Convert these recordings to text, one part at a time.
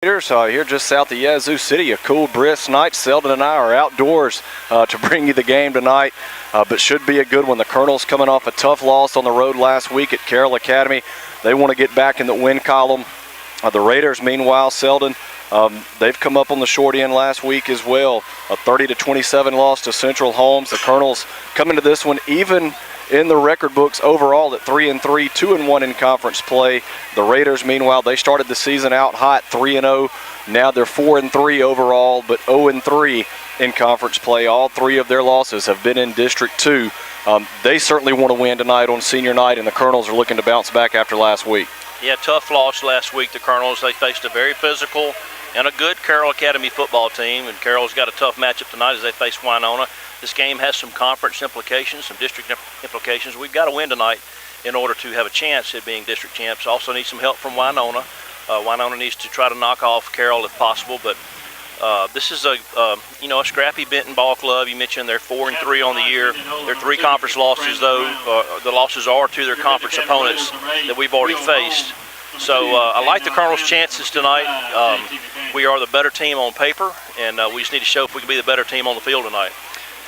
Here just south of Yazoo City, a cool, brisk night. Selden and I are outdoors to bring you the game tonight, but should be a good one. The Colonels coming off a tough loss on the road last week at Carroll Academy. They want to get back in the win column. The Raiders, meanwhile, Selden, they've come up on the short end last week as well. A 30-27 loss to Central Holmes. The Colonels coming to this one even in the record books overall at 3-3, 2-1 in conference play. The Raiders, meanwhile, they started the season out hot, 3-0. Now they're 4-3 overall, but 0-3 in conference play. All three of their losses have been in District 2. They certainly want to win tonight on senior night, and the Colonels are looking to bounce back after last week. Yeah, tough loss last week. The Colonels, they faced a very physical and a good Carroll Academy football team, and Carroll's got a tough matchup tonight as they face Winona. This game has some conference implications, some district implications. We've got to win tonight in order to have a chance at being district champs. Also need some help from Winona. Winona needs to try to knock off Carroll if possible, but this is a scrappy Benton ball club. You mentioned they're 4-3 on the year. Their 3 conference losses, though, the losses are to their conference opponents that we've already faced. So I like the Colonels' chances tonight. We are the better team on paper, and we just need to show if we can be the better team on the field tonight.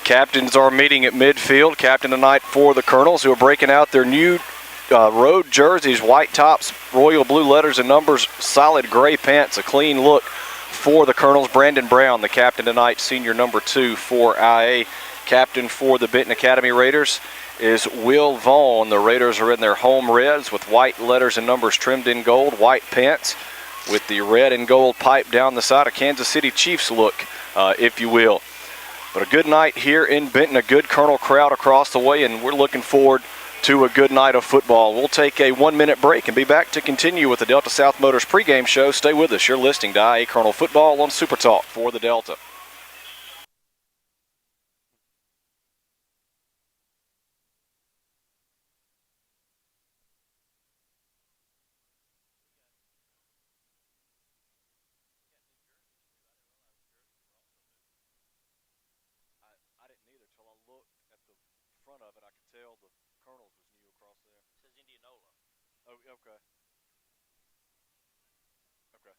Captains are meeting at midfield. Captain tonight for the Colonels, who are breaking out their new road jerseys, white tops, royal blue letters and numbers, solid gray pants, a clean look for the Colonels. Brandon Brown, the captain tonight, senior number 2 for IA. Captain for the Benton Academy Raiders is Will Vaughn. The Raiders are in their home reds with white letters and numbers trimmed in gold, white pants with the red and gold pipe down the side, a Kansas City Chiefs look, if you will. But a good night here in Benton, a good Colonel crowd across the way, and we're looking forward to a good night of football. We'll take a 1-minute break and be back to continue with the Delta South Motors pregame show. Stay with us. You're listening to IA Colonel Football on Super Talk for the Delta. Front of it, I could tell the Colonels was new across there. It says Indianola. Oh, okay. Okay. Okay.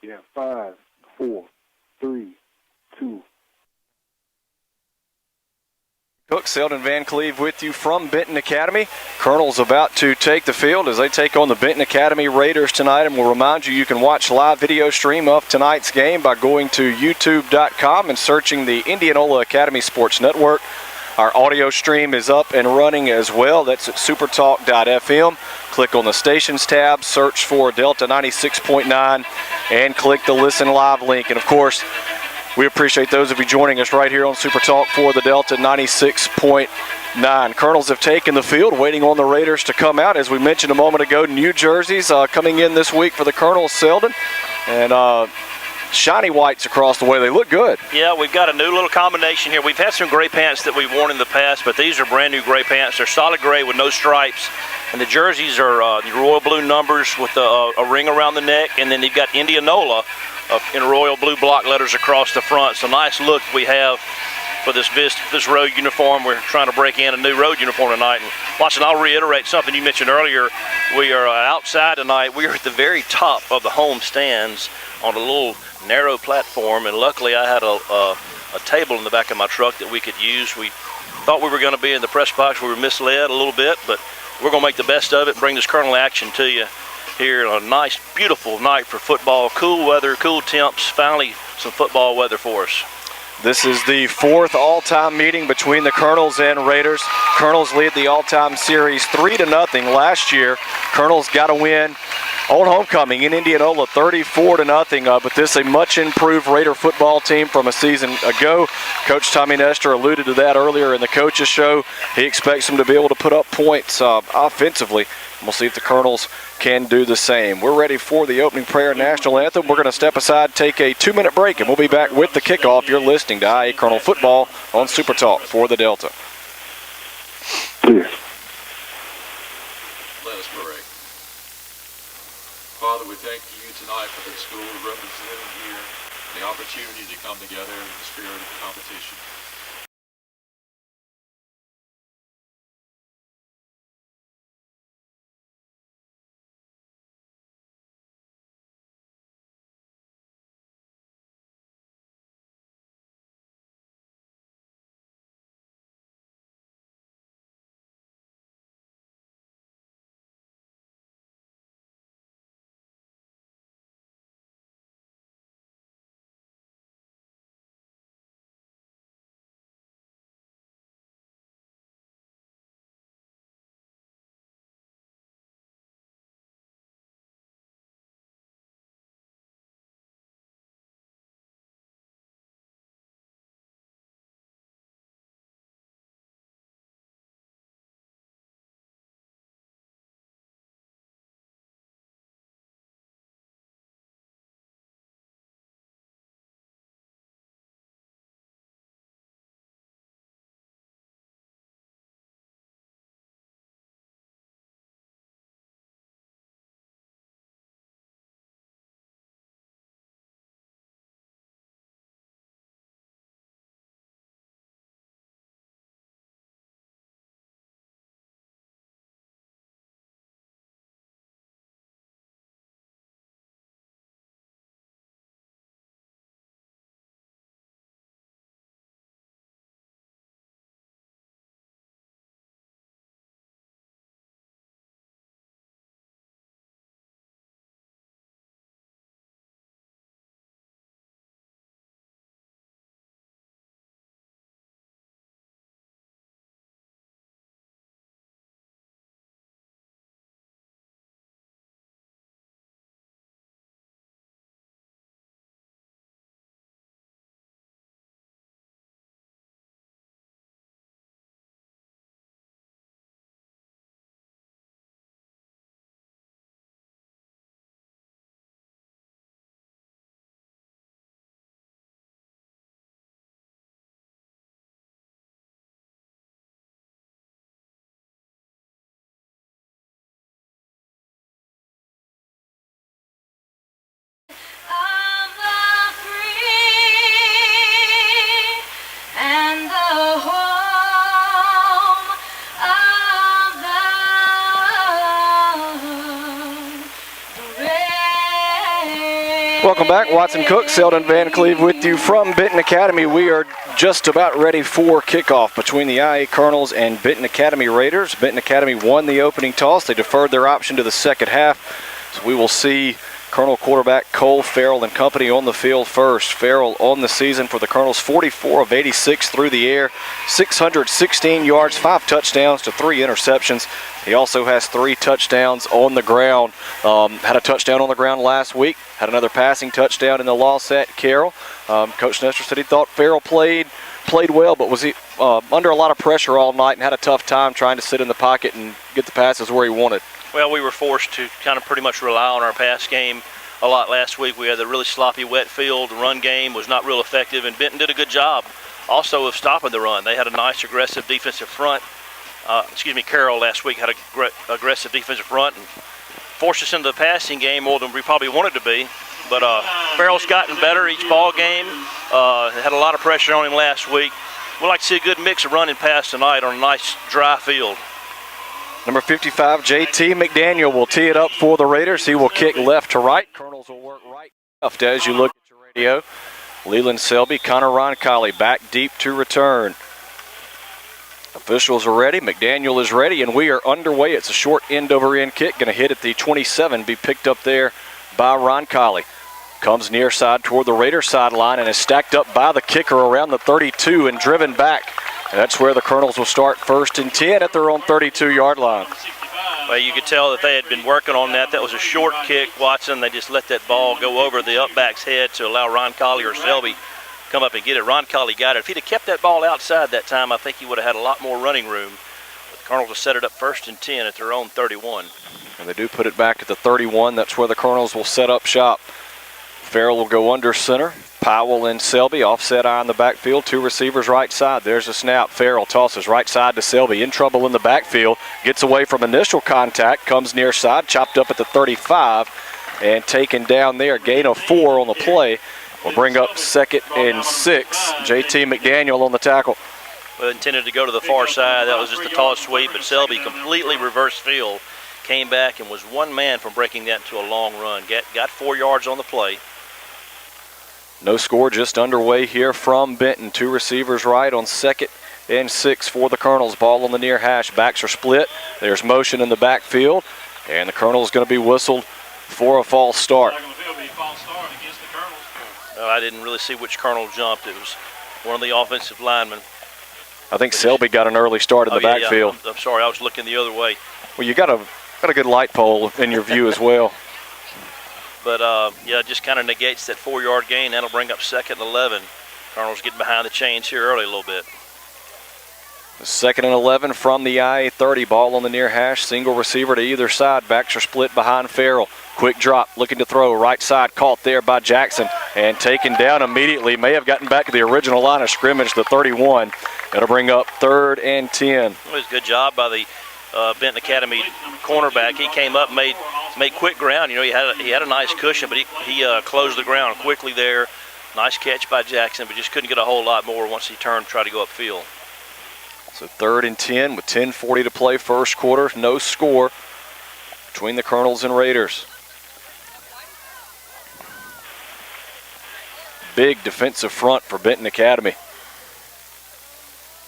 Yeah, 5, 4, 3, 2. Cook, Selden Van Cleve with you from Benton Academy. Colonel's about to take the field as they take on the Benton Academy Raiders tonight, and we'll remind you can watch live video stream of tonight's game by going to youtube.com and searching the Indianola Academy Sports Network. Our audio stream is up and running as well. That's at supertalk.fm. Click on the Stations tab, search for Delta 96.9, and click the Listen Live link. And, of course, we appreciate those of you joining us right here on Super Talk for the Delta 96.9. Colonels have taken the field, waiting on the Raiders to come out. As we mentioned a moment ago, new jerseys coming in this week for the Colonels, Selden. And shiny whites across the way. They look good. Yeah, we've got a new little combination here. We've had some gray pants that we've worn in the past, but these are brand new gray pants. They're solid gray with no stripes. And the jerseys are royal blue numbers with a ring around the neck. And then they've got Indianola in royal blue block letters across the front. So nice look we have for this road uniform. We're trying to break in a new road uniform tonight. And Watson, I'll reiterate something you mentioned earlier. We are outside tonight. We are at the very top of the home stands on a little narrow platform, and luckily I had a table in the back of my truck that we could use. We thought we were going to be in the press box. We were misled a little bit, but we're going to make the best of it and bring this Colonel action to you here on a nice, beautiful night for football. Cool weather, cool temps, finally some football weather for us. This is the 4th all-time meeting between the Colonels and Raiders. Colonels lead the all-time series 3-0 last year. Colonels got a win on homecoming in Indianola, 34-0. But this is a much improved Raider football team from a season ago. Coach Tommy Nestor alluded to that earlier in the coaches show. He expects them to be able to put up points offensively We'll see if the Colonels can do the same. We're ready for the opening prayer national anthem. We're going to step aside, take a 2-minute break, and we'll be back with the kickoff. You're listening to IA Colonel Football on Super Talk for the Delta. Clear. Let us pray. Father, we thank you tonight for the school represented here, and the opportunity to come together in the spirit of competition. Welcome back. Watson Cook, Selden Van Cleve with you from Benton Academy. We are just about ready for kickoff between the IA Colonels and Benton Academy Raiders. Benton Academy won the opening toss. They deferred their option to the second half. So we will see Colonel quarterback Cole Farrell and company on the field first. Farrell on the season for the Colonels, 44 of 86 through the air, 616 yards, 5 touchdowns to 3 interceptions. He also has 3 touchdowns on the ground. Had a touchdown on the ground last week, had another passing touchdown in the loss at Carroll. Coach Nestor said he thought Farrell played well, but was under a lot of pressure all night and had a tough time trying to sit in the pocket and get the passes where he wanted. Well, we were forced to kind of pretty much rely on our pass game a lot last week. We had the really sloppy, wet field. The run game was not real effective, and Benton did a good job also of stopping the run. They had a nice, aggressive defensive front. Carroll last week had a aggressive defensive front and forced us into the passing game more than we probably wanted to be. But Farrell's gotten better each ball game. Had a lot of pressure on him last week. We'd like to see a good mix of run and pass tonight on a nice, dry field. Number 55, J.T. McDaniel will tee it up for the Raiders. He will kick left to right. Colonels will work right left as you look at your radio. Leland Selby, Connor Roncalli back deep to return. Officials are ready. McDaniel is ready, and we are underway. It's a short end-over-end kick. Going to hit at the 27, be picked up there by Roncalli. Comes near side toward the Raiders sideline and is stacked up by the kicker around the 32 and driven back. And that's where the Colonels will start 1st and 10 at their own 32-yard line. Well, you could tell that they had been working on that. That was a short kick, Watson. They just let that ball go over the up back's head to allow Roncalli or Selby come up and get it. Roncalli got it. If he'd have kept that ball outside that time, I think he would have had a lot more running room. But the Colonels will set it up 1st and 10 at their own 31. And they do put it back at the 31. That's where the Colonels will set up shop. Farrell will go under center. Powell and Selby, offset eye in the backfield. 2 receivers right side. There's a snap. Farrell tosses right side to Selby. In trouble in the backfield. Gets away from initial contact. Comes near side. Chopped up at the 35. And taken down there. Gain of 4 on the play. Will bring up 2nd and 6. JT McDaniel on the tackle. Well, intended to go to the far side. That was just a toss sweep, but Selby completely reversed field. Came back and was one man from breaking that into a long run. Got 4 yards on the play. No score, just underway here from Benton. 2 receivers right on 2nd and 6 for the Colonels. Ball on the near hash. Backs are split. There's motion in the backfield. And the Colonel's going to be whistled for a false start. I didn't really see which Colonel jumped. It was one of the offensive linemen. I think Selby got an early start in the backfield. I'm sorry, I was looking the other way. Well, you got a good light pole in your view as well. But, it just kind of negates that 4-yard gain. That'll bring up 2nd and 11. Colonel's getting behind the chains here early a little bit. 2nd and 11 from the IA-30. Ball on the near hash. Single receiver to either side. Backs are split behind Farrell. Quick drop, looking to throw. Right side caught there by Jackson and taken down immediately. May have gotten back to the original line of scrimmage, the 31. That'll bring up 3rd and 10. It was a good job by the Benton Academy cornerback. He came up, made quick ground. You know, he had a nice cushion, but he closed the ground quickly there. Nice catch by Jackson, but just couldn't get a whole lot more once he turned to try to go upfield. So 3rd and 10 with 10:40 to play first quarter. No score between the Colonels and Raiders. Big defensive front for Benton Academy.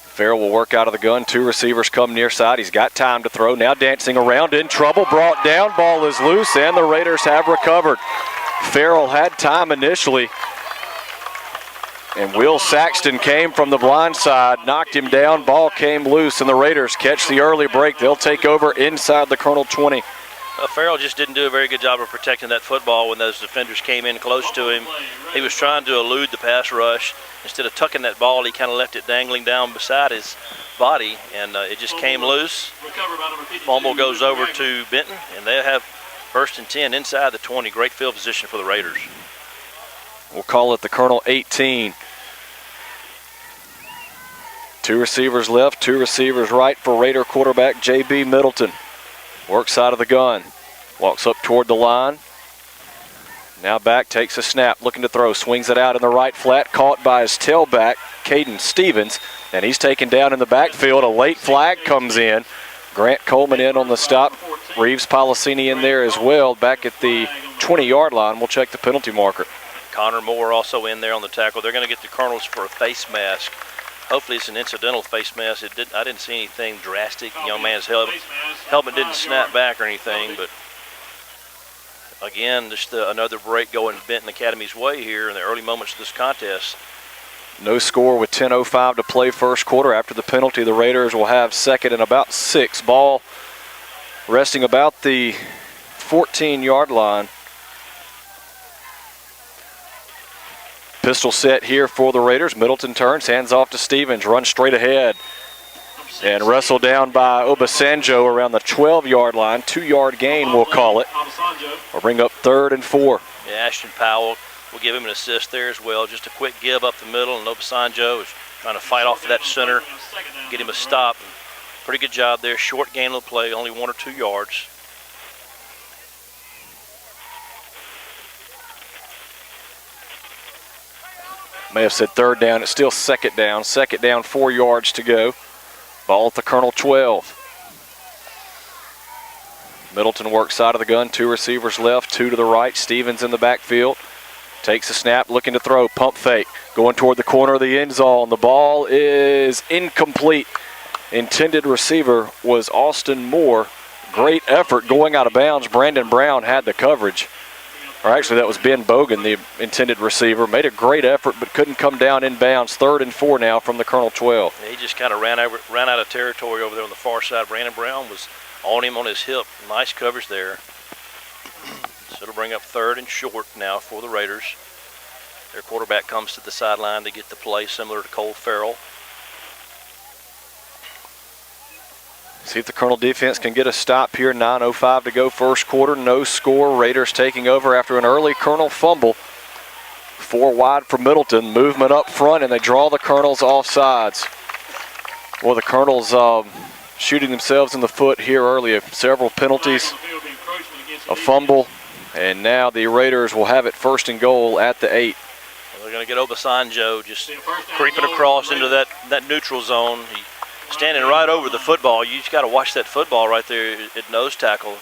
Farrell will work out of the gun. 2 receivers come near side. He's got time to throw. Now dancing around, in trouble. Brought down. Ball is loose, and the Raiders have recovered. Farrell had time initially. And Will Saxton came from the blind side, knocked him down. Ball came loose, and the Raiders catch the early break. They'll take over inside the Colonel 20. Farrell just didn't do a very good job of protecting that football when those defenders came in close to him. He was trying to elude the pass rush. Instead of tucking that ball, he kind of left it dangling down beside his body, and it just came loose. Fumble goes over to Benton, and they have 1st and 10 inside the 20. Great field position for the Raiders. We'll call it the Colonel 18. 2 receivers left, 2 receivers right for Raider quarterback J.B. Middleton. Works out of the gun, walks up toward the line. Now back, takes a snap, looking to throw, swings it out in the right flat, caught by his tailback, Caden Stevens, and he's taken down in the backfield. A late flag comes in. Grant Coleman in on the stop. Reeves Policini in there as well, back at the 20-yard line. We'll check the penalty marker. Connor Moore also in there on the tackle. They're going to get the Colonels for a face mask. Hopefully it's an incidental face mask. I didn't see anything drastic. The young man's helmet didn't snap back or anything, but again, just another break going Benton Academy's way here in the early moments of this contest. No score with 10:05 to play first quarter. After the penalty, the Raiders will have 2nd and about 6. Ball resting about the 14-yard line. Pistol set here for the Raiders. Middleton turns, hands off to Stevens, runs straight ahead. And wrestled down by Obasanjo around the 12-yard line. 2-yard gain, we'll call it. We'll bring up 3rd and 4. Yeah, Ashton Powell will give him an assist there as well. Just a quick give up the middle, and Obasanjo is trying to fight off of that center, get him a stop. Pretty good job there. Short gain of the play, only 1 or 2 yards. May have said 3rd down. It's still 2nd down. 2nd down, 4 yards to go. Ball at the Colonel 12. Middleton works side of the gun. 2 receivers left, 2 to the right. Stevens in the backfield. Takes a snap, looking to throw. Pump fake. Going toward the corner of the end zone. The ball is incomplete. Intended receiver was Austin Moore. Great effort going out of bounds. Brandon Brown had the coverage. Or actually, that was Ben Bogan, the intended receiver. Made a great effort, but couldn't come down in bounds. 3rd and 4 now from the Colonel 12. Yeah, he just kind of ran out of territory over there on the far side. Brandon Brown was on him on his hip. Nice coverage there. So it'll bring up 3rd and short now for the Raiders. Their quarterback comes to the sideline to get the play, similar to Cole Farrell. See if the Colonel defense can get a stop here. 9:05 to go first quarter. No score. Raiders taking over after an early Colonel fumble. 4 wide for Middleton. Movement up front, and they draw the Colonels offsides. Well, the Colonels shooting themselves in the foot here early. Several penalties, a fumble, and now the Raiders will have it first and goal at the 8. They're going to get Obasanjo just creeping across into that neutral zone. He's standing right over the football. You just got to watch that football right there at nose tackle.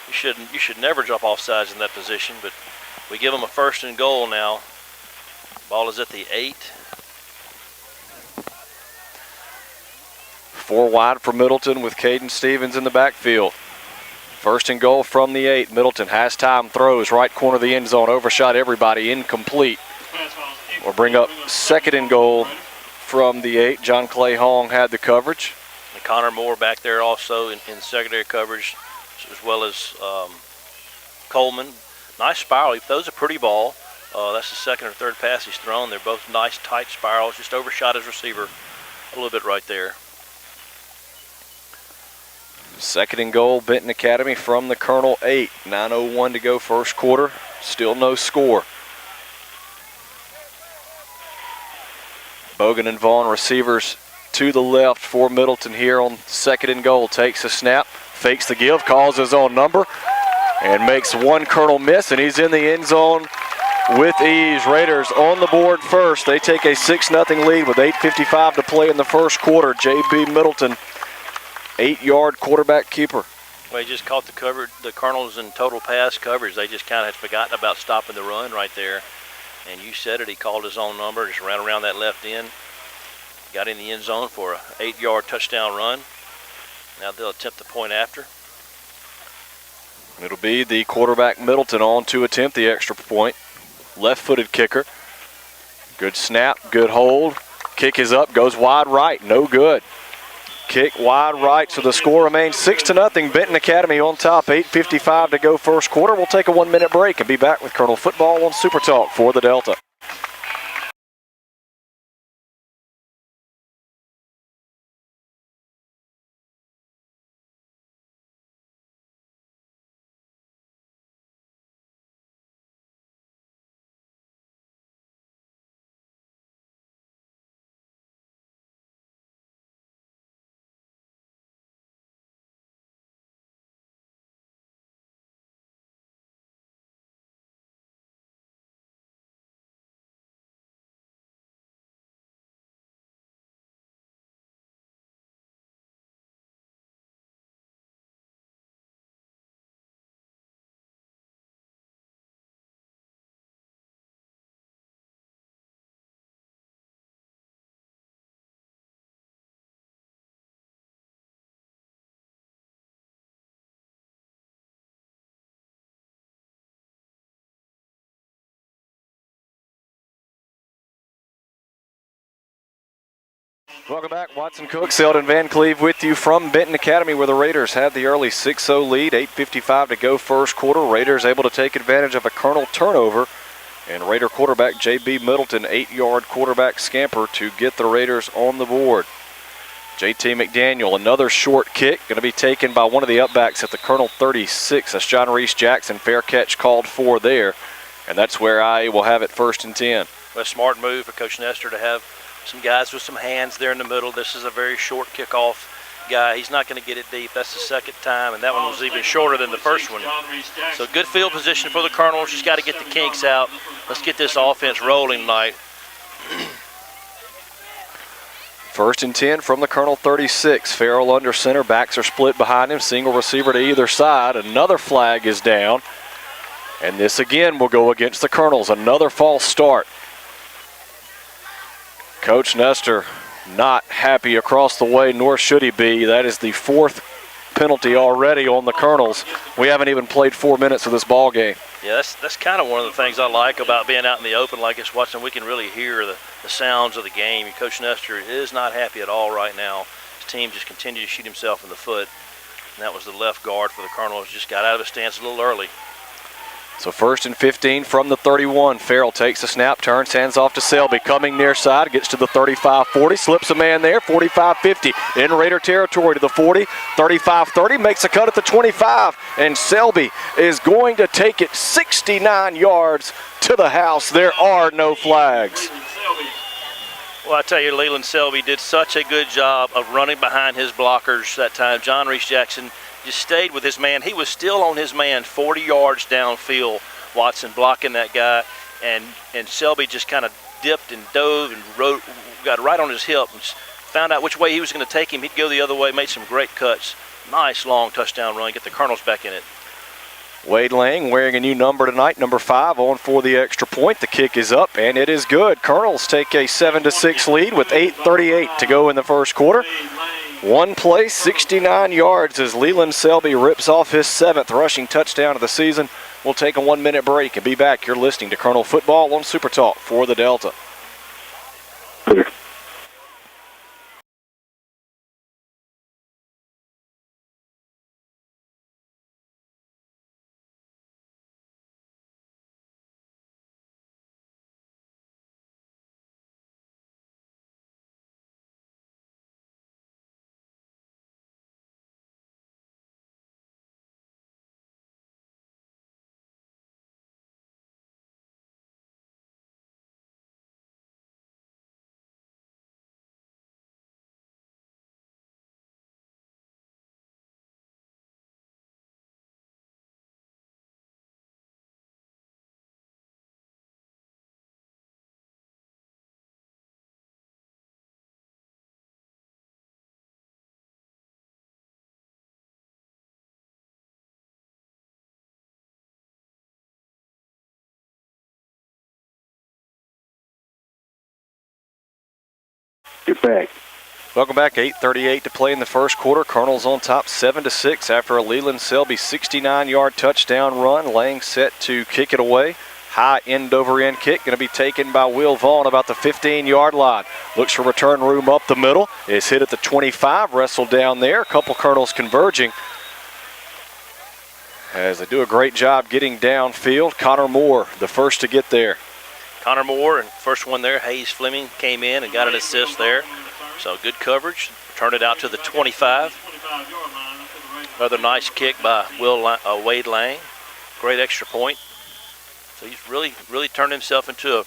You should never drop off sides in that position, but we give them a first and goal now. Ball is at the 8. 4 wide for Middleton with Caden Stevens in the backfield. First and goal from the 8. Middleton has time, throws right corner of the end zone, overshot everybody, incomplete. We'll bring up second and goal from the 8. John Clay Hong had the coverage. And Connor Moore back there also in secondary coverage, as well as Coleman. Nice spiral. He throws a pretty ball. That's the second or third pass he's thrown. They're both nice, tight spirals. Just overshot his receiver a little bit right there. Second and goal, Benton Academy from the Colonel 8. 9:01 to go first quarter. Still no score. Bogan and Vaughn receivers to the left for Middleton here on second and goal. Takes a snap, fakes the give, calls his own number, and makes one Colonel miss, and he's in the end zone with ease. Raiders on the board first. They take a 6-0 lead with 8:55 to play in the first quarter. J.B. Middleton, 8-yard quarterback keeper. Well, he just caught the Colonels in total pass coverage. They just kind of had forgotten about stopping the run right there. And you said it, he called his own number, just ran around that left end, got in the end zone for a 8-yard touchdown run. Now they'll attempt the point after. It'll be the quarterback Middleton on to attempt the extra point. Left-footed kicker. Good snap, good hold. Kick is up, goes wide right, no good. Kick wide right, so the score remains 6-0. Benton Academy on top, 8:55 to go first quarter. We'll take a 1-minute break and be back with Colonel Football on Super Talk for the Delta. Welcome back. Watson Cook, Selden Van Cleve with you from Benton Academy, where the Raiders had the early 6-0 lead. 8:55 to go first quarter. Raiders able to take advantage of a Colonel turnover. And Raider quarterback J.B. Middleton, 8-yard quarterback scamper to get the Raiders on the board. J.T. McDaniel, another short kick, going to be taken by one of the upbacks at the Colonel 36. That's John Reese Jackson. Fair catch called for there. And that's where IA will have it first and 10. A smart move for Coach Nestor to have some guys with some hands there in the middle. This is a very short kickoff guy. He's not going to get it deep. That's the second time, and that one was even shorter than the first one. So good field position for the Colonels. Just got to get the kinks out. Let's get this offense rolling tonight. First and 10 from the Colonel 36. Farrell under center. Backs are split behind him. Single receiver to either side. Another flag is down. And this again will go against the Colonels. Another false start. Coach Nestor not happy across the way, nor should he be. That is the 4th penalty already on the Colonels. We haven't even played 4 minutes of this ball game. Yeah, that's kind of one of the things I like about being out in the open like this, watching. We can really hear the sounds of the game. Coach Nestor is not happy at all right now. His team just continued to shoot himself in the foot. And that was the left guard for the Colonels. Just got out of his stance a little early. So 1st and 15 from the 31. Farrell takes a snap, turns, hands off to Selby. Coming near side, gets to the 35-40, slips a man there, 45-50. In Raider territory to the 40, 35-30, makes a cut at the 25. And Selby is going to take it 69 yards to the house. There are no flags. Well, I tell you, Leland Selby did such a good job of running behind his blockers that time. John Reese Jackson just stayed with his man. He was still on his man 40 yards downfield, Watson blocking that guy, and Selby just kind of dipped and dove and got right on his hip and found out which way he was going to take him. He'd go the other way, made some great cuts. Nice long touchdown run, get the Colonels back in it. Wade Lang wearing a new number tonight, number 5, on for the extra point. The kick is up, and it is good. Colonels take a 7-6 lead with 8:38 to go in the first quarter. One play, 69 yards as Leland Selby rips off his 7th rushing touchdown of the season. We'll take a 1-minute break and be back. You're listening to Colonel Football on Super Talk for the Delta. Get back. Welcome back. 8:38 to play in the first quarter. Colonels on top 7-6 after a Leland Selby 69-yard touchdown run. Lang set to kick it away. High end-over-end kick going to be taken by Will Vaughn about the 15-yard line. Looks for return room up the middle. Is hit at the 25. Wrestled down there. A couple Colonels converging as they do a great job getting downfield. Connor Moore, the first to get there. Connor Moore, and first one there, Hayes Fleming came in and got an assist there. So good coverage. Turned it out to the 25. Another nice kick by Wade Lang. Great extra point. So he's really turned himself into a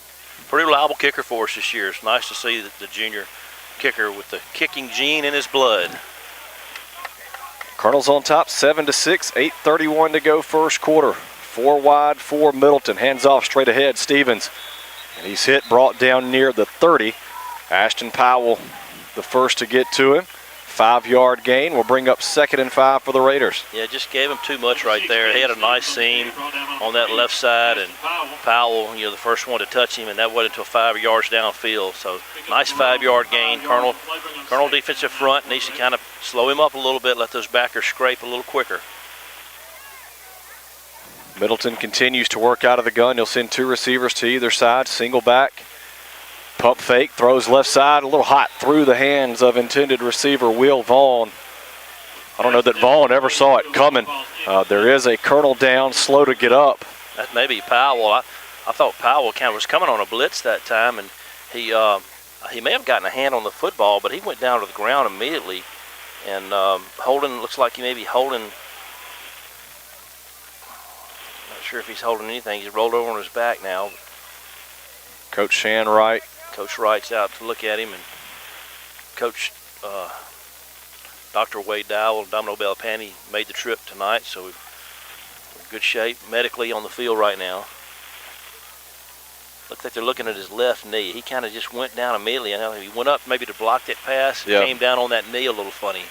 pretty reliable kicker for us this year. It's nice to see the junior kicker with the kicking gene in his blood. Colonels on top 7-6, 8:31 to go first quarter. 4 wide for Middleton. Hands off straight ahead, Stevens. And he's hit, brought down near the 30. Ashton Powell, the first to get to him. 5-yard gain will bring up 2nd and 5 for the Raiders. Yeah, just gave him too much right there. He had a nice seam on that left side, and Powell, the first one to touch him, and that wasn't until 5 yards downfield. So nice 5-yard gain. Colonel defensive front needs to kind of slow him up a little bit, let those backers scrape a little quicker. Middleton continues to work out of the gun. He'll send 2 receivers to either side. Single back. Pump fake. Throws left side. A little hot through the hands of intended receiver Will Vaughn. I don't know that Vaughn ever saw it coming. There is a Colonel down, slow to get up. That may be Powell. I thought Powell kind of was coming on a blitz that time, and he may have gotten a hand on the football, but he went down to the ground immediately. And Holden, looks like he may be holding, not sure if he's holding anything. He's rolled over on his back now. Coach Shan Wright. Coach Wright's out to look at him, and Coach Dr. Wade Dowell and Domino Belapani made the trip tonight, so we're in good shape medically on the field right now. Looks like they're looking at his left knee. He kind of just went down immediately. I know he went up maybe to block that pass, came down on that knee a little funny.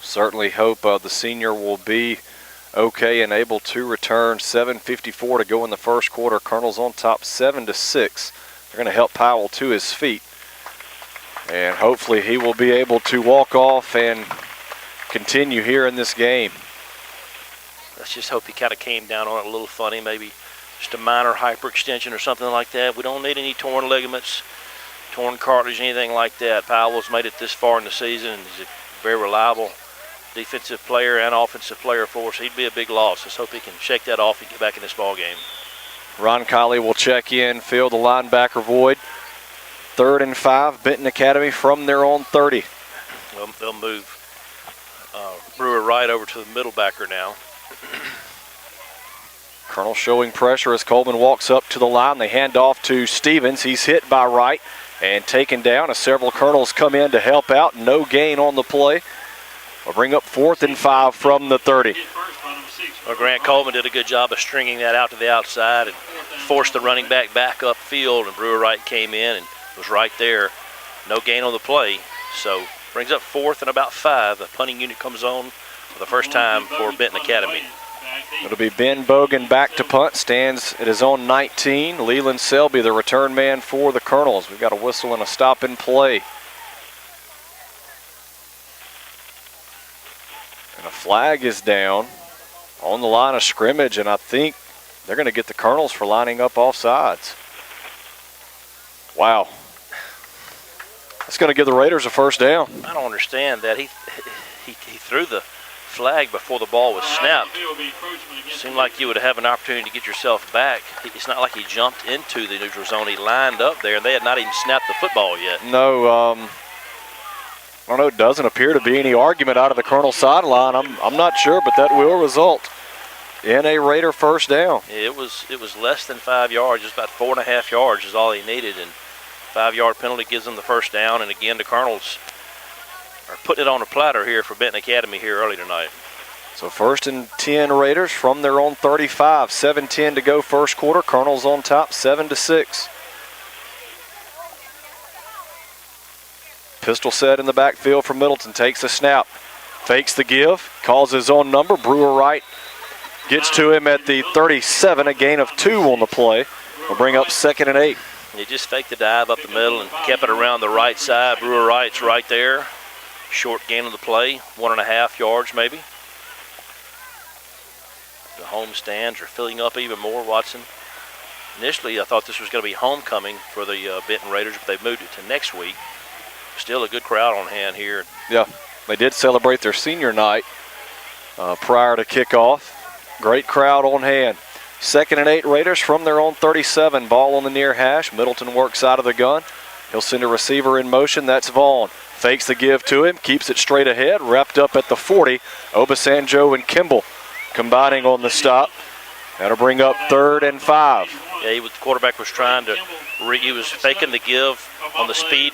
Certainly hope the senior will be okay and able to return. 7:54 to go in the first quarter. Colonels on top 7-6. They're going to help Powell to his feet. And hopefully he will be able to walk off and continue here in this game. Let's just hope he kind of came down on it a little funny, maybe just a minor hyperextension or something like that. We don't need any torn ligaments, torn cartilage, anything like that. Powell's made it this far in the season, and he's a very reliable defensive player and offensive player for us. He'd be a big loss. Let's hope he can shake that off and get back in this ball game. Ron Kiley will check in, field the linebacker void. 3rd and 5, Benton Academy from their own 30. Well, they'll move Brewer Wright over to the middle backer now. Colonel showing pressure as Coleman walks up to the line. They hand off to Stevens. He's hit by Wright and taken down as several Colonels come in to help out. No gain on the play. We'll bring up 4th and 5 from the 30. Well, Grant Coleman did a good job of stringing that out to the outside and forced the running back upfield, and Brewer Wright came in and was right there. No gain on the play, so brings up 4th and about 5. The punting unit comes on for the first time for Benton Academy. It'll be Ben Bogan back to punt, stands at his own 19. Leland Selby, the return man for the Colonels. We've got a whistle and a stop in play. And a flag is down on the line of scrimmage, and I think they're going to get the Colonels for lining up off sides. Wow. That's going to give the Raiders a first down. I don't understand that. He threw the flag before the ball was snapped. Seemed like you would have an opportunity to get yourself back. It's not like he jumped into the neutral zone. He lined up there, and they had not even snapped the football yet. No, I don't know. It doesn't appear to be any argument out of the Colonel sideline. I'm not sure, but that will result in a Raider first down. It was less than 5 yards, just about 4.5 yards is all he needed, and 5-yard penalty gives them the first down. And again, the Colonels are putting it on a platter here for Benton Academy here early tonight. So 1st and 10 Raiders from their own 35. 7:10 to go first quarter. Colonels on top, 7-6. Pistol set in the backfield for Middleton. Takes a snap. Fakes the give. Calls his own number. Brewer Wright gets to him at the 37. A gain of 2 on the play. We'll bring up 2nd and 8. He just faked the dive up the middle and kept it around the right side. Brewer Wright's right there. Short gain of the play, 1.5 yards maybe. The home stands are filling up even more, Watson. Initially, I thought this was going to be homecoming for the Benton Raiders, but they've moved it to next week. Still a good crowd on hand here. Yeah, they did celebrate their senior night prior to kickoff. Great crowd on hand. 2nd and 8 Raiders from their own 37. Ball on the near hash. Middleton works out of the gun. He'll send a receiver in motion. That's Vaughn. Fakes the give to him. Keeps it straight ahead. Wrapped up at the 40. Obasanjo and Kimball combining on the stop. That'll bring up 3rd and 5. Yeah, the quarterback was trying to he was faking the give on the speed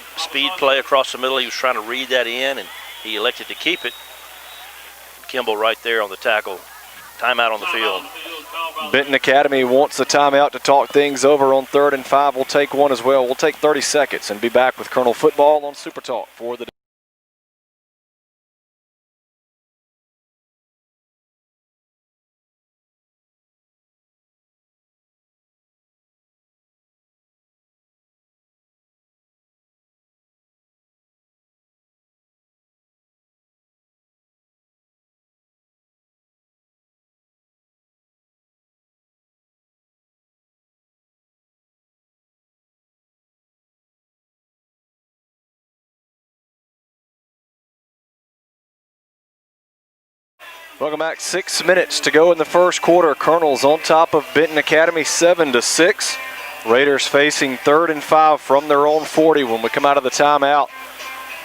play across the middle. He was trying to read that in, and he elected to keep it. Kimball right there on the tackle. Timeout on the field. Benton Academy wants the timeout to talk things over on 3rd and 5. We'll take one as well. We'll take 30 seconds and be back with Colonel Football on Super Talk for the day. Welcome back. 6 minutes to go in the first quarter. Colonels on top of Benton Academy, 7-6. Raiders facing 3rd and 5 from their own 40 when we come out of the timeout.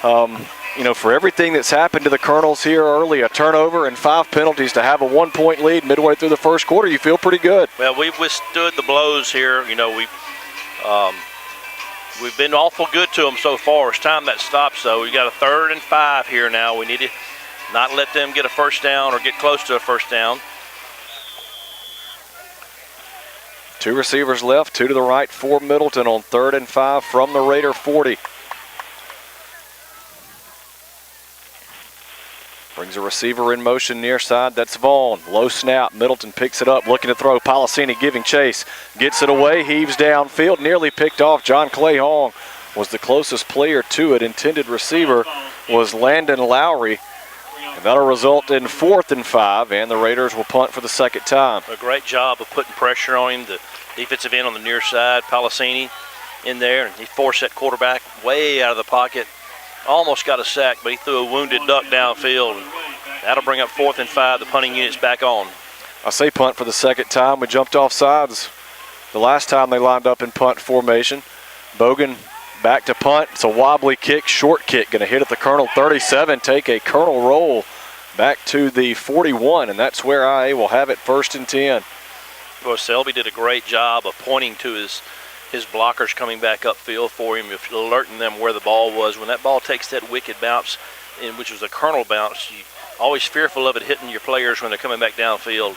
For everything that's happened to the Colonels here early, a turnover and 5 penalties to have a 1-point lead midway through the first quarter, you feel pretty good. Well, we've withstood the blows here. We've been awful good to them so far. It's time that stops, though. We got a 3rd and 5 here now. We need to not let them get a first down or get close to a first down. 2 receivers left, 2 to the right for Middleton on 3rd and 5 from the Raider 40. Brings a receiver in motion near side. That's Vaughn. Low snap. Middleton picks it up, looking to throw. Policini giving chase. Gets it away. Heaves downfield. Nearly picked off. John Clay Hong was the closest player to it. Intended receiver was Landon Lowry. And that'll result in 4th and 5, and the Raiders will punt for the second time. A great job of putting pressure on him. The defensive end on the near side, Policini in there, and he forced that quarterback way out of the pocket. Almost got a sack, but he threw a wounded duck downfield That'll bring up 4th and 5. The punting unit's back on. I say punt for the second time. We jumped off sides the last time they lined up in punt formation. Bogan back to punt. It's a wobbly kick, short kick, going to hit at the Colonel 37, take a Colonel roll back to the 41, and that's where IA will have it 1st and 10. Well, Selby did a great job of pointing to his blockers coming back upfield for him, alerting them where the ball was. When that ball takes that wicked bounce, which was a Colonel bounce, you're always fearful of it hitting your players when they're coming back downfield.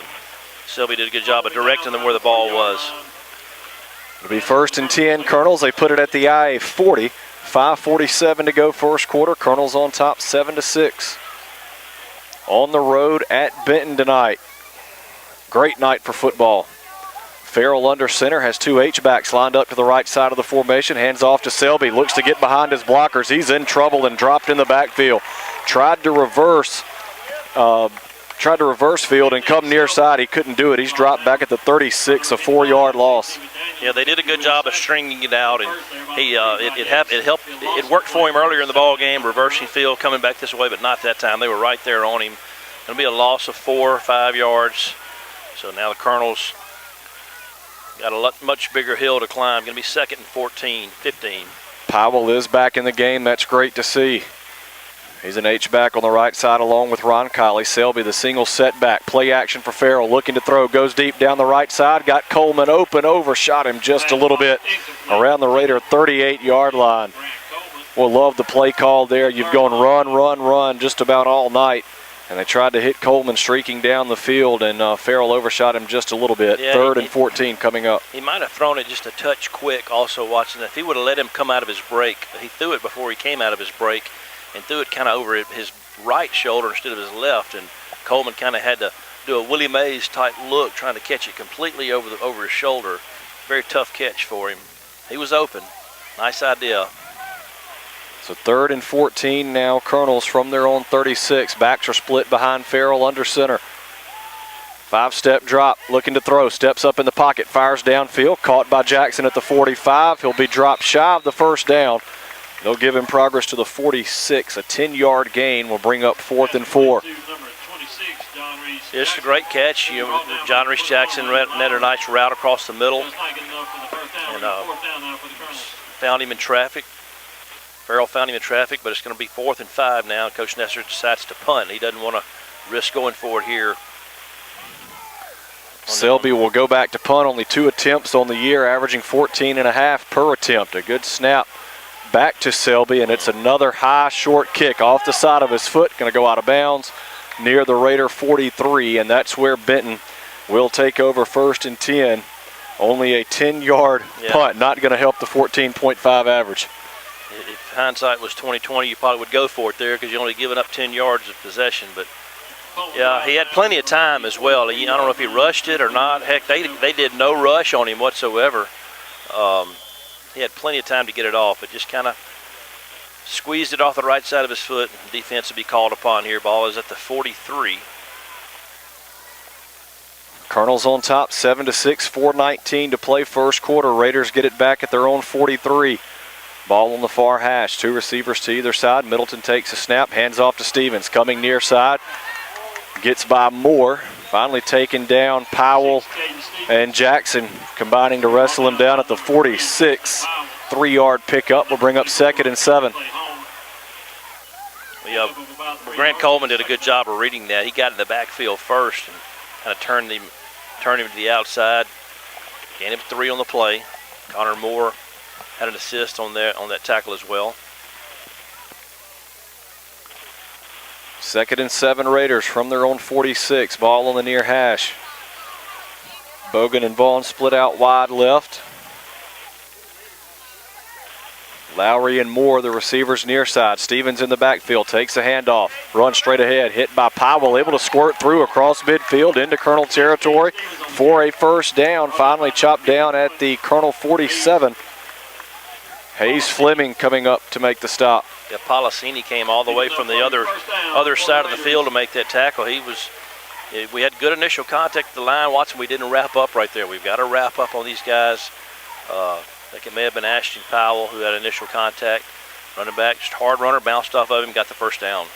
Selby did a good job of directing them where the ball was. It'll be 1st and 10 Colonels. They put it at the IA 40. 5:47 to go first quarter. Colonels on top 7-6. On the road at Benton tonight. Great night for football. Farrell under center, has 2 H-backs lined up to the right side of the formation. Hands off to Selby, looks to get behind his blockers. He's in trouble and dropped in the backfield. Tried to reverse field and come near side. He couldn't do it. He's dropped back at the 36, a 4-yard loss. Yeah, they did a good job of stringing it out, and it helped. It worked for him earlier in the ball game, reversing field, coming back this way, but not that time. They were right there on him. It'll be a loss of 4 or 5 yards. So now the Colonels got a much bigger hill to climb. Going to be 2nd and 14, 15. Powell is back in the game. That's great to see. He's an H-back on the right side along with Ron Colley. Selby, the single setback. Play action for Farrell. Looking to throw. Goes deep down the right side. Got Coleman open. Overshot him just a little bit around the Raider 38-yard line. We'll love the play call there. You've gone run, run, run just about all night. And they tried to hit Coleman streaking down the field, and Farrell overshot him just a little bit. Yeah, 3rd and 14 coming up. He might have thrown it just a touch quick also watching that. If he would have let him come out of his break, he threw it before he came out of his break and threw it kind of over his right shoulder instead of his left, and Coleman kind of had to do a Willie Mays type look trying to catch it completely over his shoulder. Very tough catch for him. He was open. Nice idea. So 3rd and 14 now, Colonels from their own 36. Backs are split behind Farrell under center. 5-step drop, looking to throw, steps up in the pocket, fires downfield, caught by Jackson at the 45. He'll be dropped shy of the first down. They'll give him progress to the 46. A 10-yard gain will bring up 4th and 4. It's a great catch. John Reese Jackson net a nice route across the middle and found him in traffic. Farrell found him in traffic, but it's going to be 4th and 5 now. Coach Nestor decides to punt. He doesn't want to risk going for it here. Selby will go back to punt. Only 2 attempts on the year, averaging 14.5 per attempt. A good snap back to Selby, and it's another high short kick off the side of his foot. Going to go out of bounds near the Raider 43, and that's where Benton will take over 1st and 10. Only a 10-yard punt, not going to help the 14.5 average. If hindsight was 20/20, you probably would go for it there because you're only giving up 10 yards of possession. But yeah, he had plenty of time as well. I don't know if he rushed it or not. Heck, they did no rush on him whatsoever. He had plenty of time to get it off, but just kind of squeezed it off the right side of his foot. Defense will be called upon here. Ball is at the 43. Colonels on top, 7-6, 4:19 to play first quarter. Raiders get it back at their own 43. Ball on the far hash, 2 receivers to either side. Middleton takes a snap, hands off to Stevens. Coming near side, gets by Moore. Finally taken down. Powell and Jackson combining to wrestle him down at the 46. 3-yard pickup will bring up 2nd and 7. Yeah, Grant Coleman did a good job of reading that. He got in the backfield first and kind of turned him to the outside. Gained him 3 on the play. Connor Moore had an assist on that tackle as well. 2nd and 7 Raiders from their own 46. Ball on the near hash. Bogan and Vaughn split out wide left. Lowry and Moore, the receivers near side. Stevens in the backfield, takes a handoff. Run straight ahead, hit by Powell, able to squirt through across midfield into Colonel territory for a first down. Finally chopped down at the Colonel 47. Hayes Fleming coming up to make the stop. Yeah, Policini came all the way from the other side of the field to make that tackle. We had good initial contact at the line. Watson, we didn't wrap up right there. We've got to wrap up on these guys. I think it may have been Ashton Powell who had initial contact. Running back, just hard runner, bounced off of him, got the first down.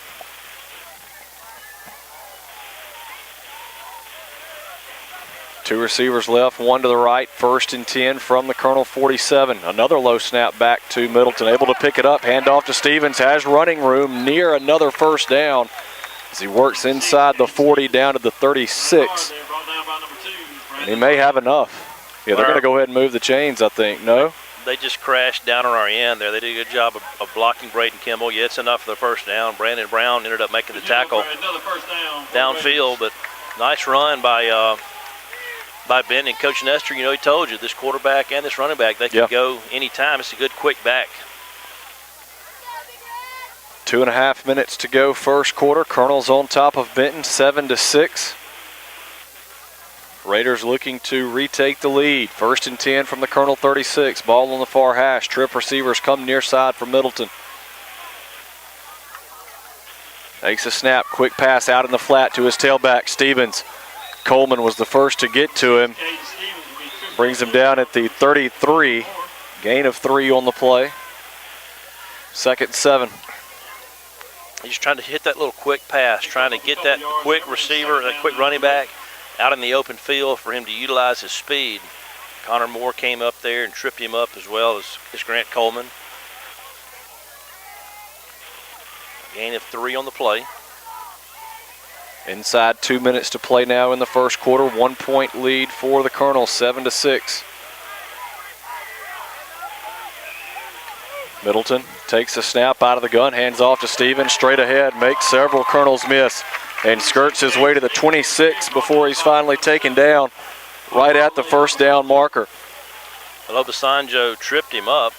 Two receivers left, one to the right. 1st and 10 from the Colonel 47. Another low snap back to Middleton. Able to pick it up. Handoff to Stevens. Has running room near another first down as he works inside the 40 down to the 36. And he may have enough. Yeah, they're going to go ahead and move the chains, I think. No? They just crashed down on our end there. They did a good job of blocking Braden Kimball. Yeah, it's enough for the first down. Brandon Brown ended up making the tackle downfield, but nice run by Ben and Coach Nestor. You know, he told you this quarterback and this running back, they can go anytime. It's a good quick back. 2.5 minutes to go, first quarter. Colonel's on top of Benton, 7-6. Raiders looking to retake the lead. 1st and 10 from the Colonel 36. Ball on the far hash. Trip receivers come near side for Middleton. Takes a snap. Quick pass out in the flat to his tailback, Stevens. Coleman was the first to get to him. Brings him down at the 33. Gain of 3 on the play. 2nd and 7. He's trying to hit that little quick pass, trying to get that quick receiver, that quick running back out in the open field for him to utilize his speed. Connor Moore came up there and tripped him up as well as Grant Coleman. Gain of 3 on the play. Inside 2 minutes to play now in the first quarter. 1 point lead for the Colonel, 7-6. Middleton takes the snap out of the gun, hands off to Stevens, straight ahead, makes several Colonels miss, and skirts his way to the 26 before he's finally taken down right at the first down marker. Well, Obasanjo tripped him up,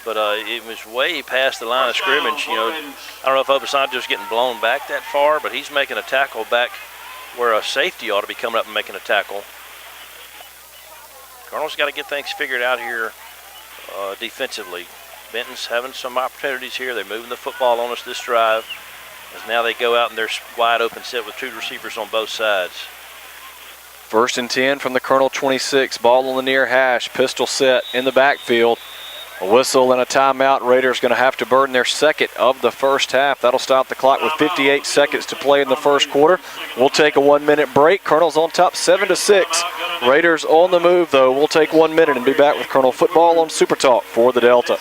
but it was way past the line of scrimmage. You know, I don't know if Obasanjo's getting blown back that far, but he's making a tackle back where a safety ought to be coming up and making a tackle. Colonel's got to get things figured out here defensively. Benton's having some opportunities here. They're moving the football on us this drive, as now they go out and they're wide open set with 2 receivers on both sides. 1st and 10 from the Colonel 26. Ball on the near hash. Pistol set in the backfield. A whistle and a timeout. Raiders going to have to burn their second of the first half. That'll stop the clock with 58 seconds to play in the first quarter. We'll take a 1 minute break. Colonel's on top 7-6. Raiders on the move though. We'll take 1 minute and be back with Colonel football on Super Talk for the Delta.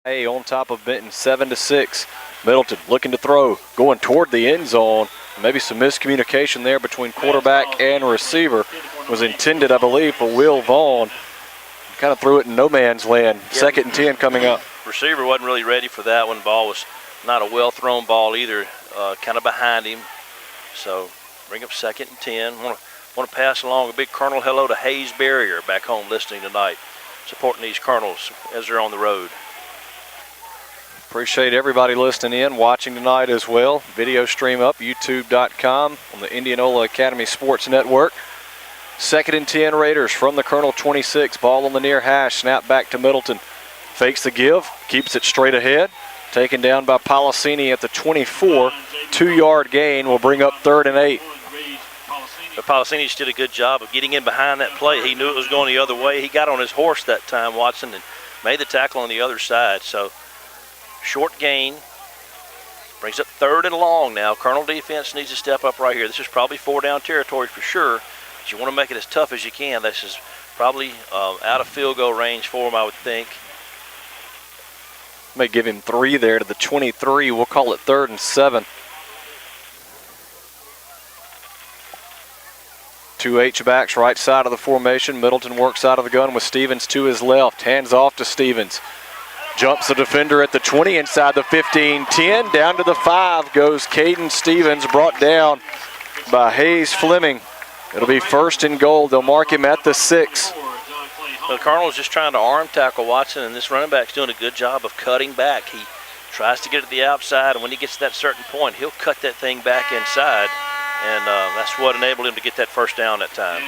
Hey, on top of Benton, 7-6. Middleton looking to throw, going toward the end zone. Maybe some miscommunication there between quarterback and receiver. Was intended, I believe, for Will Vaughn. Kind of threw it in no man's land. 2nd and 10 coming up. Receiver wasn't really ready for that one. Ball was not a well-thrown ball either, kind of behind him. So bring up 2nd and 10. Want to pass along a big Colonel hello to Hayes Barrier back home listening tonight, supporting these Colonels as they're on the road. Appreciate everybody listening in, watching tonight as well. Video stream up, youtube.com on the Indianola Academy Sports Network. 2nd and 10 Raiders from the Colonel 26. Ball on the near hash, snap back to Middleton. Fakes the give, keeps it straight ahead. Taken down by Policini at the 24. 2-yard gain will bring up 3rd and 8. But Policini did a good job of getting in behind that play. He knew it was going the other way. He got on his horse that time, Watson, and made the tackle on the other side. So short gain. Brings up 3rd and long now. Colonel defense needs to step up right here. This is probably 4-down territory for sure. But you want to make it as tough as you can. This is probably out of field goal range for them, I would think. May give him 3 there to the 23. We'll call it 3rd and 7. 2 H-backs right side of the formation. Middleton works out of the gun with Stevens to his left. Hands off to Stevens. Jumps the defender at the 20 inside the 15-10. Down to the 5 goes Caden Stevens, brought down by Hayes Fleming. It'll be 1st and goal. They'll mark him at the 6. The Cardinals just trying to arm tackle Watson, and this running back's doing a good job of cutting back. He tries to get it to the outside, and when he gets to that certain point, he'll cut that thing back inside, and that's what enabled him to get that first down that time.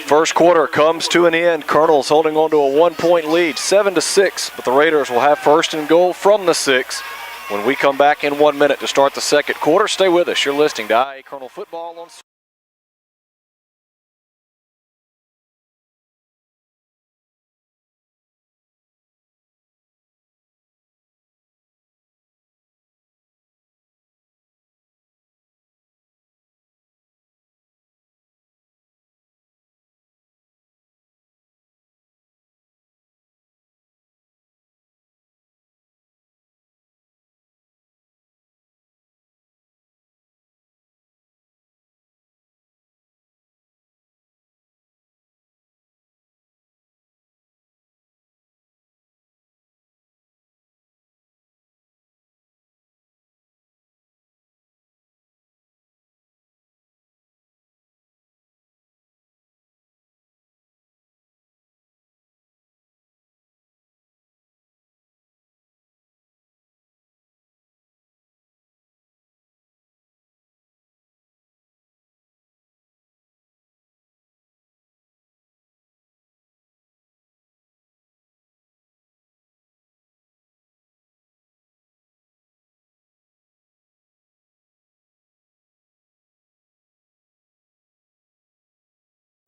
First quarter comes to an end. Colonels holding on to a 1-point lead, 7-6, but the Raiders will have 1st and goal from the 6 when we come back in 1 minute to start the second quarter. Stay with us. You're listening to IA Colonel Football on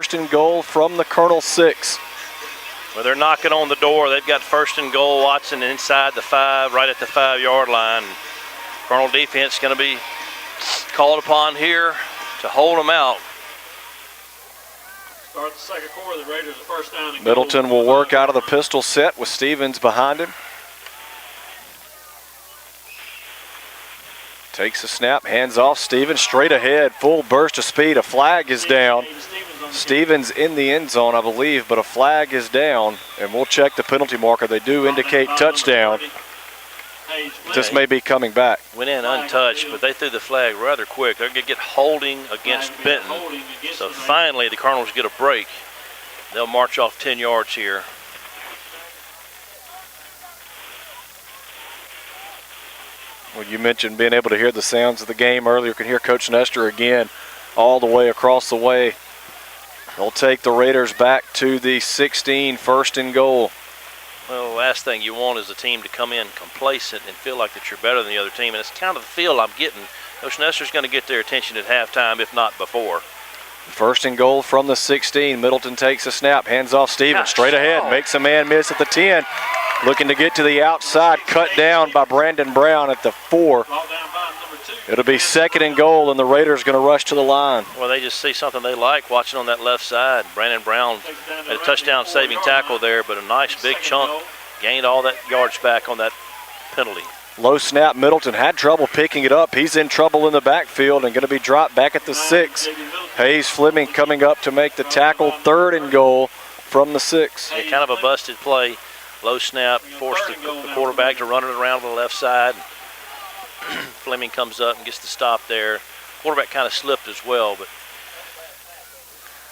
first and goal from the Colonel 6. Well, they're knocking on the door. They've got 1st and goal. Watson inside the 5, right at the 5-yard line. Colonel defense going to be called upon here to hold them out. Start the second quarter. The Raiders are first down. And Middleton will work out of the pistol set with Stevens behind him. Takes a snap, hands off Stevens, straight ahead, full burst of speed. A flag is down. Stevens in the end zone, I believe, but a flag is down, and we'll check the penalty marker. They do indicate touchdown. This may be coming back. Went in untouched, but they threw the flag rather quick. They're going to get holding against Benton. So finally, the Cardinals get a break. They'll march off 10 yards here. Well, you mentioned being able to hear the sounds of the game earlier. You can hear Coach Nestor again all the way across the way. They'll take the Raiders back to the 16, 1st and goal. Well, the last thing you want is a team to come in complacent and feel like that you're better than the other team, and it's kind of the feel I'm getting. Coach Nestor's going to get their attention at halftime, if not before. 1st and goal from the 16. Middleton takes a snap, hands off Stevens, straight ahead, makes a man miss at the 10. Looking to get to the outside, cut down by Brandon Brown at the 4. It'll be 2nd and goal, and the Raiders going to rush to the line. Well, they just see something they like watching on that left side. Brandon Brown had a touchdown-saving tackle there, but a nice big chunk. Gained all that yards back on that penalty. Low snap, Middleton had trouble picking it up. He's in trouble in the backfield and going to be dropped back at the 6. Hayes Fleming coming up to make the tackle. 3rd and goal from the 6. Yeah, kind of a busted play. Low snap, forced the quarterback to run it around to the left side. Fleming comes up and gets the stop there. Quarterback kind of slipped as well, but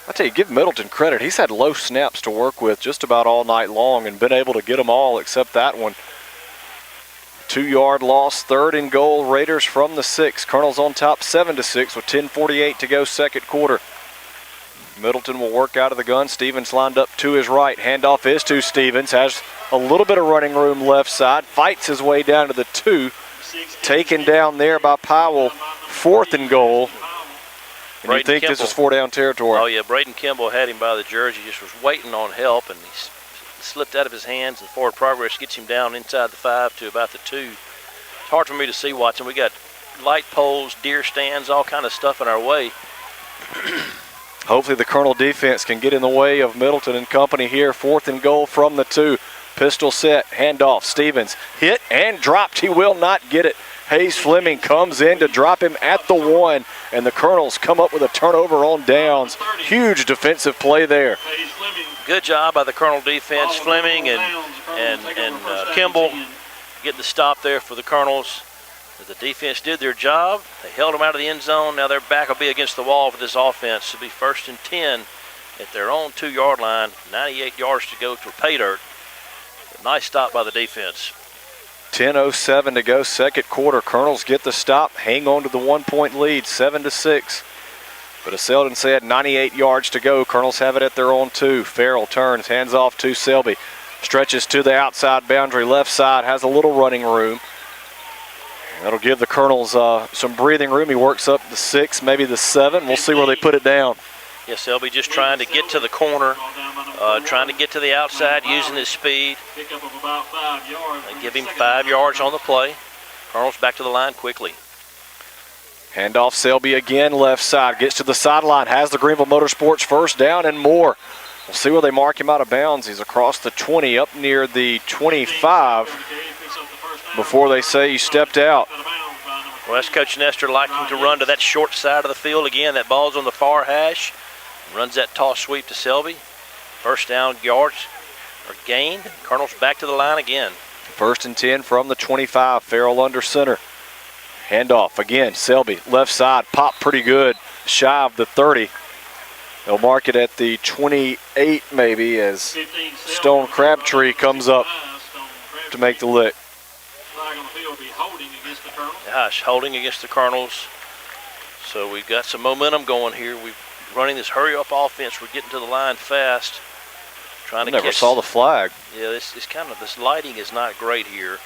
I tell you, give Middleton credit. He's had low snaps to work with just about all night long and been able to get them all except that one. 2-yard loss, 3rd and goal. Raiders from the 6. Colonels on top 7-6 with 10:48 to go second quarter. Middleton will work out of the gun. Stevens lined up to his right. Handoff is to Stevens. Has a little bit of running room left side. Fights his way down to the 2. Taken down there by Powell. 4th and goal. And you think this is 4-down territory. Oh, yeah. Braden Kimball had him by the jersey. Just was waiting on help, and he slipped out of his hands, and forward progress gets him down inside the 5 to about the 2. It's hard for me to see, Watson. We got light poles, deer stands, all kind of stuff in our way. Hopefully the Colonel defense can get in the way of Middleton and company here. 4th and goal from the 2. pistol set, handoff. Stevens hit and dropped. He will not get it. Hayes Fleming comes in to drop him at the 1, and the Colonels come up with a turnover on downs. Huge defensive play there. Good job by the Colonel defense. Fleming and Kimball getting the stop there for the Colonels. The defense did their job. They held them out of the end zone. Now their back will be against the wall for this offense. It'll be 1st and 10 at their own 2-yard line. 98 yards to go to pay dirt. A nice stop by the defense. 10:07 to go, second quarter. Colonels get the stop, hang on to the 1-point lead, 7-6. But as Selden said, 98 yards to go. Colonels have it at their own 2. Farrell turns, hands off to Selby. Stretches to the outside boundary, left side, has a little running room. That'll give the Colonels some breathing room. He works up the 6, maybe the 7. We'll see where they put it down. Yes, Selby just trying to get to the corner, trying to get to the outside, using his speed. They give him 5 yards on the play. Colonels back to the line quickly. Handoff Selby again, left side. Gets to the sideline, has the Greenville Motorsports first down and more. We'll see where they mark him out of bounds. He's across the 20, up near the 25, before they say he stepped out. Well, that's Coach Nestor liking to run to that short side of the field again. That ball's on the far hash. Runs that toss sweep to Selby. First down yards are gained. Colonels back to the line again. 1st and 10 from the 25. Farrell under center. Handoff again. Selby left side. Pop pretty good. Shy of the 30. They'll mark it at the 28 maybe as Stone Crabtree comes up to make the lick. Gosh, holding against the Colonels. So we've got some momentum going here. We're running this hurry-up offense. We're getting to the line fast. Trying to never saw the flag. Yeah, this lighting is not great here.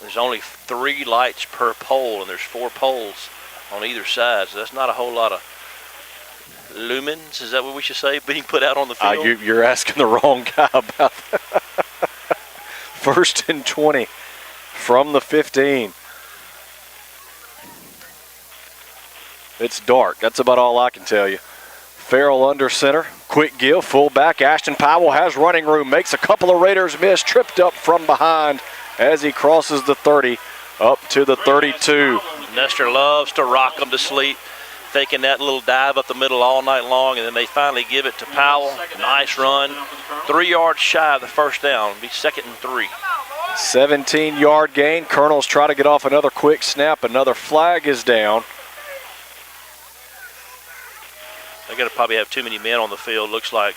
There's only 3 lights per pole, and there's 4 poles on either side. So that's not a whole lot of lumens. Is that what we should say, being put out on the field? You're asking the wrong guy about that. 1st and 20 from the 15. It's dark. That's about all I can tell you. Farrell under center. Quick give. Fullback. Ashton Powell has running room. Makes a couple of Raiders miss. Tripped up from behind as he crosses the 30 up to the 32. Nestor loves to rock them to sleep, taking that little dive up the middle all night long, and then they finally give it to Powell. Nice run. 3 yards shy of the first down. It'll be 2nd and 3. 17-yard gain. Colonels try to get off another quick snap. Another flag is down. They're going to probably have too many men on the field. Looks like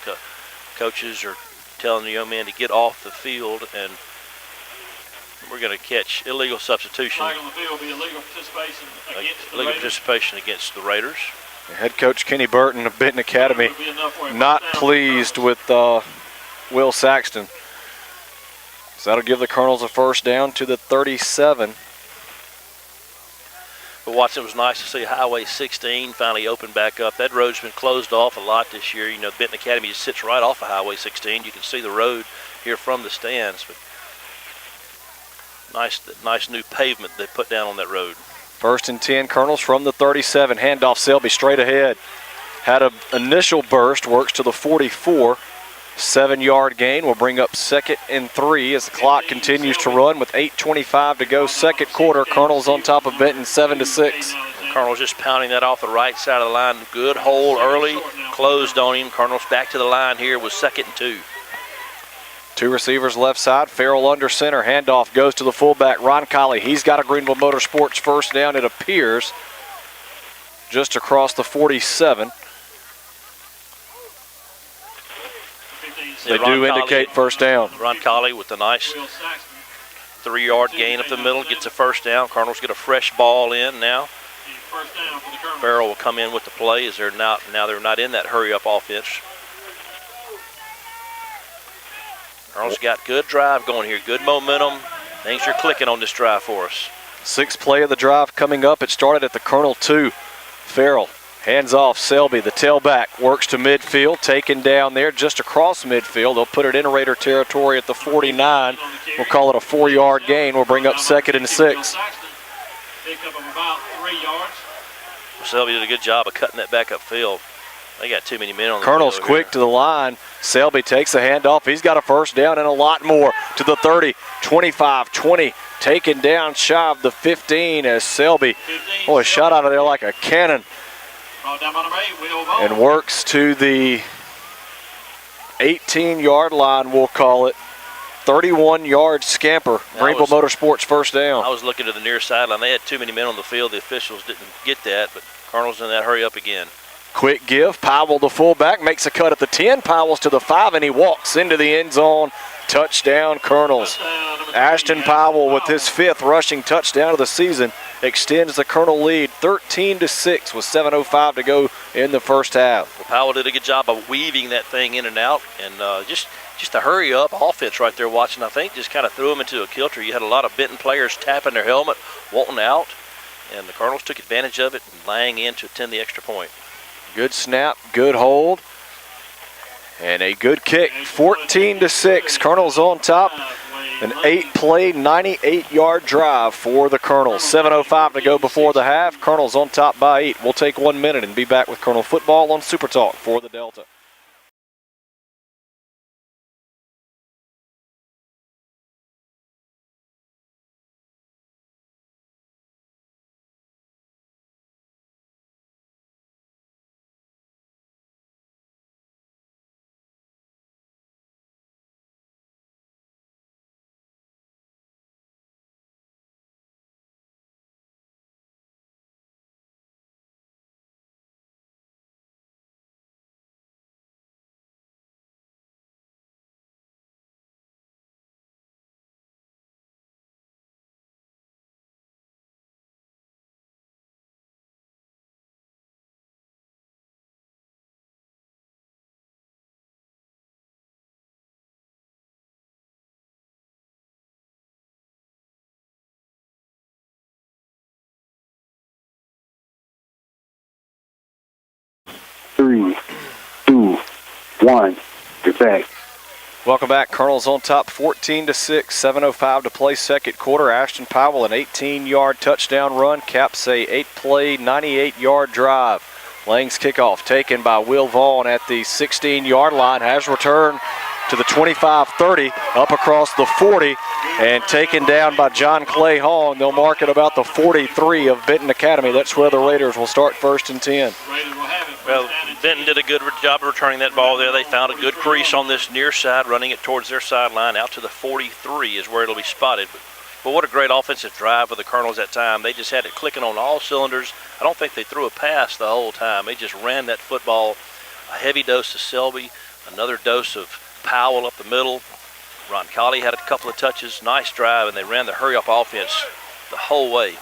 coaches are telling the young man to get off the field, and we're going to catch illegal substitution. Flag on the field will be illegal participation against the Raiders. Head coach Kenny Burton of Benton Academy not pleased with Will Saxton. So that'll give the Colonels a first down to the 37. But Watson, it was nice to see Highway 16 finally open back up. That road's been closed off a lot this year. You know, Benton Academy just sits right off of Highway 16. You can see the road here from the stands. But nice new pavement they put down on that road. 1st and 10, Colonels from the 37. Handoff Selby straight ahead. Had an initial burst, works to the 44. 7-yard gain will bring up 2nd and 3 as the clock continues to run with 8:25 to go. Second quarter, Colonels on top of Benton 7-6. Colonels just pounding that off the right side of the line. Good hole early, closed on him. Colonels back to the line here with 2nd and 2. 2 receivers left side. Farrell under center. Handoff goes to the fullback, Ron Colley. He's got a Greenville Motorsports first down, it appears, just across the 47. They do indicate first down. Ron Colley with a nice 3-yard gain up the middle, gets a first down. Colonels get a fresh ball in now. Farrell will come in with the play as they're now they're not in that hurry-up offense. Colonels got good drive going here, good momentum. Things are clicking on this drive for us. 6th play of the drive coming up. It started at the Colonel 2. Farrell hands off. Selby, the tailback, works to midfield, taken down there just across midfield. They'll put it in Raider territory at the 49. We'll call it a 4-yard gain. We'll bring up 2nd and 6. Pick up about 3 yards. Selby did a good job of cutting that back upfield. They got too many men on the Colonel's field quick here. to the line. Selby takes the handoff. He's got a first down and a lot more to the 30, 25, 20. Taken down shy of the 15 as Selby, boy, shot out of there like a cannon. And works to the 18-yard line, we'll call it. 31-yard scamper. Greenville Motorsports first down. I was looking to the near sideline. They had too many men on the field. The officials didn't get that, but Colonel's in that hurry up again. Quick give. Powell, the fullback, makes a cut at the 10. Powell's to the 5, and he walks into the end zone. Touchdown, Colonels. Ashton Powell with his 5th rushing touchdown of the season extends the Colonel lead 13-6 with 7:05 to go in the first half. Well, Powell did a good job of weaving that thing in and out, and just a hurry up offense right there watching, I think, just kind of threw him into a kilter. You had a lot of Benton players tapping their helmet, wanting out, and the Colonels took advantage of it and laying in to attend the extra point. Good snap, good hold, and a good kick. 14-6. Colonels on top. An 8-play, 98-yard drive for the Colonels. 7:05 to go before the half. Colonels on top by 8. We'll take 1 minute and be back with Colonel football on Super Talk for the Delta. Three, two, one. Get back. Welcome back. Colonels on top 14-6. 7:05 to play second quarter. Ashton Powell, an 18-yard touchdown run, caps a 8-play, 98-yard drive. Lang's kickoff taken by Will Vaughn at the 16-yard line. Has returned to the 25-30, up across the 40, and taken down by John Clay Hong. They'll mark it about the 43 of Benton Academy. That's where the Raiders will start 1st and 10. Well, Benton did a good job of returning that ball there. They found a good crease on this near side, running it towards their sideline. Out to the 43 is where it'll be spotted. But what a great offensive drive for the Colonels that time. They just had it clicking on all cylinders. I don't think they threw a pass the whole time. They just ran that football. A heavy dose of Selby, another dose of Powell up the middle. Ron Colley had a couple of touches. Nice drive, and they ran the hurry-up offense the whole way.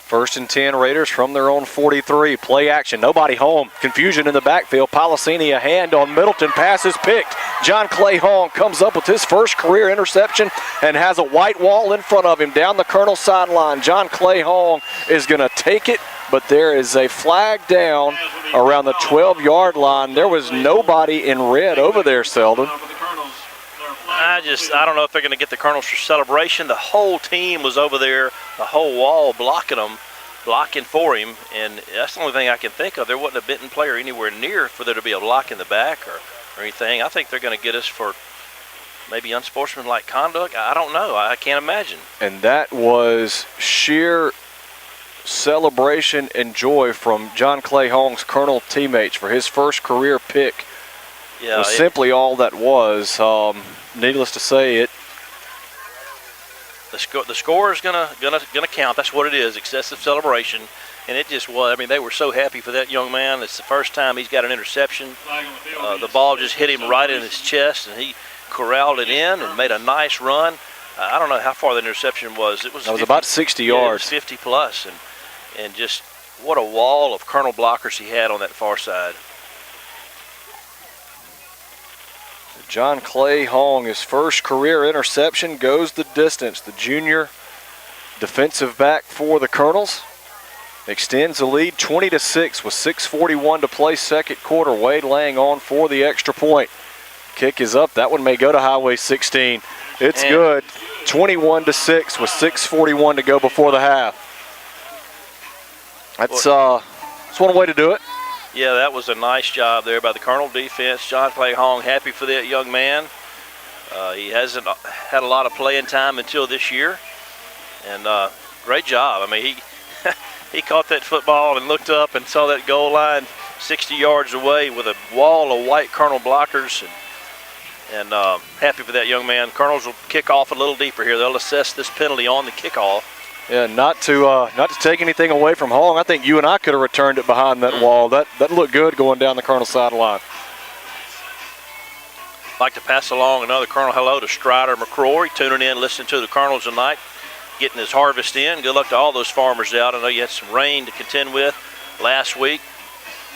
1st and 10 Raiders from their own 43. Play action, nobody home. Confusion in the backfield. Policini a hand on Middleton. Pass is picked. John Clay Hong comes up with his first career interception and has a white wall in front of him down the Colonel sideline. John Clay Hong is going to take it, but there is a flag down around the 12-yard line. There was nobody in red over there, Selden. I don't know if they're going to get the Colonels for celebration. The whole team was over there, the whole wall blocking for him, and that's the only thing I can think of. There wasn't a Benton player anywhere near for there to be a block in the back or anything. I think they're going to get us for maybe unsportsmanlike conduct. I don't know. I can't imagine. And that was sheer celebration and joy from John Clay Hong's Colonel teammates for his first career pick. Yeah, was simply all that was. Needless to say, the score is gonna count. That's what it is. Excessive celebration, and it just was. I mean, they were so happy for that young man. It's the first time he's got an interception. The ball just hit him right in his chest, and he corralled it in and made a nice run. I don't know how far the interception was. It was 50, about 60 yards. 50 plus, and just what a wall of Colonel blockers he had on that far side. John Clay Hong, his first career interception, goes the distance. The junior defensive back for the Colonels extends the lead 20-6 with 6:41 to play second quarter. Wade Lang on for the extra point. Kick is up. That one may go to Highway 16. It's good. 21-6 with 6:41 to go before the half. That's one way to do it. Yeah, that was a nice job there by the Colonel defense. John Clay Hong, happy for that young man. He hasn't had a lot of playing time until this year. And great job. I mean, he caught that football and looked up and saw that goal line 60 yards away with a wall of white Colonel blockers. And happy for that young man. Colonels will kick off a little deeper here. They'll assess this penalty on the kickoff. Yeah, not to take anything away from Hong. I think you and I could have returned it behind that wall. That looked good going down the Colonel sideline. Like to pass along another Colonel hello to Strider McCrory, tuning in, listening to the Colonels tonight, getting his harvest in. Good luck to all those farmers out. I know you had some rain to contend with last week,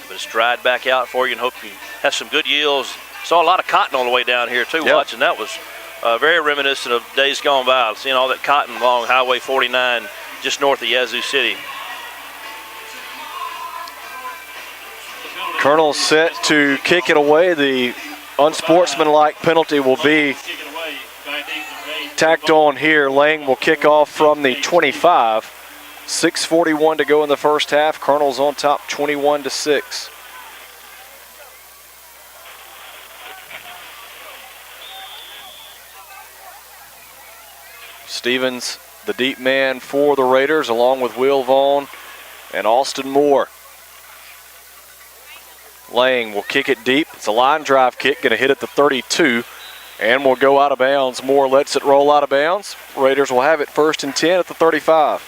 but it's dried back out for you, and hope you have some good yields. Saw a lot of cotton on the way down here too. Yep. Watching that was very reminiscent of days gone by. Seeing all that cotton along Highway 49 just north of Yazoo City. Colonel set to kick it away. The unsportsmanlike penalty will be tacked on here. Lang will kick off from the 25. 6:41 to go in the first half. Colonel's on top 21-6. Stevens, the deep man for the Raiders, along with Will Vaughn and Austin Moore. Lang will kick it deep. It's a line drive kick, going to hit at the 32, and will go out of bounds. Moore lets it roll out of bounds. Raiders will have it 1st and 10 at the 35.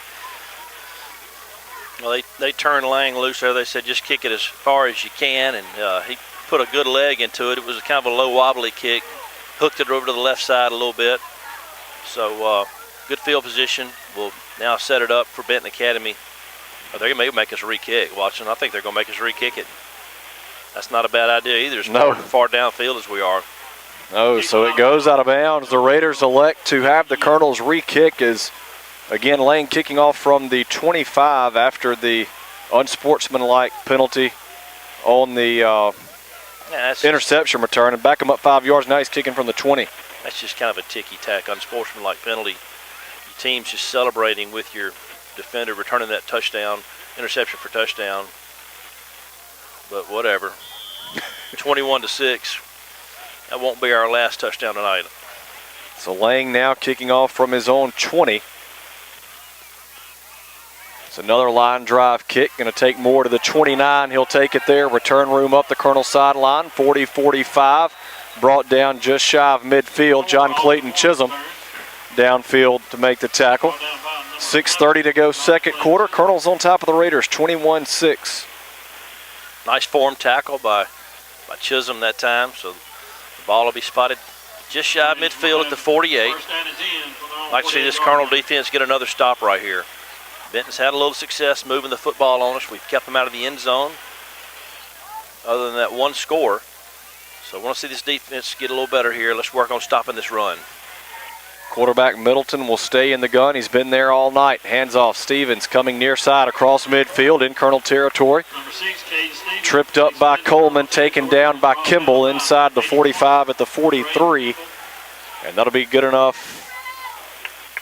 Well, they turned Lang loose there. They said just kick it as far as you can, and he put a good leg into it. It was kind of a low wobbly kick, hooked it over to the left side a little bit. So good field position. We'll now set it up for Benton Academy. They may make us re-kick. Watching, I think they're going to make us re-kick it. That's not a bad idea either, as far downfield as we are. No, so it goes out of bounds. The Raiders elect to have the Colonels re-kick as, again, Lang kicking off from the 25 after the unsportsmanlike penalty on the interception return, and back him up 5 yards. Now he's kicking from the 20. That's just kind of a ticky-tack, unsportsmanlike penalty. Your team's just celebrating with your defender returning that touchdown, interception for touchdown. But whatever. 21-6. That won't be our last touchdown tonight. So Lang now kicking off from his own 20. It's another line drive kick. Going to take Moore to the 29. He'll take it there. Return room up the Colonel sideline. 40-45. Brought down just shy of midfield. John Clayton Chisholm downfield to make the tackle. 6:30 to go second quarter. Colonel's on top of the Raiders, 21-6. Nice form tackle by Chisholm that time. So the ball will be spotted just shy of midfield at the 48. Like to see this Colonel defense get another stop right here. Benton's had a little success moving the football on us. We've kept them out of the end zone other than that one score. So I want to see this defense get a little better here. Let's work on stopping this run. Quarterback Middleton will stay in the gun. He's been there all night. Hands off. Stevens coming near side across midfield in Colonel territory. Tripped up by Coleman, taken down by Kimball inside the 45 at the 43. And that'll be good enough.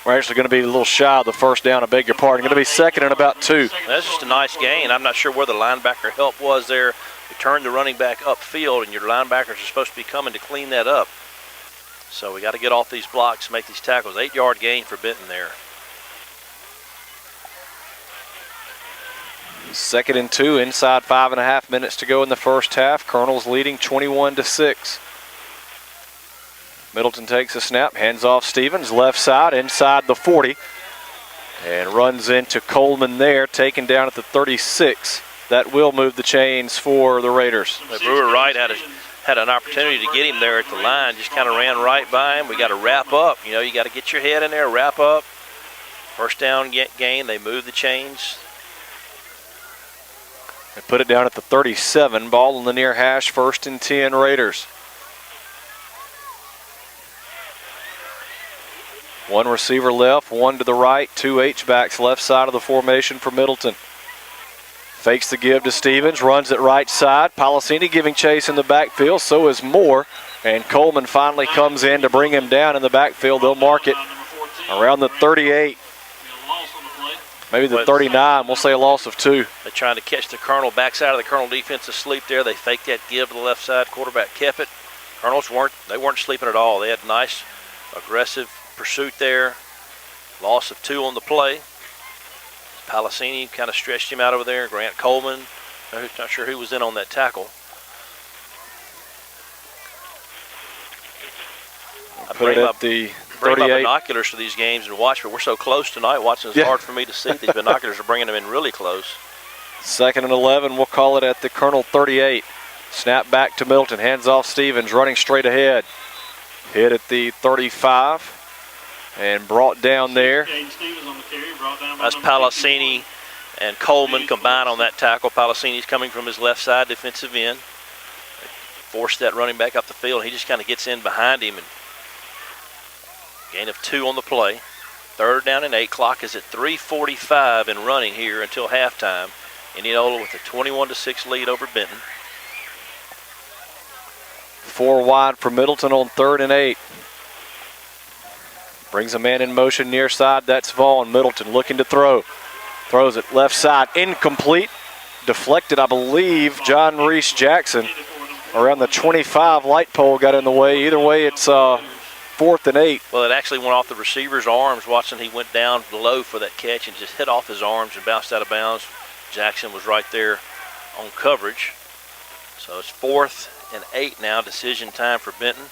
We're actually going to be a little shy of the first down, I beg your pardon. Going to be second and about 2. That's just a nice gain. I'm not sure where the linebacker help was there. You turn the running back upfield, and your linebackers are supposed to be coming to clean that up. So we got to get off these blocks, make these tackles. 8-yard gain for Benton there. 2nd and 2, inside 5.5 minutes to go in the first half. Colonel's leading 21-6. Middleton takes a snap, hands off Stevens, left side, inside the 40. And runs into Coleman there, taken down at the 36. That will move the chains for the Raiders. Brewer Wright had an opportunity to get him there at the line, just kind of ran right by him. We got to wrap up. You know, you got to get your head in there, wrap up. First down gain, they move the chains. They put it down at the 37. Ball in the near hash, 1st and 10 Raiders. One receiver left, one to the right, 2 H-backs left side of the formation for Middleton. Fakes the give to Stevens, runs it right side. Policini giving chase in the backfield, so is Moore. And Coleman finally comes in to bring him down in the backfield. They'll mark it around the 38. maybe the 39. We'll say a loss of 2. They're trying to catch the Colonel. Backside of the Colonel defense asleep there. They faked that give to the left side. Quarterback kept it. Colonels weren't sleeping at all. They had nice, aggressive pursuit there. Loss of 2 on the play. Palacini kind of stretched him out over there. Grant Coleman, not sure who was in on that tackle. I Put it at the bring my 38. binoculars to these games and watch, but we're so close tonight. Watching is hard for me to see. These binoculars are bringing them in really close. 2nd and 11. We'll call it at the Colonel 38. Snap back to Middleton. Hands off Stevens. Running straight ahead. Hit at the 35. And brought down there. That's Palacini and Coleman combined on that tackle. Palacini's coming from his left side, defensive end. Forced that running back up the field. He just kind of gets in behind him. And gain of 2 on the play. 3rd down and 8. Clock is at 3:45 and running here until halftime. Indianola with a 21-6 lead over Benton. 4 wide for Middleton on 3rd and 8. Brings a man in motion near side. That's Vaughn. Middleton looking to throw. Throws it left side. Incomplete. Deflected, I believe. John Reese Jackson around the 25. Light pole got in the way. Either way, it's 4th and 8. Well, it actually went off the receiver's arms. Watson, he went down low for that catch and just hit off his arms and bounced out of bounds. Jackson was right there on coverage. So it's 4th and 8 now. Decision time for Benton.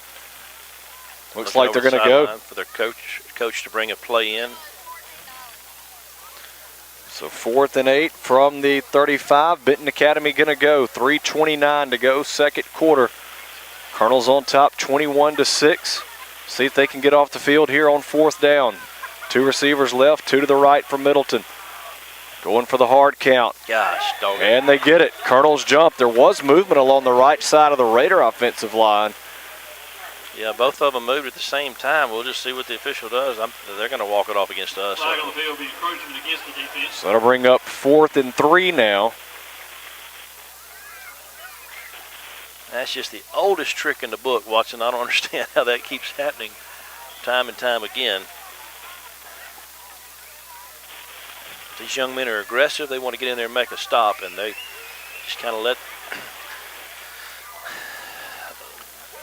Looks like they're going to go. For their coach to bring a play in. So 4th and 8 from the 35. Benton Academy going to go. 3:29 to go, 2nd quarter. Colonels on top, 21-6. See if they can get off the field here on 4th down. 2 receivers left, 2 to the right for Middleton. Going for the hard count. Gosh, dog. And they get it. Colonels jump. There was movement along the right side of the Raider offensive line. Yeah, both of them moved at the same time. We'll just see what the official does. They're going to walk it off against us. So that'll bring up 4th and 3 now. That's just the oldest trick in the book, Watson. I don't understand how that keeps happening time and time again. These young men are aggressive. They want to get in there and make a stop, and they just kind of let.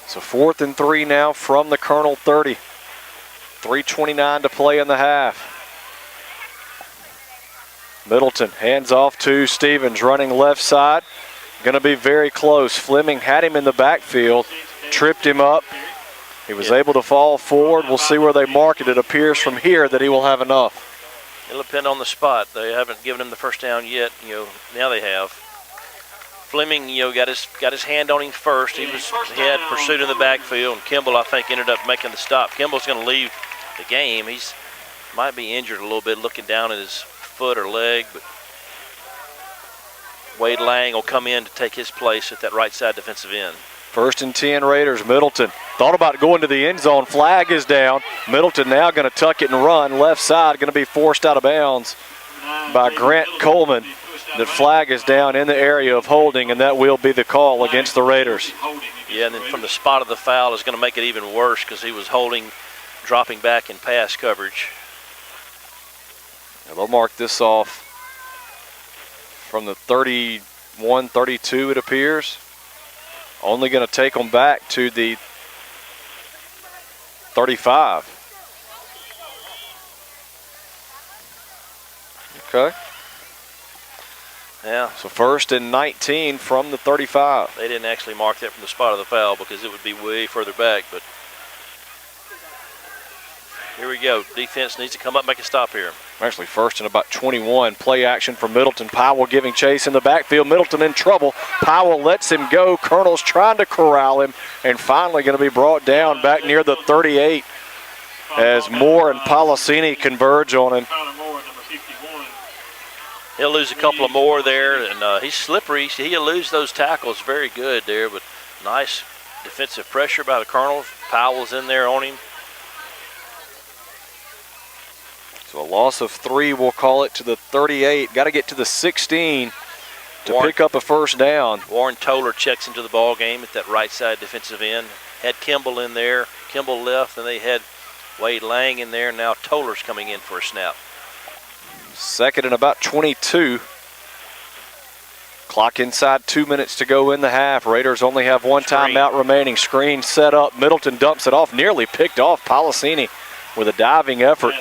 So 4th and 3 now from the Colonel 30. 3:29 to play in the half. Middleton hands off to Stevens, running left side. Going to be very close. Fleming had him in the backfield, tripped him up. He was able to fall forward. We'll see where they mark it. It appears from here that he will have enough. It'll depend on the spot. They haven't given him the first down yet. Now they have. Fleming, got his hand on him first. He had pursuit in the backfield, and Kimball, I think, ended up making the stop. Kimball's going to leave the game. He's might be injured a little bit, looking down at his foot or leg, but Wade Lang will come in to take his place at that right side defensive end. 1st and 10 Raiders. Middleton thought about going to the end zone. Flag is down. Middleton now going to tuck it and run. Left side going to be forced out of bounds by Grant Coleman. The flag is down in the area of holding, and that will be the call against the Raiders. Yeah, and then from the spot of the foul is going to make it even worse because he was holding, dropping back in pass coverage. Now they'll mark this off from the 31-32, it appears. Only going to take them back to the 35. Okay. Yeah. So 1st and 19 from the 35. They didn't actually mark that from the spot of the foul because it would be way further back, but here we go. Defense needs to come up and make a stop here. Actually, 1st and about 21. Play action for Middleton. Powell giving chase in the backfield. Middleton in trouble. Powell lets him go. Colonel's trying to corral him, and finally going to be brought down back near the 38 as Moore and Palacini converge on him. He'll lose a couple of more there, and he's slippery. He'll lose those tackles very good there, but nice defensive pressure by the Colonels. Powell's in there on him. So a loss of 3, we'll call it, to the 38. Got to get to the 16 to pick up a 1st down. Warren Toller checks into the ball game at that right side defensive end. Had Kimball in there. Kimball left, and they had Wade Lang in there. Now Toller's coming in for a snap. 2nd and about 22. Clock inside, 2 minutes to go in the half. Raiders only have one timeout remaining. Screen set up. Middleton dumps it off, nearly picked off Policini with a diving effort.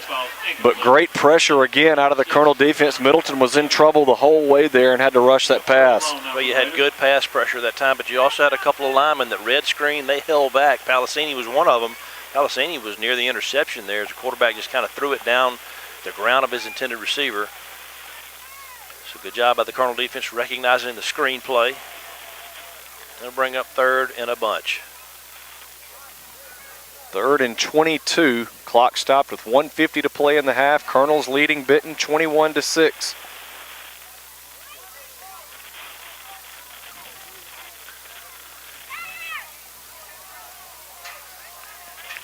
But great pressure again out of the Colonel defense. Middleton was in trouble the whole way there and had to rush that pass. Well, you had good pass pressure that time, but you also had a couple of linemen that red screen. They held back. Policini was one of them. Policini was near the interception there as the quarterback just kind of threw it down the ground of his intended receiver. So good job by the Colonel defense recognizing the screen play. They'll bring up 3rd and a bunch. 3rd and 22. Clock stopped with 1:50 to play in the half. Colonel's leading Benton 21-6.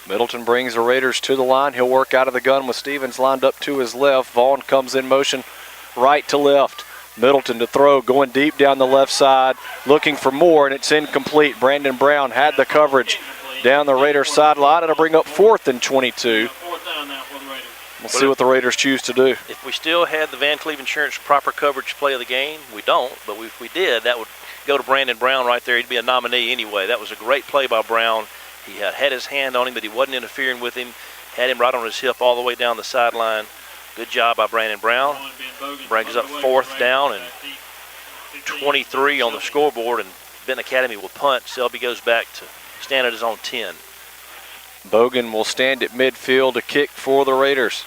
Middleton brings the Raiders to the line. He'll work out of the gun with Stevens lined up to his left. Vaughn comes in motion right to left. Middleton to throw, going deep down the left side, looking for more, and it's incomplete. Brandon Brown had the coverage down the Raiders sideline. It'll bring up 4th and 22. We'll see what the Raiders choose to do. If we still had the Van Cleve Insurance proper coverage play of the game, we don't, but if we did, that would go to Brandon Brown right there. He'd be a nominee anyway. That was a great play by Brown. He had his hand on him, but he wasn't interfering with him. Had him right on his hip all the way down the sideline. Good job by Brandon Brown. Brings up 4th down and 23 on the scoreboard, and Benton Academy will punt. Selby goes back to stand at his own 10. Bogan will stand at midfield to kick for the Raiders.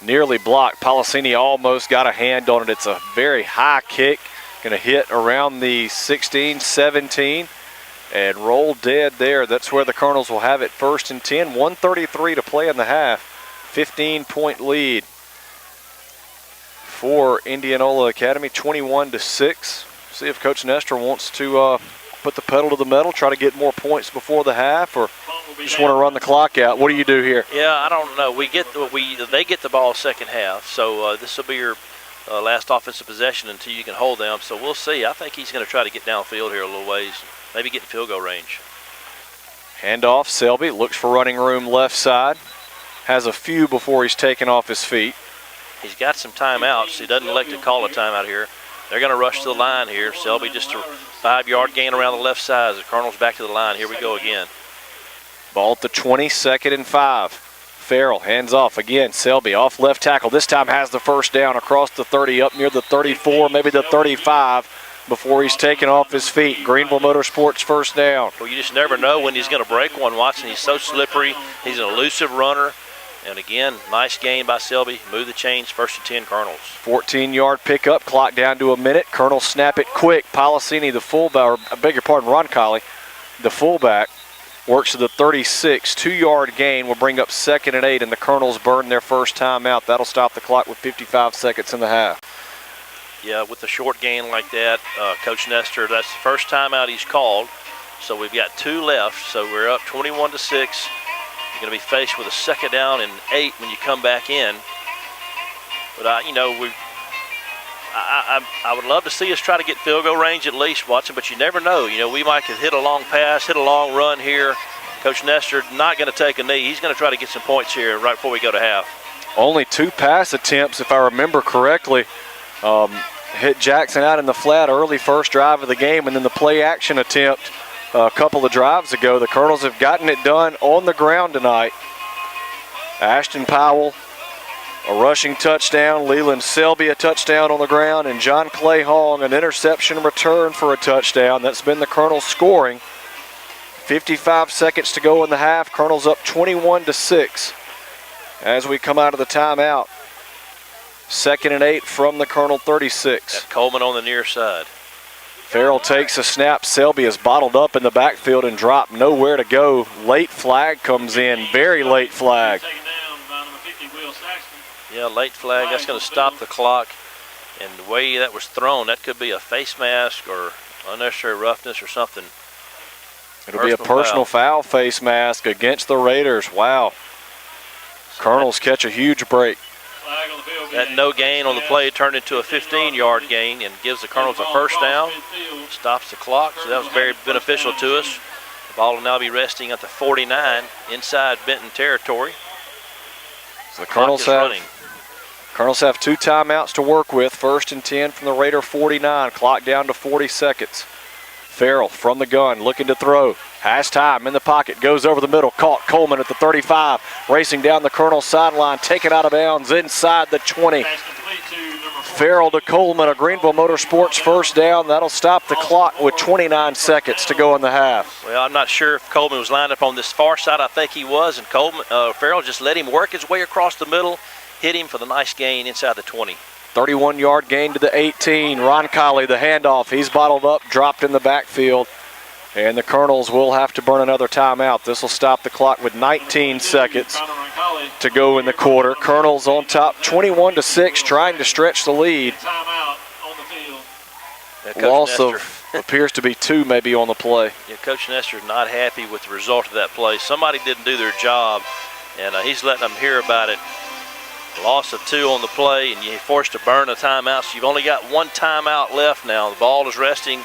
Nearly blocked. Policini almost got a hand on it. It's a very high kick. Going to hit around the 16, 17. And roll dead there. That's where the Colonels will have it 1st and 10. 1:33 to play in the half. 15-point lead for Indianola Academy, 21-6. See if Coach Nestor wants to put the pedal to the metal, try to get more points before the half, or just want to run the clock out. What do you do here? Yeah, I don't know. They get the ball 2nd half, so this will be your last offensive possession until you can hold them. So we'll see. I think he's going to try to get downfield here a little ways, maybe get in field goal range. Handoff, Selby looks for running room left side. Has a few before he's taken off his feet. He's got some timeouts. He doesn't elect to call a timeout here. They're going to rush to the line here. Selby just a 5-yard gain around the left side as the Colonel's back to the line. Here we go again. Ball at the 20, 2nd and 5. Farrell hands off again. Selby off left tackle. This time has the 1st down across the 30, up near the 34, maybe the 35, before he's taken off his feet. Greenville Motorsports 1st down. Well, you just never know when he's going to break one. Watson, he's so slippery. He's an elusive runner. And again, nice gain by Selby. Move the chains, 1st and 10 Colonels. 14-yard pickup, clock down to a minute. Colonels snap it quick. Policini, the fullback, or I beg your pardon, Ron Colley, the fullback, works to the 36. 2-yard gain will bring up 2nd and 8, and the Colonels burn their 1st timeout. That'll stop the clock with 55 seconds in the half. Yeah, with a short gain like that, Coach Nestor, that's the 1st timeout he's called. So we've got 2 left, so we're up 21-6. You're going to be faced with a 2nd down and 8 when you come back in. But, I would love to see us try to get field goal range at least, Watson, but you never know. We might could hit a long pass, hit a long run here. Coach Nestor not going to take a knee. He's going to try to get some points here right before we go to half. Only 2 pass attempts, if I remember correctly. Hit Jackson out in the flat early 1st drive of the game, and then the play action attempt a couple of drives ago. The Colonels have gotten it done on the ground tonight. Ashton Powell, a rushing touchdown. Leland Selby, a touchdown on the ground. And John Clay Hong, an interception return for a touchdown. That's been the Colonels scoring. 55 seconds to go in the half. Colonels up 21-6 as we come out of the timeout. 2nd and 8 from the Colonel 36. That's Coleman on the near side. Farrell takes a snap. Selby is bottled up in the backfield and dropped. Nowhere to go. Late flag comes in. Very late flag. Yeah, late flag. That's going to stop the clock. And the way that was thrown, that could be a face mask or unnecessary roughness or something. It'll be a personal foul face mask against the Raiders. Wow. Colonels catch a huge break. That no gain on the play turned into a 15-yard gain and gives the Colonels a 1st down. Stops the clock, so that was very beneficial to us. The ball will now be resting at the 49 inside Benton territory. So the Colonels have 2 timeouts to work with. 1st and 10 from the Raider 49. Clock down to 40 seconds. Farrell from the gun, looking to throw. Has time in the pocket, goes over the middle, caught Coleman at the 35, racing down the Colonel's sideline, taken out of bounds inside the 20. Farrell to Coleman, a Greenville Motorsports first down. That'll stop the clock with 29 seconds to go in the half. Well, I'm not sure if Coleman was lined up on this far side. I think he was, and Farrell just let him work his way across the middle, hit him for the nice gain inside the 20. 31-yard gain to the 18. Roncalli, the handoff. He's bottled up, dropped in the backfield. And the Colonels will have to burn another timeout. This will stop the clock with 19 seconds to go in the quarter. Colonels on top 21-6, trying to stretch the lead. Loss of appears to be 2 maybe on the play. Yeah, Coach Nestor's not happy with the result of that play. Somebody didn't do their job, and he's letting them hear about it. Loss of 2 on the play, and you're forced to burn a timeout. So you've only got 1 timeout left now. The ball is resting.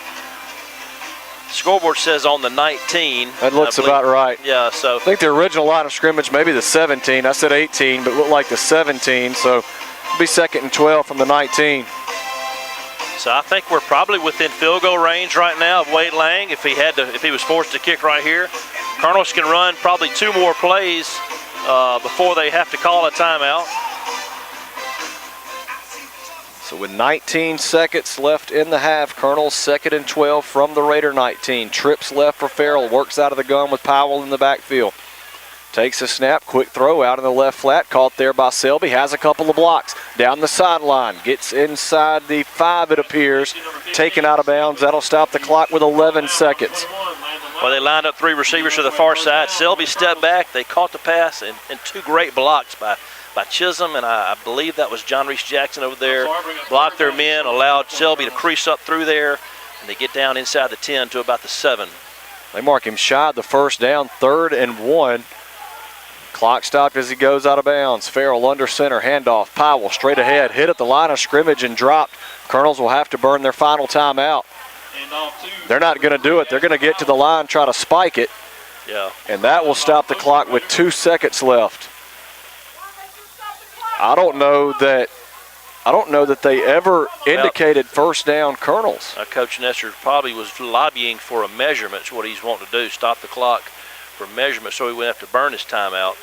Scoreboard says on the 19. That looks about right. Yeah, so. I think the original line of scrimmage, maybe the 17. I said 18, but it looked like the 17. So it'll be 2nd and 12 from the 19. So I think we're probably within field goal range right now of Wade Lang if he was forced to kick right here. Colonels can run probably 2 more plays before they have to call a timeout. So with 19 seconds left in the half, Colonels 2nd and 12 from the Raider 19. Trips left for Farrell, works out of the gun with Powell in the backfield. Takes a snap, quick throw out in the left flat, caught there by Selby, has a couple of blocks. Down the sideline, gets inside the 5 it appears, taken out of bounds. That'll stop the clock with 11 seconds. Well, they lined up 3 receivers to the far side. Selby stepped back, they caught the pass, and 2 great blocks by Chisholm, and I believe that was John Reese Jackson over there. Blocked their men, allowed Selby to crease up through there, and they get down inside the 10 to about the 7. They mark him shy of the first down, 3rd and 1. Clock stopped as he goes out of bounds. Farrell under center, handoff. Powell straight ahead, hit at the line of scrimmage and dropped. Colonels will have to burn their final timeout. They're not going to do it. They're going to get to the line, try to spike it. Yeah. And that will stop the clock with 2 seconds left. I don't know that they ever indicated first down Colonels. Coach Nestor probably was lobbying for a measurement. It's what he's wanting to do, stop the clock for measurement so he wouldn't have to burn his timeout.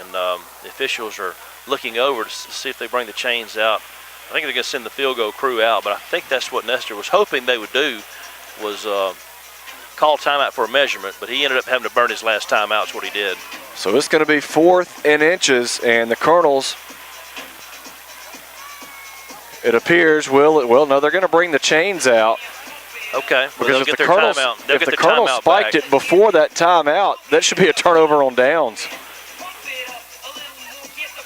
And the officials are looking over to see if they bring the chains out. I think they're going to send the field goal crew out, but I think that's what Nestor was hoping they would do, was call timeout for a measurement, but he ended up having to burn his last timeout. That's what he did. So it's going to be 4th and inches, and the Colonels, it appears, no, they're going to bring the chains out. Okay, well, because if the Colonels spiked it before that timeout, that should be a turnover on downs.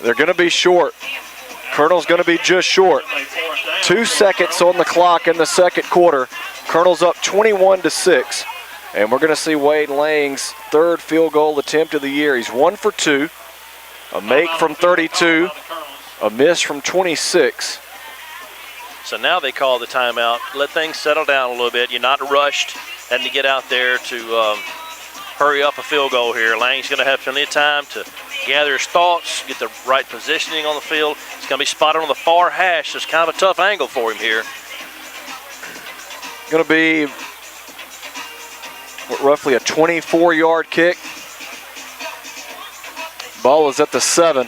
They're going to be short. Colonel's going to be just short. 2 seconds on the clock in the 2nd quarter. Colonel's up 21-6. And we're going to see Wade Lang's 3rd field goal attempt of the year. He's 1 for 2. A make from 32. A miss from 26. So now they call the timeout. Let things settle down a little bit. You're not rushed, having to get out there to hurry up a field goal here. Lang's going to have plenty of time to gather his thoughts, get the right positioning on the field. It's going to be spotted on the far hash, so it's kind of a tough angle for him here. Going to be roughly a 24-yard kick. Ball is at the 7.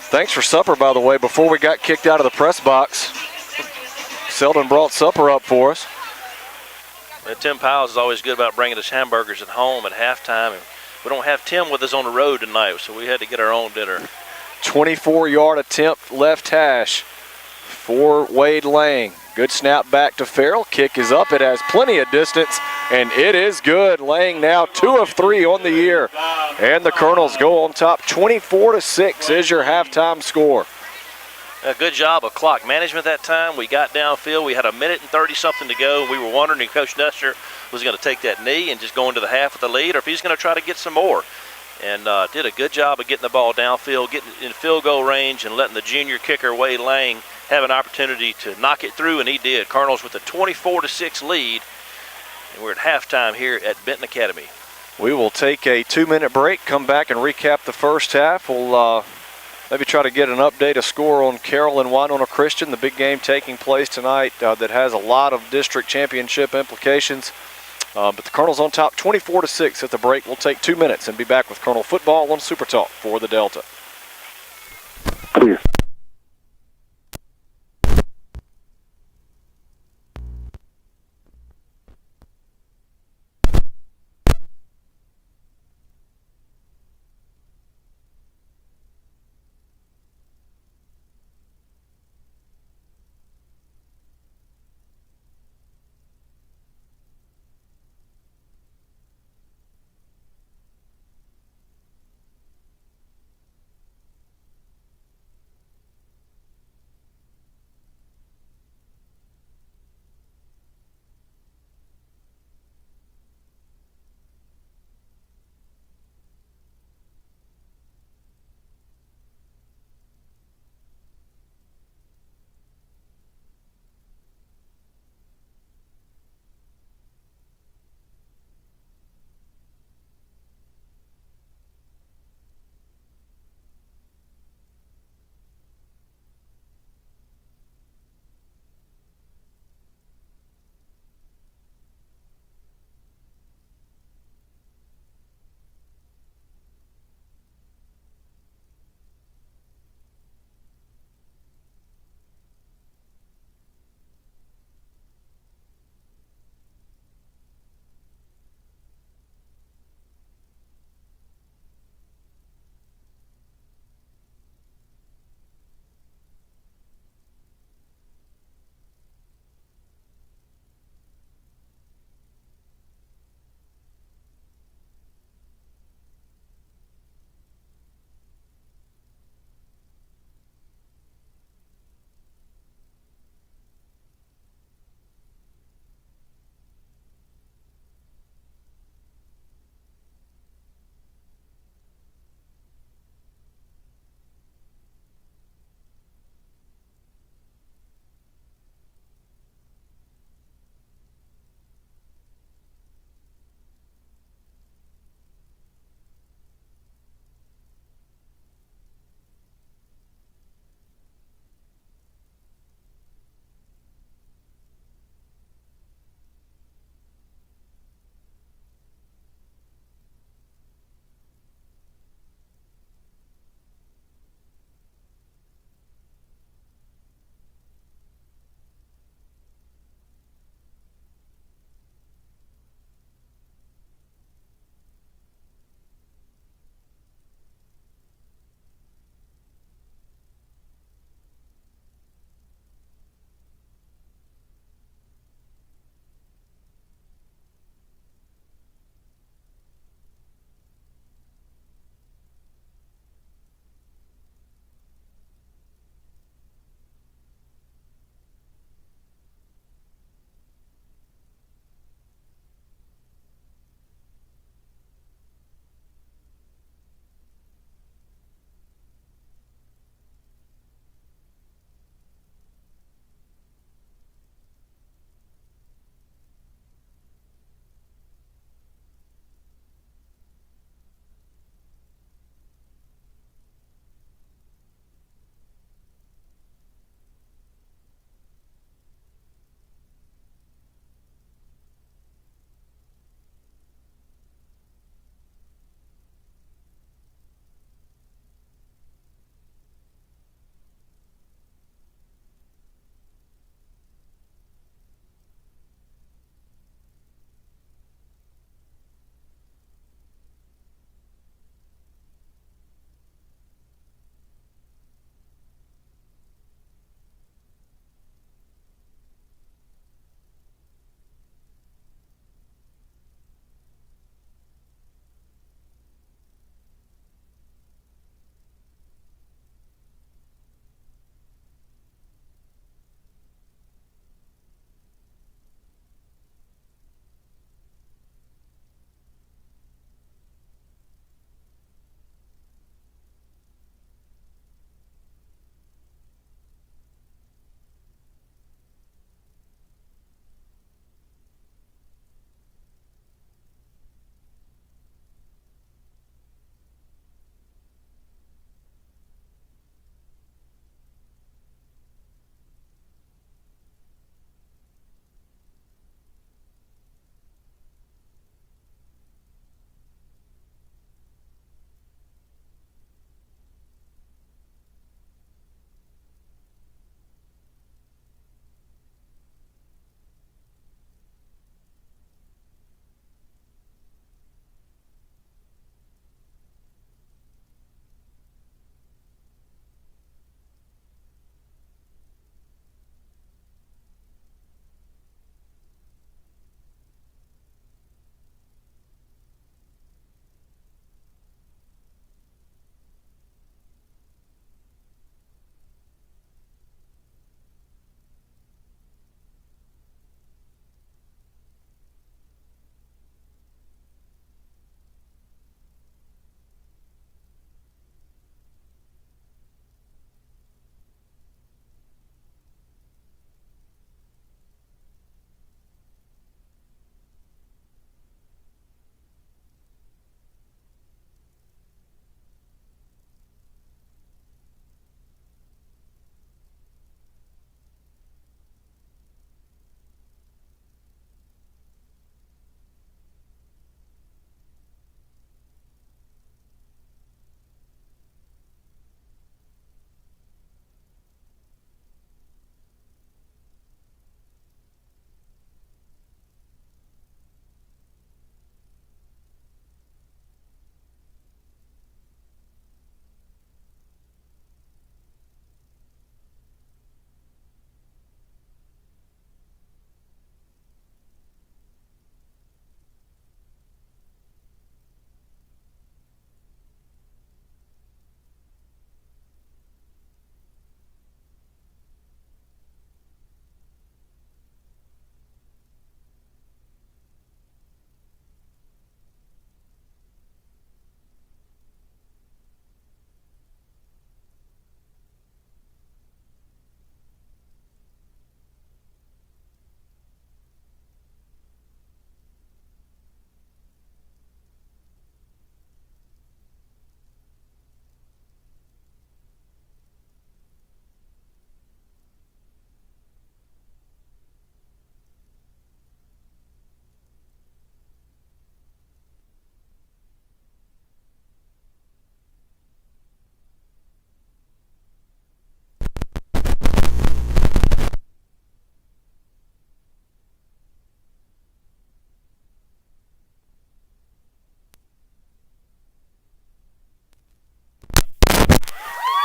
Thanks for supper, by the way, before we got kicked out of the press box. Selden brought supper up for us. Tim Powell is always good about bringing us hamburgers at home at halftime. And we don't have Tim with us on the road tonight, so we had to get our own dinner. 24-yard attempt left hash for Wade Lang. Good snap back to Farrell. Kick is up. It has plenty of distance, and it is good. Lang now 2 of 3 on the year. And the Colonels go on top 24-6 is your halftime score. A good job of clock management that time. We got downfield. We had 1 minute and 30-something to go. We were wondering if Coach Nestor was going to take that knee and just go into the half with the lead, or if he's going to try to get some more. And did a good job of getting the ball downfield, getting in field goal range, and letting the junior kicker, Wade Lang, have an opportunity to knock it through, and he did. Colonels with a 24-6 lead. And we're at halftime here at Benton Academy. We will take a 2-minute break, come back and recap the first half. We'll maybe try to get an update, a score on Carroll and Winona Christian, the big game taking place tonight that has a lot of district championship implications. But the Colonel's on top 24-6 at the break. We'll take 2 minutes and be back with Colonel football on Super Talk for the Delta. Clear.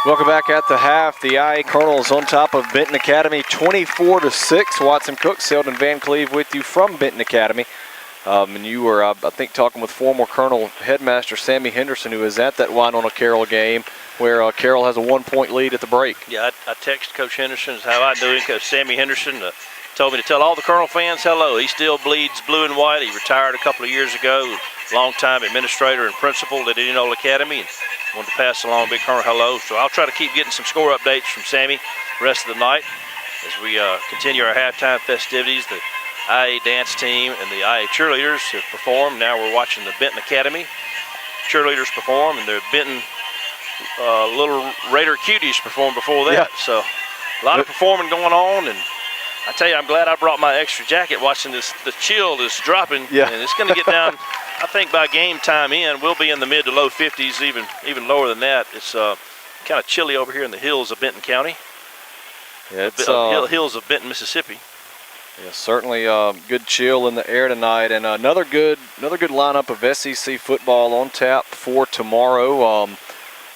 Welcome back at the half. The IA Colonels on top of Benton Academy, 24-6. Watson Cook, Selden Van Cleve with you from Benton Academy. And you were, I think, talking with former Colonel headmaster Sammy Henderson, who is at that Winona Carroll game, where Carroll has a 1-point lead at the break. Yeah, I texted Coach Henderson how I knew him. Coach Sammy Henderson told me to tell all the Colonel fans hello. He still bleeds blue and white. He retired a couple of years ago, long-time administrator and principal at Indianola Academy, and wanted to pass along Big Colonel hello. So I'll try to keep getting some score updates from Sammy the rest of the night as we continue our halftime festivities. The IA dance team and the IA cheerleaders have performed. Now we're watching the Benton Academy cheerleaders perform, and the Benton little Raider cuties performed before that. Yeah. So a lot of performing going on, and I tell you, I'm glad I brought my extra jacket watching this. The chill is dropping, and it's going to get down. I think by game time we'll be in the mid to low 50s, even lower than that. It's kind of chilly over here in the hills of Benton County. Yeah, it's hills of Benton, Mississippi. Yeah, certainly good chill in the air tonight, and another good lineup of SEC football on tap for tomorrow.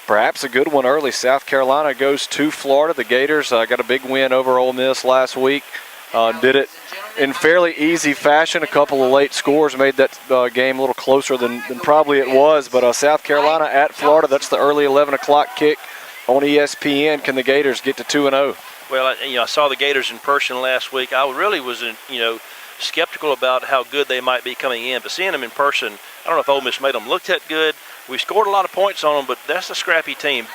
Perhaps a good one early. South Carolina goes to Florida. The Gators got a big win over Ole Miss last week. Did it in fairly easy fashion. A couple of late scores made that game a little closer than probably it was. But South Carolina at Florida, that's the early 11 o'clock kick on ESPN. Can the Gators get to 2-0? Well, I saw the Gators in person last week. I really was, skeptical about how good they might be coming in. But seeing them in person, I don't know if Ole Miss made them look that good. We scored a lot of points on them, but that's a scrappy team.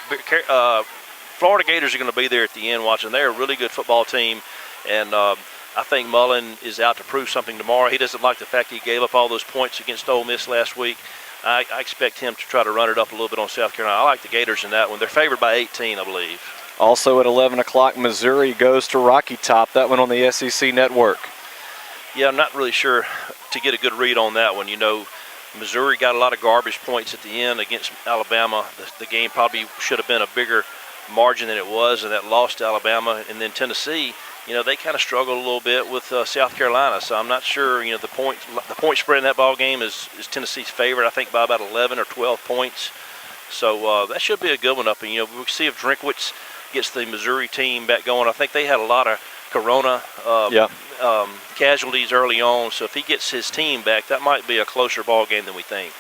Florida Gators are going to be there at the end watching. They're a really good football team, and I think Mullen is out to prove something tomorrow. He doesn't like the fact that he gave up all those points against Ole Miss last week. I expect him to try to run it up a little bit on South Carolina. I like the Gators in that one. They're favored by 18, I believe. Also at 11 o'clock, Missouri goes to Rocky Top. That one on the SEC Network. Yeah, I'm not really sure to get a good read on that one. Missouri got a lot of garbage points at the end against Alabama. The game probably should have been a bigger margin than it was, and that lost to Alabama. And then Tennessee, they kind of struggled a little bit with South Carolina. So I'm not sure, the point spread in that ball game is Tennessee's favorite, I think by about 11 or 12 points. So that should be a good one up. And, we'll see if Drinkwitz gets the Missouri team back going. I think they had a lot of corona casualties early on, so if he gets his team back, that might be a closer ball game than we think.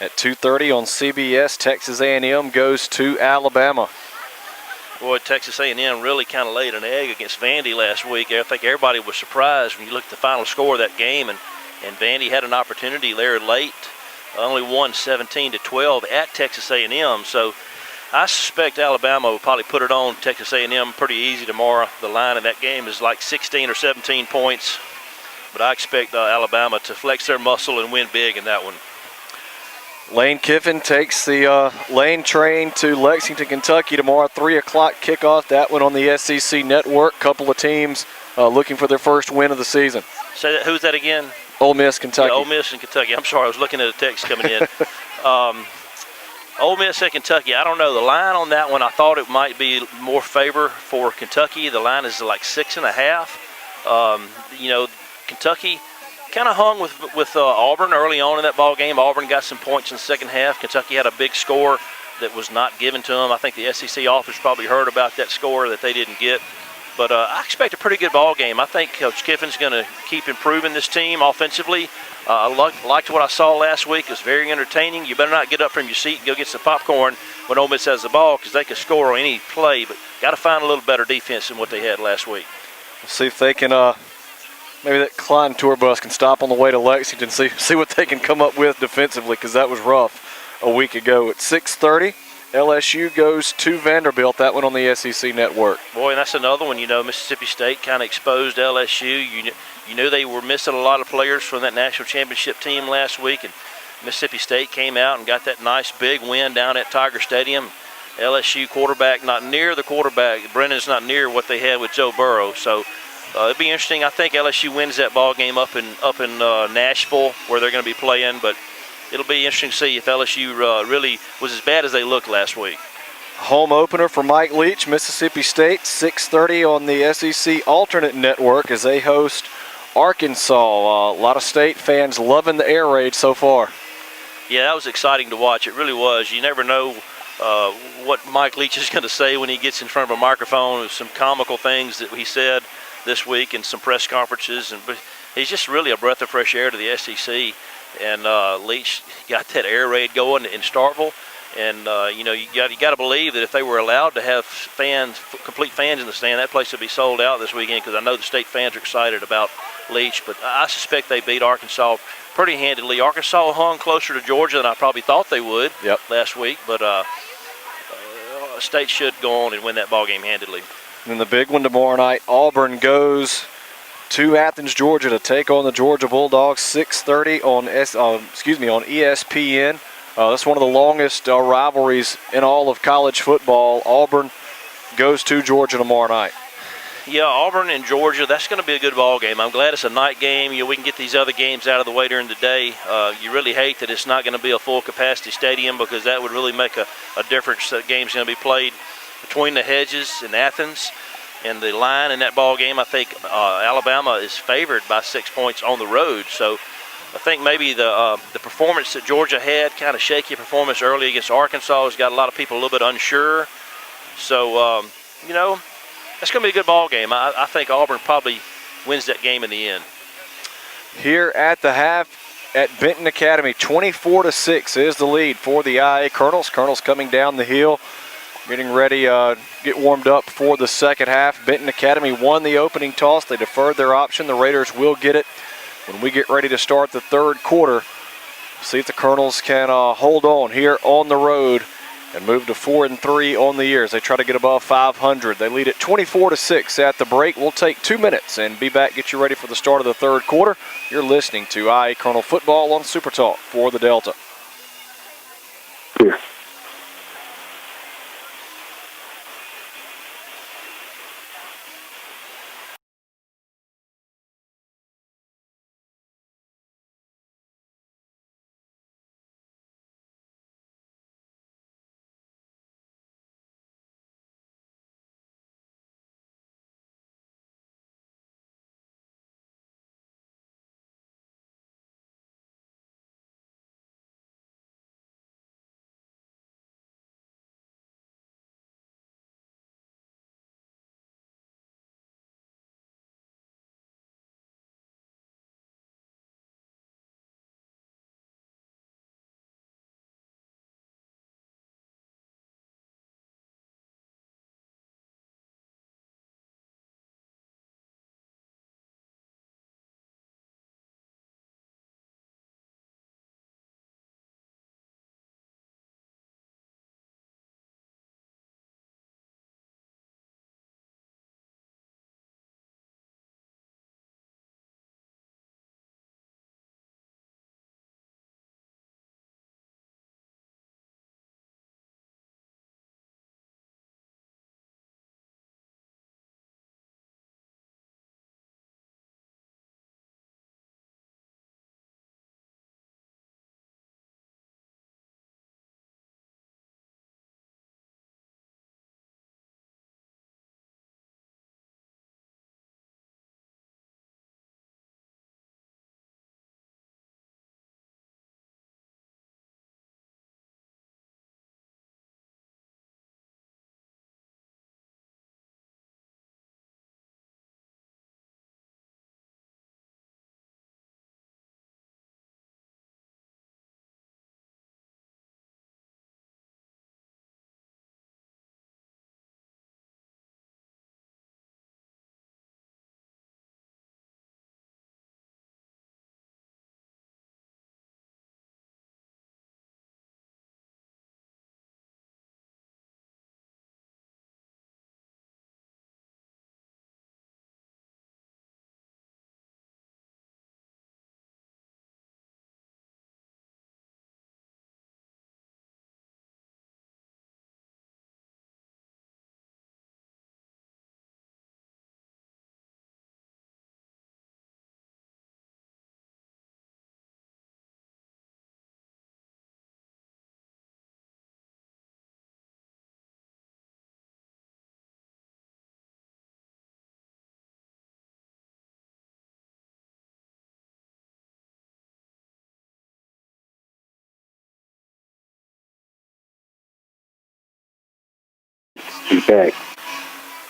At 2:30 on CBS, Texas A&M goes to Alabama. Boy, Texas A&M really kind of laid an egg against Vandy last week. I think everybody was surprised when you looked at the final score of that game, and Vandy had an opportunity there late, only won 17-12 at Texas A&M. So I suspect Alabama will probably put it on Texas A&M pretty easy tomorrow. The line in that game is like 16 or 17 points. But I expect Alabama to flex their muscle and win big in that one. Lane Kiffin takes the Lane train to Lexington, Kentucky tomorrow, 3 o'clock kickoff. That one on the SEC Network. Couple of teams looking for their first win of the season. Say that. Who's that again? Ole Miss, Kentucky. Yeah, Ole Miss and Kentucky. I'm sorry, I was looking at a text coming in. Ole Miss and Kentucky, I don't know. The line on that one, I thought it might be more favor for Kentucky. The line is like 6.5. Kentucky kind of hung with Auburn early on in that ball game. Auburn got some points in the second half. Kentucky had a big score that was not given to them. I think the SEC office probably heard about that score that they didn't get. But I expect a pretty good ball game. I think Coach Kiffin's going to keep improving this team offensively. I liked what I saw last week. It was very entertaining. You better not get up from your seat and go get some popcorn when Ole Miss has the ball, because they can score on any play, but got to find a little better defense than what they had last week. We'll see if they can, maybe that Klein tour bus can stop on the way to Lexington, see what they can come up with defensively, because that was rough a week ago. At 6:30, LSU goes to Vanderbilt. That one on the SEC Network. Boy, and that's another one. Mississippi State kind of exposed LSU. You knew they were missing a lot of players from that national championship team last week, and Mississippi State came out and got that nice big win down at Tiger Stadium. LSU quarterback not near the quarterback. Brennan's not near what they had with Joe Burrow. So it'll be interesting. I think LSU wins that ball game up in Nashville, where they're going to be playing, but it'll be interesting to see if LSU really was as bad as they looked last week. Home opener for Mike Leach, Mississippi State, 6:30 on the SEC Alternate Network as they host Arkansas. A lot of State fans loving the air raid so far. Yeah, that was exciting to watch. It really was. You never know what Mike Leach is going to say when he gets in front of a microphone. Some comical things that he said this week in some press conferences, but he's just really a breath of fresh air to the SEC. And Leach got that air raid going in Starkville. And you got to believe that if they were allowed to have fans, complete fans in the stand, that place would be sold out this weekend, because I know the state fans are excited about Leach. But I suspect they beat Arkansas pretty handily. Arkansas hung closer to Georgia than I probably thought they would last week, but State should go on and win that ball game handily. And then the big one tomorrow night, Auburn goes to Athens, Georgia, to take on the Georgia Bulldogs. 6:30 on ESPN. That's one of the longest rivalries in all of college football. Auburn goes to Georgia tomorrow night. Yeah, Auburn and Georgia, that's going to be a good ball game. I'm glad it's a night game. We can get these other games out of the way during the day. You really hate that it's not going to be a full-capacity stadium, because that would really make a difference. That game's going to be played between the hedges in Athens. And the line in that ball game, I think Alabama is favored by 6 points on the road. So I think maybe the performance that Georgia had, kind of shaky performance early against Arkansas, has got a lot of people a little bit unsure. So, that's going to be a good ball game. I think Auburn probably wins that game in the end. Here at the half at Benton Academy, 24-6 is the lead for the IA Colonels. Colonels coming down the hill, getting ready, get warmed up for the second half. Benton Academy won the opening toss. They deferred their option. The Raiders will get it when we get ready to start the third quarter. See if the Colonels can hold on here on the road and move to 4-3 on the year as they try to get above 500. They lead at 24-6 at the break. We'll take 2 minutes and be back, get you ready for the start of the third quarter. You're listening to IA Colonel Football on Super Talk for the Delta. Clear. back.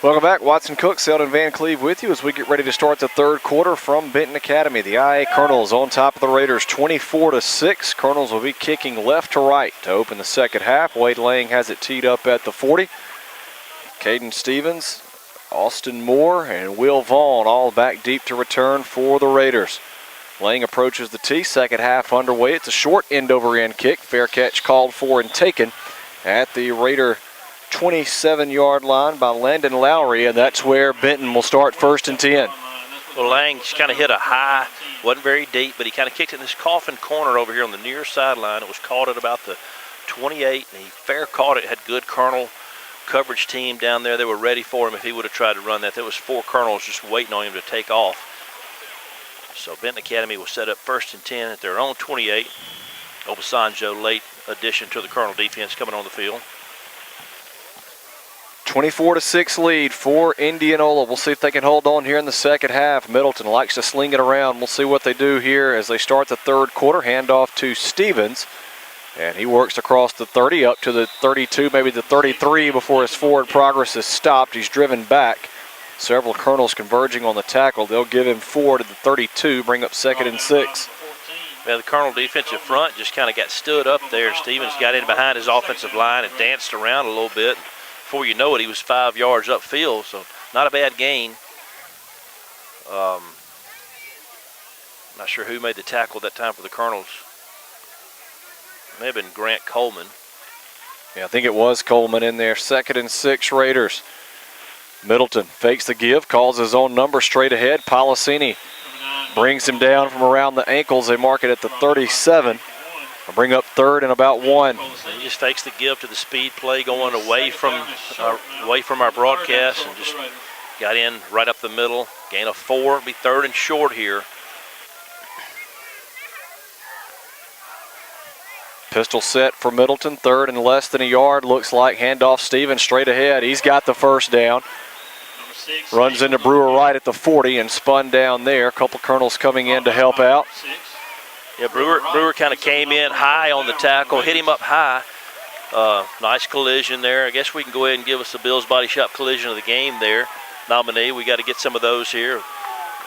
Welcome back. Watson Cook, Selden Van Cleve with you as we get ready to start the third quarter from Benton Academy. The IA Colonels on top of the Raiders 24-6. Colonels will be kicking left to right to open the second half. Wade Lang has it teed up at the 40. Caden Stevens, Austin Moore, and Will Vaughn all back deep to return for the Raiders. Lang approaches the tee. Second half underway. It's a short end-over-end kick. Fair catch called for and taken at the Raider 27-yard line by Landon Lowry, and that's where Benton will start first and 10. Well, Lang just kind of hit a high, wasn't very deep, but he kind of kicked it in this coffin corner over here on the near sideline. It was caught at about the 28, and he fair caught it. Had good Colonel coverage team down there. They were ready for him if he would have tried to run that. There was 4 Colonels just waiting on him to take off. So Benton Academy will set up first and 10 at their own 28. Obasanjo, late addition to the Colonel defense, coming on the field. 24-6 lead for Indianola. We'll see if they can hold on here in the second half. Middleton likes to sling it around. We'll see what they do here as they start the third quarter. Handoff to Stevens, and he works across the 30 up to the 32, maybe the 33 before his forward progress is stopped. He's driven back. Several Colonels converging on the tackle. They'll give him 4 to the 32, bring up second and 6. Yeah, the Colonel defensive front just kind of got stood up there. Stevens got in behind his offensive line and danced around a little bit. Before you know it, he was 5 yards upfield, so not a bad gain. Not sure who made the tackle that time for the Colonels. It may have been Grant Coleman. Yeah, I think it was Coleman in there. Second and 6 Raiders. Middleton fakes the give, calls his own number straight ahead. Policini brings him down from around the ankles. They mark it at the 37. I'll bring up third and about 1. He just fakes the give to the speed play going away from our broadcast and just got in right up the middle. Gain of 4, be third and short here. Pistol set for Middleton, third and less than a yard. Looks like handoff Stevens straight ahead. He's got the first down. Runs into Brewer right at the 40 and spun down there. A couple Colonels coming in to help out. Yeah, Brewer kind of came in high on the tackle, hit him up high. Nice collision there. I guess we can go ahead and give us the Bills Body Shop collision of the game there. Nominee, we got to get some of those here.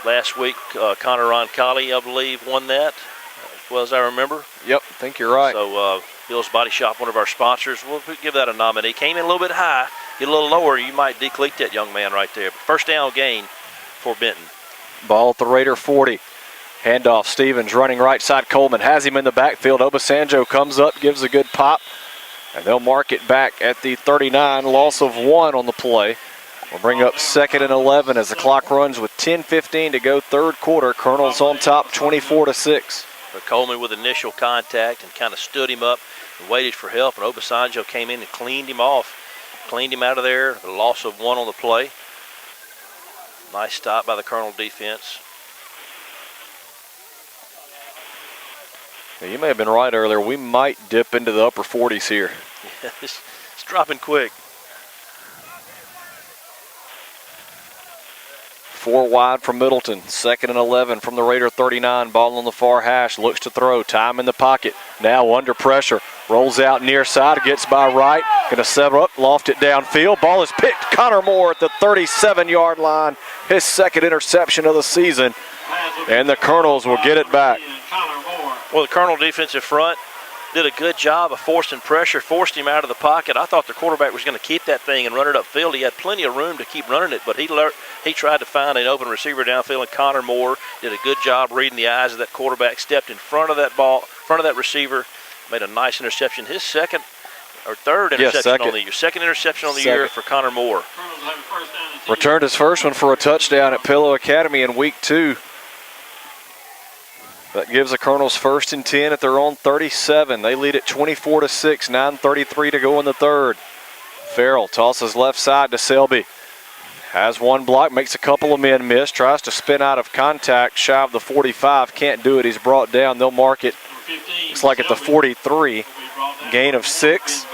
Last week, Connor Roncalli, I believe, won that, as well as I remember. Yep, I think you're right. So Bills Body Shop, one of our sponsors, we'll give that a nominee. Came in a little bit high, get a little lower, you might decleat that young man right there. But first down gain for Benton. Ball at the Raider 40. Handoff, Stevens running right side. Coleman has him in the backfield. Obasanjo comes up, gives a good pop, and they'll mark it back at the 39. Loss of 1 on the play. We'll bring up second and 11 as the clock runs with 10:15 to go third quarter. Colonels on top 24-6. But Coleman with initial contact and kind of stood him up and waited for help, and Obasanjo came in and cleaned him off. Cleaned him out of there. The loss of 1 on the play. Nice stop by the Colonel defense. You may have been right earlier. We might dip into the upper 40s here. Yeah, it's dropping quick. 4 wide from Middleton. Second and 11 from the Raider 39. Ball on the far hash. Looks to throw. Time in the pocket. Now under pressure. Rolls out near side. Gets by right. Going to set up. Loft it downfield. Ball is picked. Connor Moore at the 37-yard line. His second interception of the season. And the Colonels will get it back. Well, the Colonel defensive front did a good job of forcing pressure, forced him out of the pocket. I thought the quarterback was going to keep that thing and run it upfield. He had plenty of room to keep running it, but he tried to find an open receiver downfield, and Connor Moore did a good job reading the eyes of that quarterback, stepped in front of that ball, front of that receiver, made a nice interception. His second or third interception on the year. Second interception on the year for Connor Moore. Returned his first one for a touchdown at Pillow Academy in week 2. That gives the Colonels first and 10 at their own 37. They lead at 24-6, 9:33 to go in the third. Farrell tosses left side to Selby. Has one block, makes a couple of men miss, tries to spin out of contact, shy of the 45, can't do it. He's brought down. They'll mark it, looks like at the 43. Gain of 6.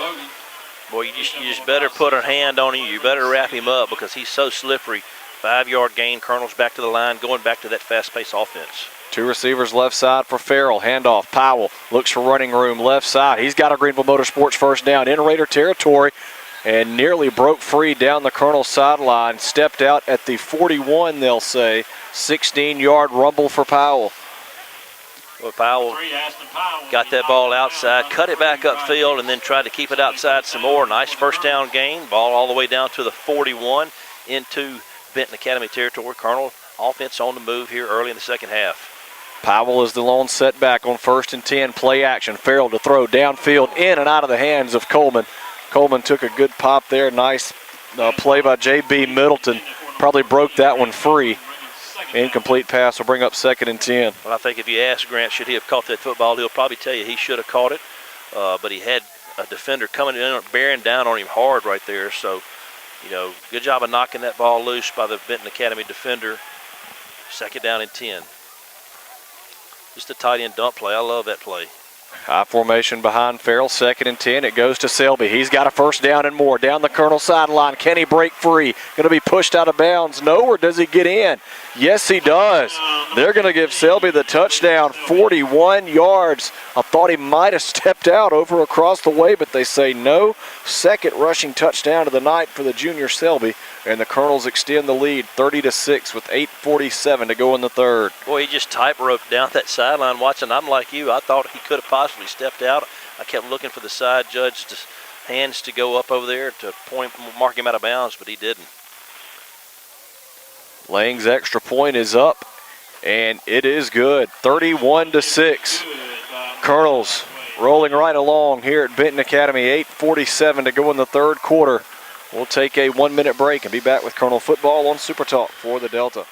Boy, you just better put a hand on him. You better wrap him up because he's so slippery. 5-yard gain. Colonels back to the line, going back to that fast-paced offense. 2 receivers left side for Farrell. Handoff. Powell looks for running room left side. He's got a Greenville Motorsports first down in Raider territory. and nearly broke free down the Colonel sideline. Stepped out at the 41, they'll say. 16-yard rumble for Powell. Well, Powell got that ball outside, cut it back upfield, and then tried to keep it outside some more. Nice first down gain. Ball all the way down to the 41 into Benton Academy territory. Colonel offense on the move here early in the second half. Powell is the lone setback on 1st and 10. Play action. Farrell to throw downfield, in and out of the hands of Coleman. Coleman took a good pop there. Nice play by J.B. Middleton. Probably broke that one free. Incomplete pass will bring up 2nd and 10. Well, I think if you ask Grant, should he have caught that football, he'll probably tell you he should have caught it. But he had a defender coming in, bearing down on him hard right there. So, good job of knocking that ball loose by the Benton Academy defender. 2nd down and 10. Just a tight end dump play. I love that play. High formation behind Farrell. 2nd and 10. It goes to Selby. He's got a first down and more. Down the Colonel sideline. Can he break free? Going to be pushed out of bounds. No, or does he get in? Yes, he does. They're going to give Selby the touchdown. 41 yards. I thought he might have stepped out over across the way, but they say no. 2nd rushing touchdown of the night for the junior Selby. And the Colonels extend the lead 30-6 with 8:47 to go in the 3rd. Boy, he just tight-roped down that sideline watching. I'm like you. I thought he could have possibly stepped out. I kept looking for the side judge's hands to go up over there to mark him out of bounds, but he didn't. Lang's extra point is up, and it is good. 31-6. Colonels rolling right along here at Benton Academy. 8:47 to go in the 3rd quarter. We'll take a 1-minute break and be back with Colonel football on Super Talk for the Delta.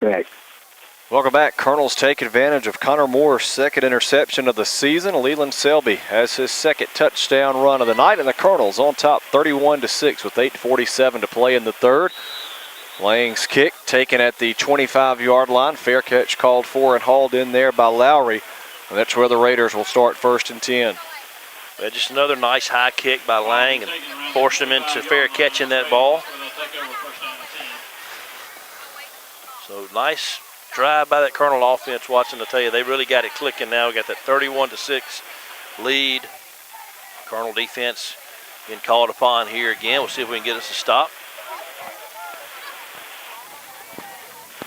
Right. Welcome back. Colonels take advantage of Connor Moore's 2nd interception of the season. Leland Selby has his 2nd touchdown run of the night, and the Colonels on top 31-6 with 8:47 to play in the 3rd. Lang's kick taken at the 25-yard line. Fair catch called for and hauled in there by Lowry. And that's where the Raiders will start 1st and 10. Well, just another nice high kick by Lang and forced him into fair catching that ball. So nice drive by that Colonel offense. Watching to tell you, they really got it clicking now. We got that 31-6 lead. Colonel defense being called upon here again. We'll see if we can get us a stop.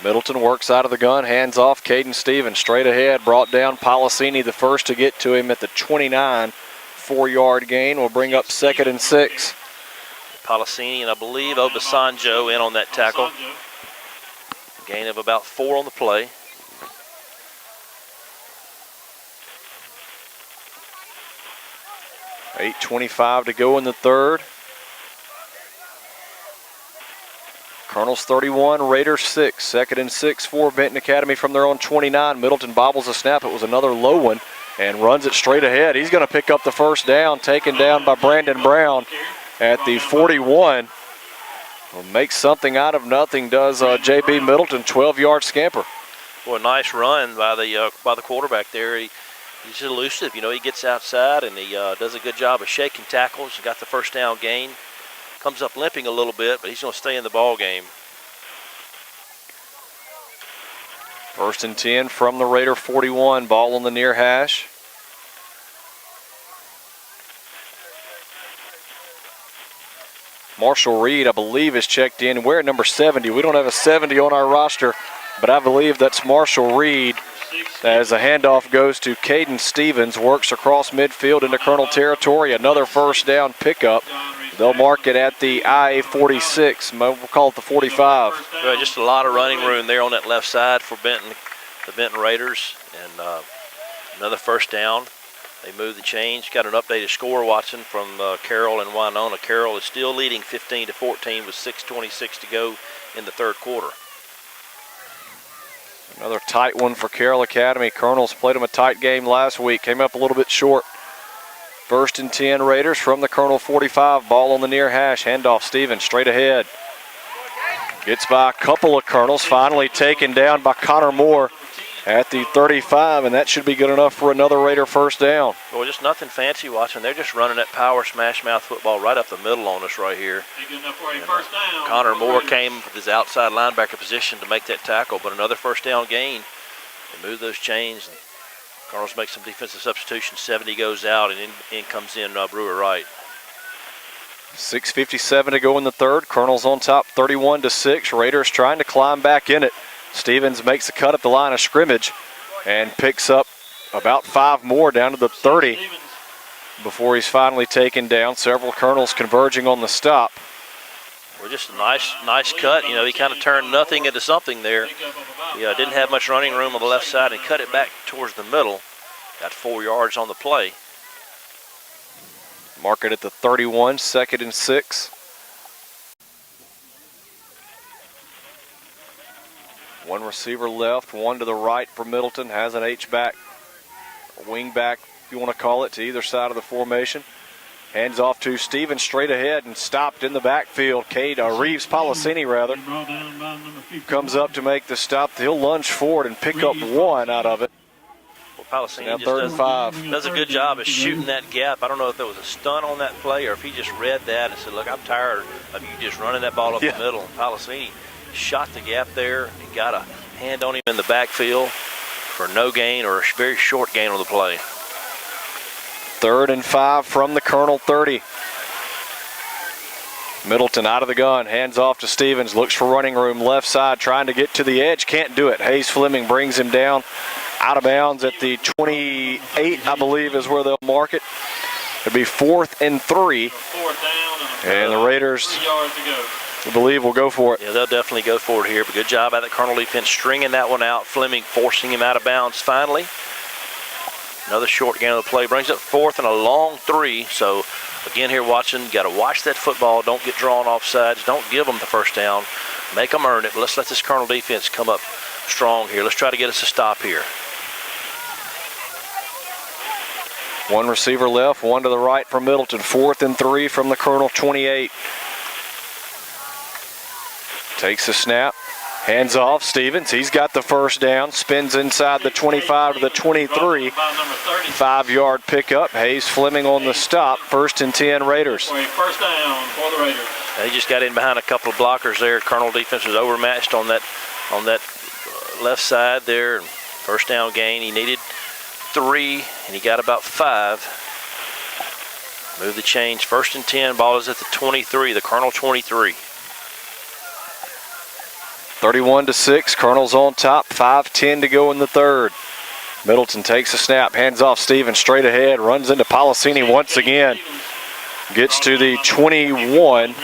Middleton works out of the gun, hands off. Caden Stevens straight ahead, brought down. Policini the first to get to him at the 29. 4-yard gain will bring up 2nd and 6. Policini and I believe Obasanjo in on that tackle. Gain of about 4 on the play. $8:25 to go in the 3rd. Colonels 31, Raiders 6. 2nd and 6 for Benton Academy from their own 29. Middleton bobbles the snap. It was another low one and runs it straight ahead. He's going to pick up the first down, taken down by Brandon Brown at the 41. Well, makes something out of nothing, does J.B. Middleton, 12-yard scamper. Well, a nice run by the quarterback there. He's elusive. He gets outside and he does a good job of shaking tackles. He got the first down gain. Comes up limping a little bit, but he's going to stay in the ball game. 1st and 10 from the Raider 41. Ball on the near hash. Marshall Reed, I believe, is checked in. We're at number 70. We don't have a 70 on our roster, but I believe that's Marshall Reed. as the handoff goes to Caden Stevens, works across midfield into Colonel territory. Another first down pickup. They'll mark it at the IA-46. We'll call it the 45. Well, just a lot of running room there on that left side for Benton, the Benton Raiders. And another first down. They move the change. Got an updated score, Watson, from Carroll and Winona. Carroll is still leading 15-14 with 6:26 to go in the third quarter. Another tight one for Carroll Academy. Colonels played them a tight game last week. Came up a little bit short. 1st and 10 Raiders from the Colonel 45. Ball on the near hash. Handoff Stevens straight ahead. Gets by a couple of Colonels. Finally taken down by Connor Moore at the 35, and that should be good enough for another Raider first down. Well, just nothing fancy, Watson. They're just running that power smash mouth football right up the middle on us right here. Good enough for a first down. Connor Moore came with his outside linebacker position to make that tackle, but another first down gain. They move those chains. And Cardinals make some defensive substitutions. 70 goes out, and in comes in Brewer Wright. 6:57 to go in the third. Colonels on top, 31-6. Raiders trying to climb back in it. Stevens makes a cut at the line of scrimmage and picks up about 5 more down to the 30 before he's finally taken down. Several Colonels converging on the stop. Well, just a nice cut. You know, he kind of turned nothing into something there. He didn't have much running room on the left side and cut it back towards the middle. Got 4 yards on the play. Mark it at the 31, 2nd and 6. One receiver left, one to the right for Middleton. Has an H-back, wing back, if you want to call it, to either side of the formation. Hands off to Stevens straight ahead and stopped in the backfield. Reeves Policini, rather, comes up to make the stop. He'll lunge forward and pick up 1 out of it. Well, Policini now just 3rd and 5. does a good job of shooting that gap. I don't know if there was a stunt on that play or if he just read that and said, look, I'm tired of you just running that ball up the middle. Policini shot the gap there and got a hand on him in the backfield for no gain or a very short gain on the play. 3rd and 5 from the Colonel 30. Middleton out of the gun, hands off to Stevens, looks for running room left side, trying to get to the edge, can't do it. Hayes Fleming brings him down out of bounds at the 28, I believe is where they'll mark it. It'll be 4th and 3. And the Raiders, I believe, will go for it. Yeah, they'll definitely go for it here, but good job by the Colonel defense stringing that one out. Fleming forcing him out of bounds finally. Another short gain of the play brings up 4th and a long 3. So again here, watching, got to watch that football. Don't get drawn off sides. Don't give them the first down. Make them earn it. But let's let this Colonel defense come up strong here. Let's try to get us a stop here. One receiver left, one to the right for Middleton. 4th and 3 from the Colonel 28. Takes the snap, hands off. Stevens, he's got the first down, spins inside the 25 to the 23. 5-yard pickup. Hayes Fleming on the stop. 1st and 10 Raiders. First down for the Raiders. He just got in behind a couple of blockers there. Colonel defense was overmatched on that left side there. First down gain. He needed 3 and he got about 5. Move the change. 1st and 10. Ball is at the 23. The Colonel 23. 31-6. Colonel's on top. 5:10 to go in the third. Middleton takes a snap, hands off Stevens straight ahead, runs into Policini once again. Gets to the 21,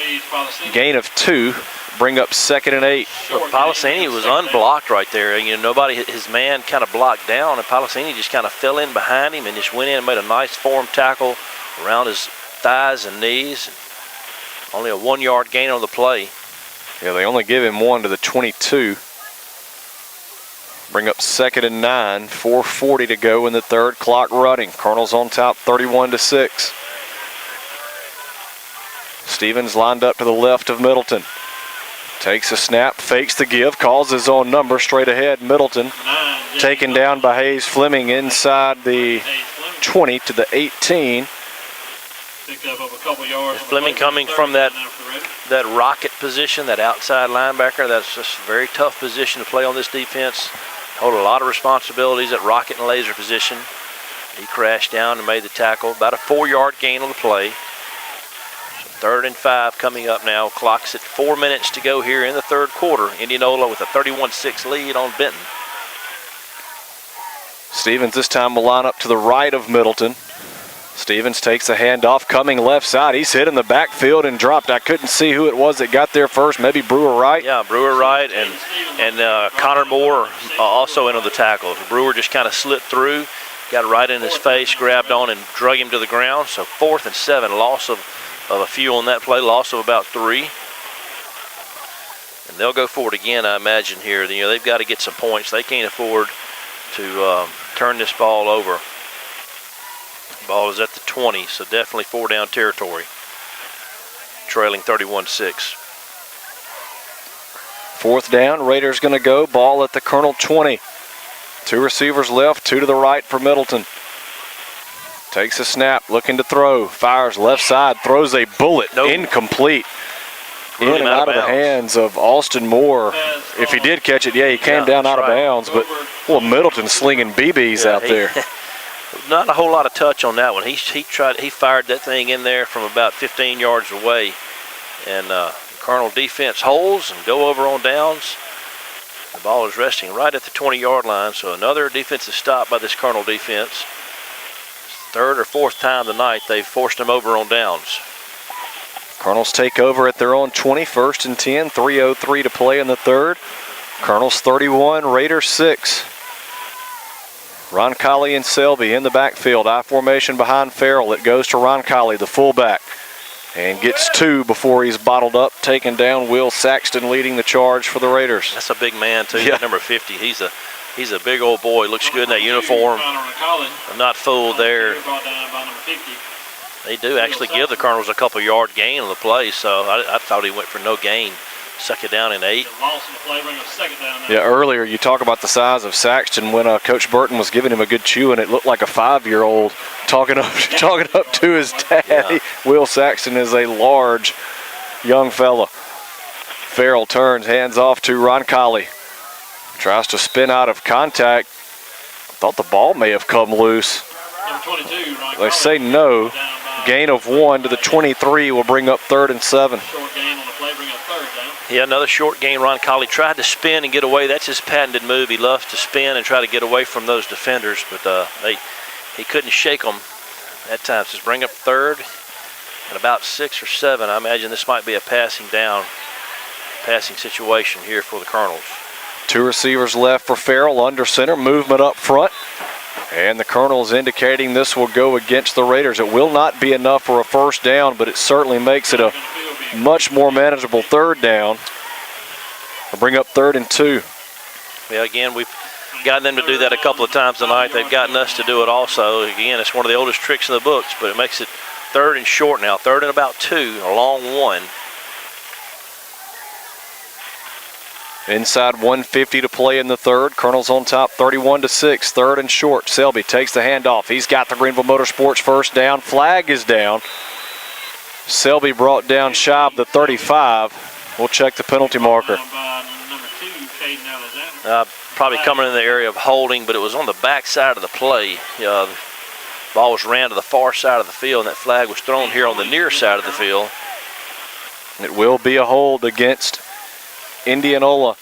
gain of 2, bring up 2nd and 8. Well, Policini was unblocked right there. You know, his man kind of blocked down, and Policini just kind of fell in behind him and just went in and made a nice form tackle around his thighs and knees. Only a 1-yard gain on the play. Yeah, they only give him 1 to the 22. Bring up 2nd and 9, 4:40 to go in the third, clock running. Colonel's on top, 31-6. Stevens lined up to the left of Middleton. Takes a snap, fakes the give, calls his own number straight ahead. Middleton taken down by Hayes Fleming inside the 20 to the 18. Fleming coming from that rocket position, that outside linebacker. That's just a very tough position to play on this defense. Hold a lot of responsibilities at rocket and laser position. He crashed down and made the tackle. About a 4-yard gain on the play. So 3rd and 5 coming up now. Clock's at 4 minutes to go here in the third quarter. Indianola with a 31-6 lead on Benton. Stevens this time will line up to the right of Middleton. Stevens takes a handoff, coming left side. He's hit in the backfield and dropped. I couldn't see who it was that got there first. Maybe Brewer Wright. Yeah, Brewer Wright and Connor Moore also into the tackle. Brewer just kind of slipped through, got right in his face, grabbed on, and drug him to the ground. So 4th and 7, loss of a few on that play, loss of about 3. And they'll go for it again, I imagine, here. You know, they've got to get some points. They can't afford to turn this ball over. Ball is at the 20, so definitely 4-down territory. Trailing 31-6. 4th down, Raiders going to go. Ball at the Colonel 20. 2 receivers left, 2 to the right for Middleton. Takes a snap, looking to throw. Fires left side, throws a bullet. Nope. Incomplete. In and out of the hands of Austin Moore. If he did catch it, yeah, he came down out of bounds. But, well, Middleton slinging BBs out there. Not a whole lot of touch on that one. He fired that thing in there from about 15 yards away. And Colonel defense holds and go over on downs. The ball is resting right at the 20-yard line, so another defensive stop by this Colonel defense. 3rd or 4th time tonight they've forced him over on downs. Colonels take over at their own 20, 1st and 10, 3:03 to play in the 3rd. Colonels 31, Raiders 6. Roncalli and Selby in the backfield. I formation behind Farrell. It goes to Roncalli, the fullback, and gets 2 before he's bottled up, taken down. Will Saxton leading the charge for the Raiders. That's a big man, too, yeah. Number 50. He's a big old boy. Looks good in that uniform. I'm not fooled there. They do actually give the Colonels a couple-yard gain on the play, so I thought he went for no gain. Suck it down in 8. Yeah, earlier you talk about the size of Saxton when Coach Burton was giving him a good chew, and it looked like a 5-year-old talking up to his dad. Yeah. Will Saxton is a large young fella. Farrell turns, hands off to Roncalli. Tries to spin out of contact. Thought the ball may have come loose. They say no. Gain of 1 to the 23 will bring up 3rd and 7. Yeah, another short gain. Roncalli tried to spin and get away. That's his patented move. He loves to spin and try to get away from those defenders, but he couldn't shake them that time. So bring up 3rd and about 6 or 7. I imagine this might be a passing situation here for the Colonels. 2 receivers left for Farrell under center. Movement up front. And the Colonels indicating this will go against the Raiders. It will not be enough for a 1st down, but it certainly makes it a much more manageable 3rd down. We'll bring up 3rd and 2. Yeah, again, we've gotten them to do that a couple of times tonight. They've gotten us to do it also. Again, it's one of the oldest tricks in the books, but it makes it 3rd and short now. 3rd and about 2, a long 1. Inside 150 to play in the 3rd. Colonels on top 31-6. 3rd and short. Selby takes the handoff. He's got the Greenville Motorsports 1st down. Flag is down. Selby brought down shy of the 35. We'll check the penalty marker. Probably coming in the area of holding, but it was on the back side of the play. The ball was ran to the far side of the field, and that flag was thrown here on the near side of the field. It will be a hold against Indianola.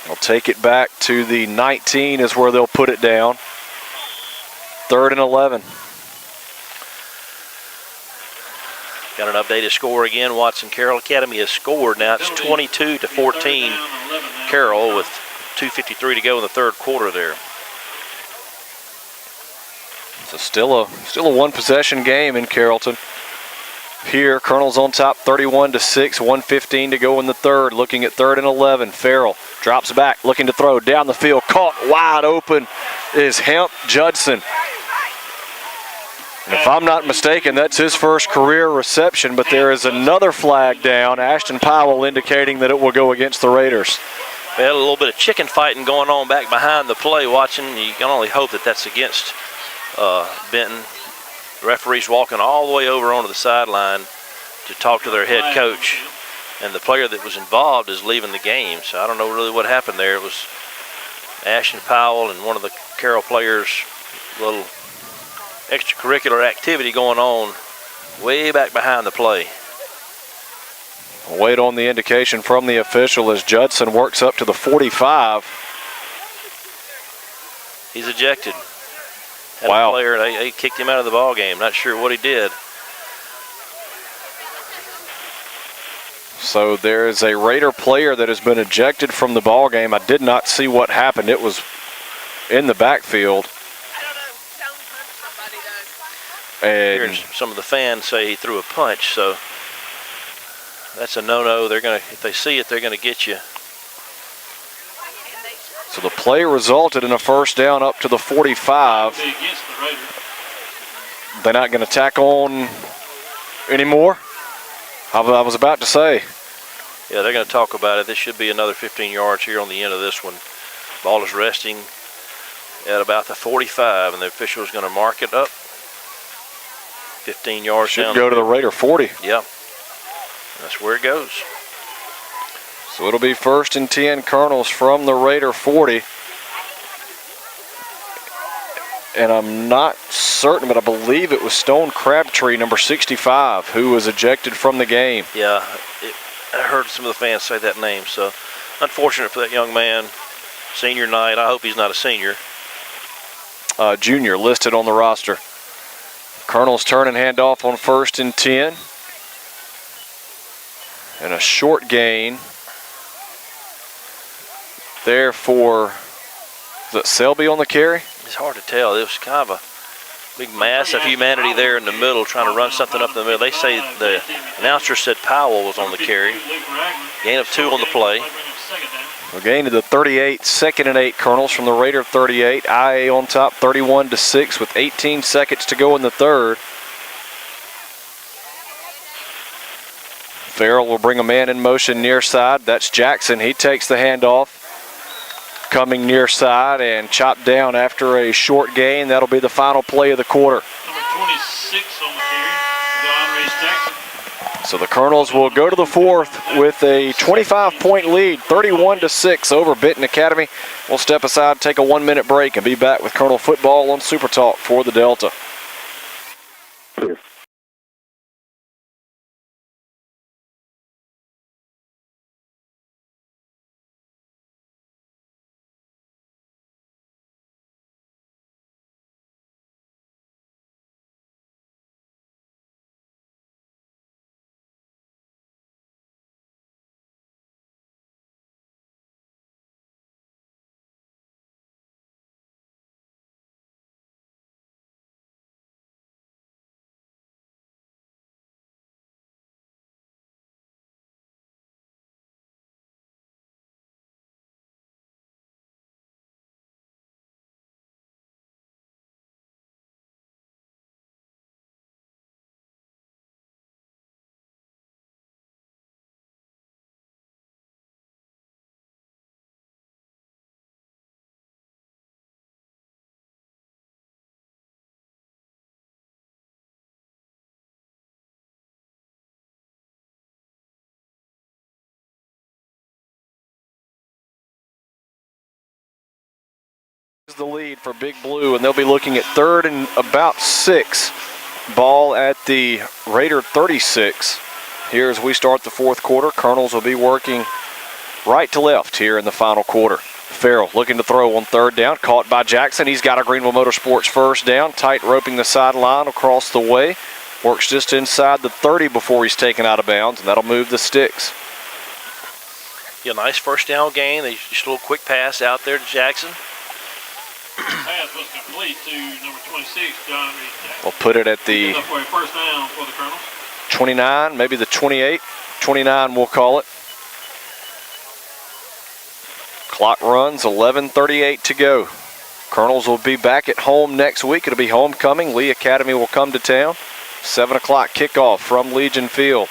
They'll take it back to the 19 is where they'll put it down. 3rd and 11. Got an updated score again. Watson Carroll Academy has scored. Now it's 22-14. Carroll with 2:53 to go in the 3rd quarter there. So still a one possession game in Carrollton. Here, Colonel's on top 31-6, 1:15 to go in the 3rd. Looking at 3rd and 11. Farrell drops back, looking to throw down the field. Caught wide open is Hemp Judson. And if I'm not mistaken, that's his first career reception, but there is another flag down. Ashton Powell indicating that it will go against the Raiders. We had a little bit of chicken fighting going on back behind the play. Watching, you can only hope that that's against Benton. The referee's walking all the way over onto the sideline to talk to their head coach, and the player that was involved is leaving the game. So I don't know really what happened there. It was Ashton Powell and one of the Carroll players, a little extracurricular activity going on way back behind the play. Wait on the indication from the official as Judson works up to the 45. He's ejected. Had Wow. a player, they kicked him out of the ball game. Not sure what he did. So there is a Raider player that has been ejected from the ball game. I did not see what happened. It was in the backfield. And Hearing some of the fans say he threw a punch, so that's a no-no. They're gonna, if they see it, they're gonna get you. so the play resulted in a first down up to the 45. Be against the Raiders. They're not going to tack on anymore. I was about to say. Yeah, they're gonna talk about it. This should be another 15 yards here on the end of this one. Ball is resting at about the 45, and the official is gonna mark it up. 15 yards Should down. go to the Raider 40. Yep. That's where it goes. So it'll be 1st and 10 Colonels from the Raider 40. And I'm not certain, but I believe it was Stone Crabtree, number 65, who was ejected from the game. Yeah, I heard some of the fans say that name, so unfortunate for that young man. Senior night. I hope he's not a senior. Junior listed on the roster. Colonels turn and hand off on 1st and 10. And a short gain there for, is that Selby on the carry? It's hard to tell. It was kind of a big mass of humanity there in the middle trying to run something up the middle. They say the announcer said Powell was on the carry. Gain of 2 on the play. A gain to the 38, 2nd and 8 Colonels from the Raider 38. IA on top 31-6 with 18 seconds to go in the third. Farrell will bring a man in motion near side. That's Jackson. He takes the handoff. Coming near side and chopped down after a short gain. That'll be the final play of the quarter. Number 26 on the carry, John Reese Jackson. So the Colonels will go to the fourth with a 25-point lead, 31-6 over Benton Academy. We'll step aside, take a 1-minute break, and be back with Colonel football on Super Talk for the Delta. Clear. The lead for Big Blue, and they'll be looking at 3rd and about 6. Ball at the Raider 36. Here as we start the fourth quarter, Colonels will be working right to left here in the final quarter. Farrell looking to throw on 3rd down, caught by Jackson. He's got a Greenville Motorsports first down, tight roping the sideline across the way. Works just inside the 30 before he's taken out of bounds, and that'll move the sticks. Yeah, nice first down gain. Just a little quick pass out there to Jackson. Pass was complete to number 26, John Reese Jackson. We'll put it at the Up for a first down for the Colonels. 29, maybe the 28. 29 we'll call it. Clock runs, 11:38 to go. Colonels will be back at home next week. It'll be homecoming. Lee Academy will come to town. 7 o'clock kickoff from Legion Field.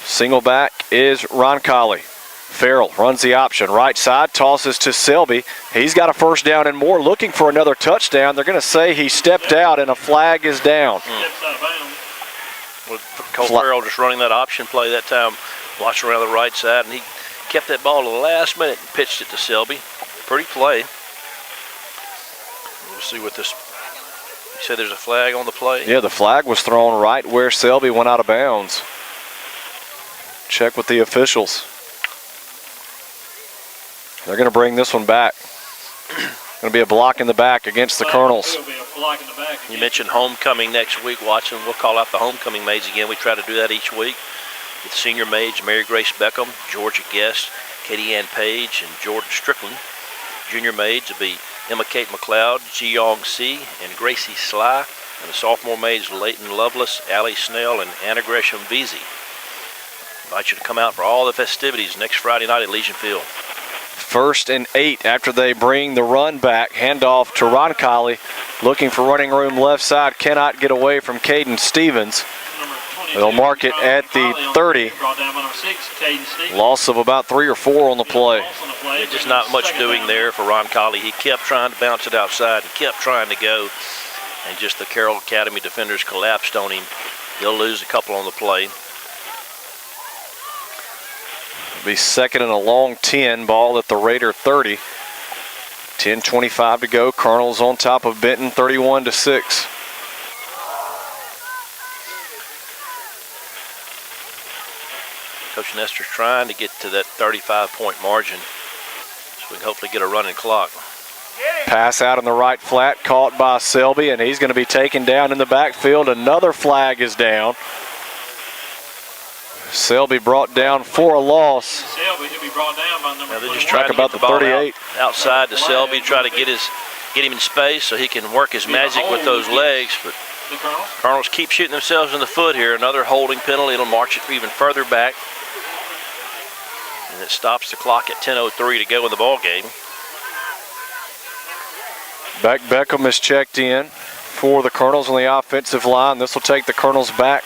Single back is Roncalli. Farrell runs the option, right side, tosses to Selby. He's got a first down and more, looking for another touchdown. They're going to say he stepped out and a flag is down. Steps out of bounds. With Cole Farrell just running that option play that time, watching around the right side, and he kept that ball to the last minute and pitched it to Selby. Pretty play. We'll see what this, you said there's a flag on the play? Yeah, the flag was thrown right where Selby went out of bounds. Check with the officials. They're going to bring this one back. Going to be a block in the back against the Colonels. It'll be a block in the back. You mentioned homecoming next week. Watching, we'll call out the homecoming maids again. We try to do that each week with senior maids Mary Grace Beckham, Georgia Guest, Katie Ann Page, and Jordan Strickland. Junior maids will be Emma Kate McLeod, Ji Yong Si, and Gracie Sly. And the sophomore maids Leighton Lovelace, Allie Snell, and Anna Gresham Veazey. Invite you to come out for all the festivities next Friday night at Legion Field. 1st and 8 after they bring the run back. Handoff to Roncalli. Looking for running room left side. Cannot get away from Caden Stevens. They'll mark it at the 30. Loss of about 3 or 4 on the play. There's just not much doing there for Roncalli. He kept trying to bounce it outside and kept trying to go. And just the Carroll Academy defenders collapsed on him. He'll lose a couple on the play. Be 2nd and a long 10, ball at the Raider 30. 10:25 to go. Colonels on top of Benton, 31-6. Coach Nestor's trying to get to that 35-point margin so we can hopefully get a running clock. Pass out in the right flat, caught by Selby, and he's going to be taken down in the backfield. Another flag is down. Selby brought down for a loss. Selby to be brought down by number. Now they're just trying to about get the the ball 38. outside to Selby, try to get him in space so he can work his magic with those legs. But The Colonels. Colonels keep shooting themselves in the foot here. Another holding penalty. It'll march it even further back. And it stops the clock at 10:03 to go in the ball game. Beck Beckham is checked in for the Colonels on the offensive line. This will take the Colonels back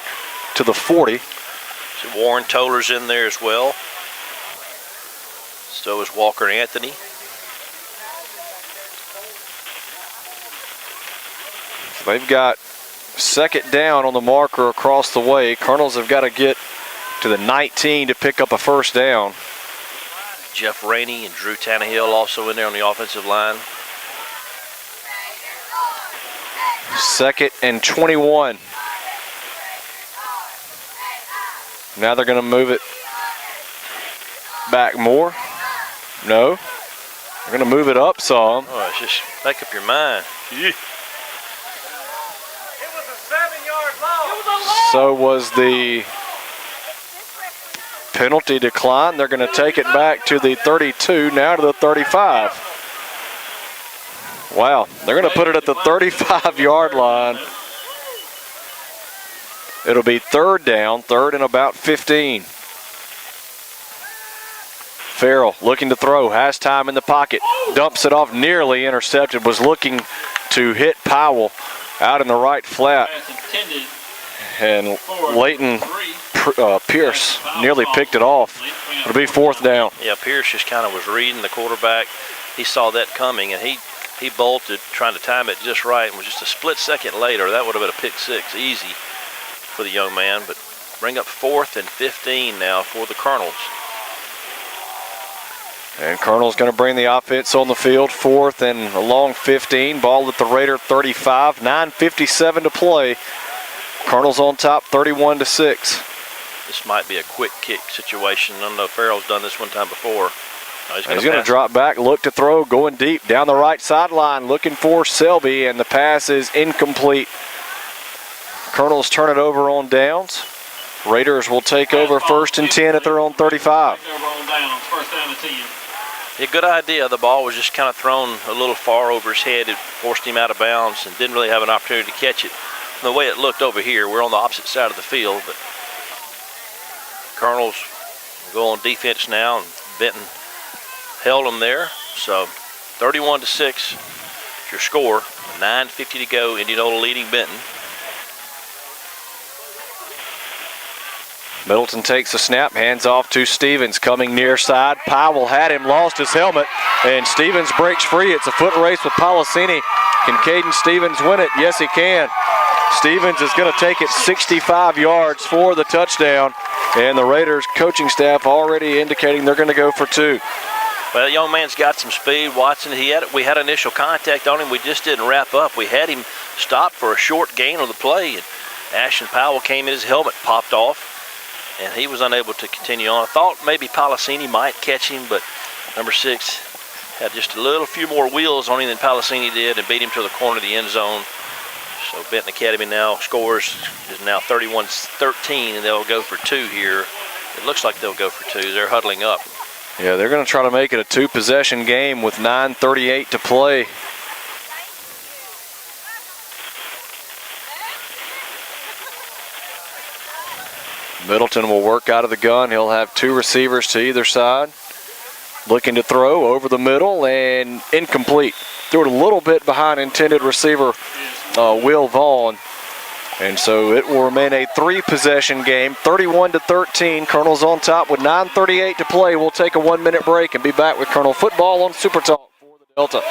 to the 40. So Warren Toller's in there as well. So is Walker Anthony. They've got 2nd down on the marker across the way. Colonels have got to get to the 19 to pick up a 1st down. Jeff Rainey and Drew Tannehill also in there on the offensive line. 2nd and 21. Now they're going to move it back more. No. They're going to move it up some. Oh, it's just make up your mind. Yeah. So was the penalty decline. They're going to take it back to the 32, now to the 35. Wow, they're going to put it at the 35-yard line. It'll be 3rd down, 3rd and about 15. Farrell looking to throw, has time in the pocket, dumps it off, nearly intercepted, was looking to hit Powell out in the right flat. And Leighton Pierce nearly picked it off. It'll be 4th down. Yeah, Pierce just kind of was reading the quarterback. He saw that coming, and he bolted, trying to time it just right, and was just a split second later. That would have been a pick 6, easy for the young man. But bring up 4th and 15 now for the Colonels. And Colonel's going to bring the offense on the field. 4th and a long 15. Ball at the Raider 35. 9:57 to play. Colonel's on top, 31-6. This might be a quick kick situation. I don't know if Farrell's done this one time before. No, he's going to drop back, look to throw, going deep down the right sideline, looking for Selby, and the pass is incomplete. Colonels turn it over on downs. Raiders will take over 1st and 10 at their own 35. First down and 10. Yeah, good idea. The ball was just kind of thrown a little far over his head. It forced him out of bounds and didn't really have an opportunity to catch it. The way it looked over here, we're on the opposite side of the field, but Colonels go on defense now, and Benton held them there. So 31-6 is your score. 9:50 to go. Indianola leading Benton. Middleton takes the snap, hands off to Stevens, coming near side. Powell had him, lost his helmet, and Stevens breaks free. It's a foot race with Policini. Can Caden Stevens win it? Yes, he can. Stevens is going to take it 65 yards for the touchdown, and the Raiders coaching staff already indicating they're going to go for 2. Well, the young man's got some speed. Watson, we had initial contact on him. We just didn't wrap up. We had him stopped for a short gain on the play, and Ashton Powell came in, his helmet popped off, and he was unable to continue on. I thought maybe Policini might catch him, but number 6 had just a little few more wheels on him than Palacini did and beat him to the corner of the end zone. So Benton Academy now scores is now 31-13, and they'll go for 2 here. It looks like they'll go for 2. They're huddling up. Yeah, they're going to try to make it a 2-possession game with 9:38 to play. Middleton will work out of the gun. He'll have 2 receivers to either side. Looking to throw over the middle and incomplete. Threw it a little bit behind intended receiver Will Vaughn. And so it will remain a 3-possession game, 31-13. Colonel's on top with 9:38 to play. We'll take a 1-minute break and be back with Colonel football on Super Talk for the Delta.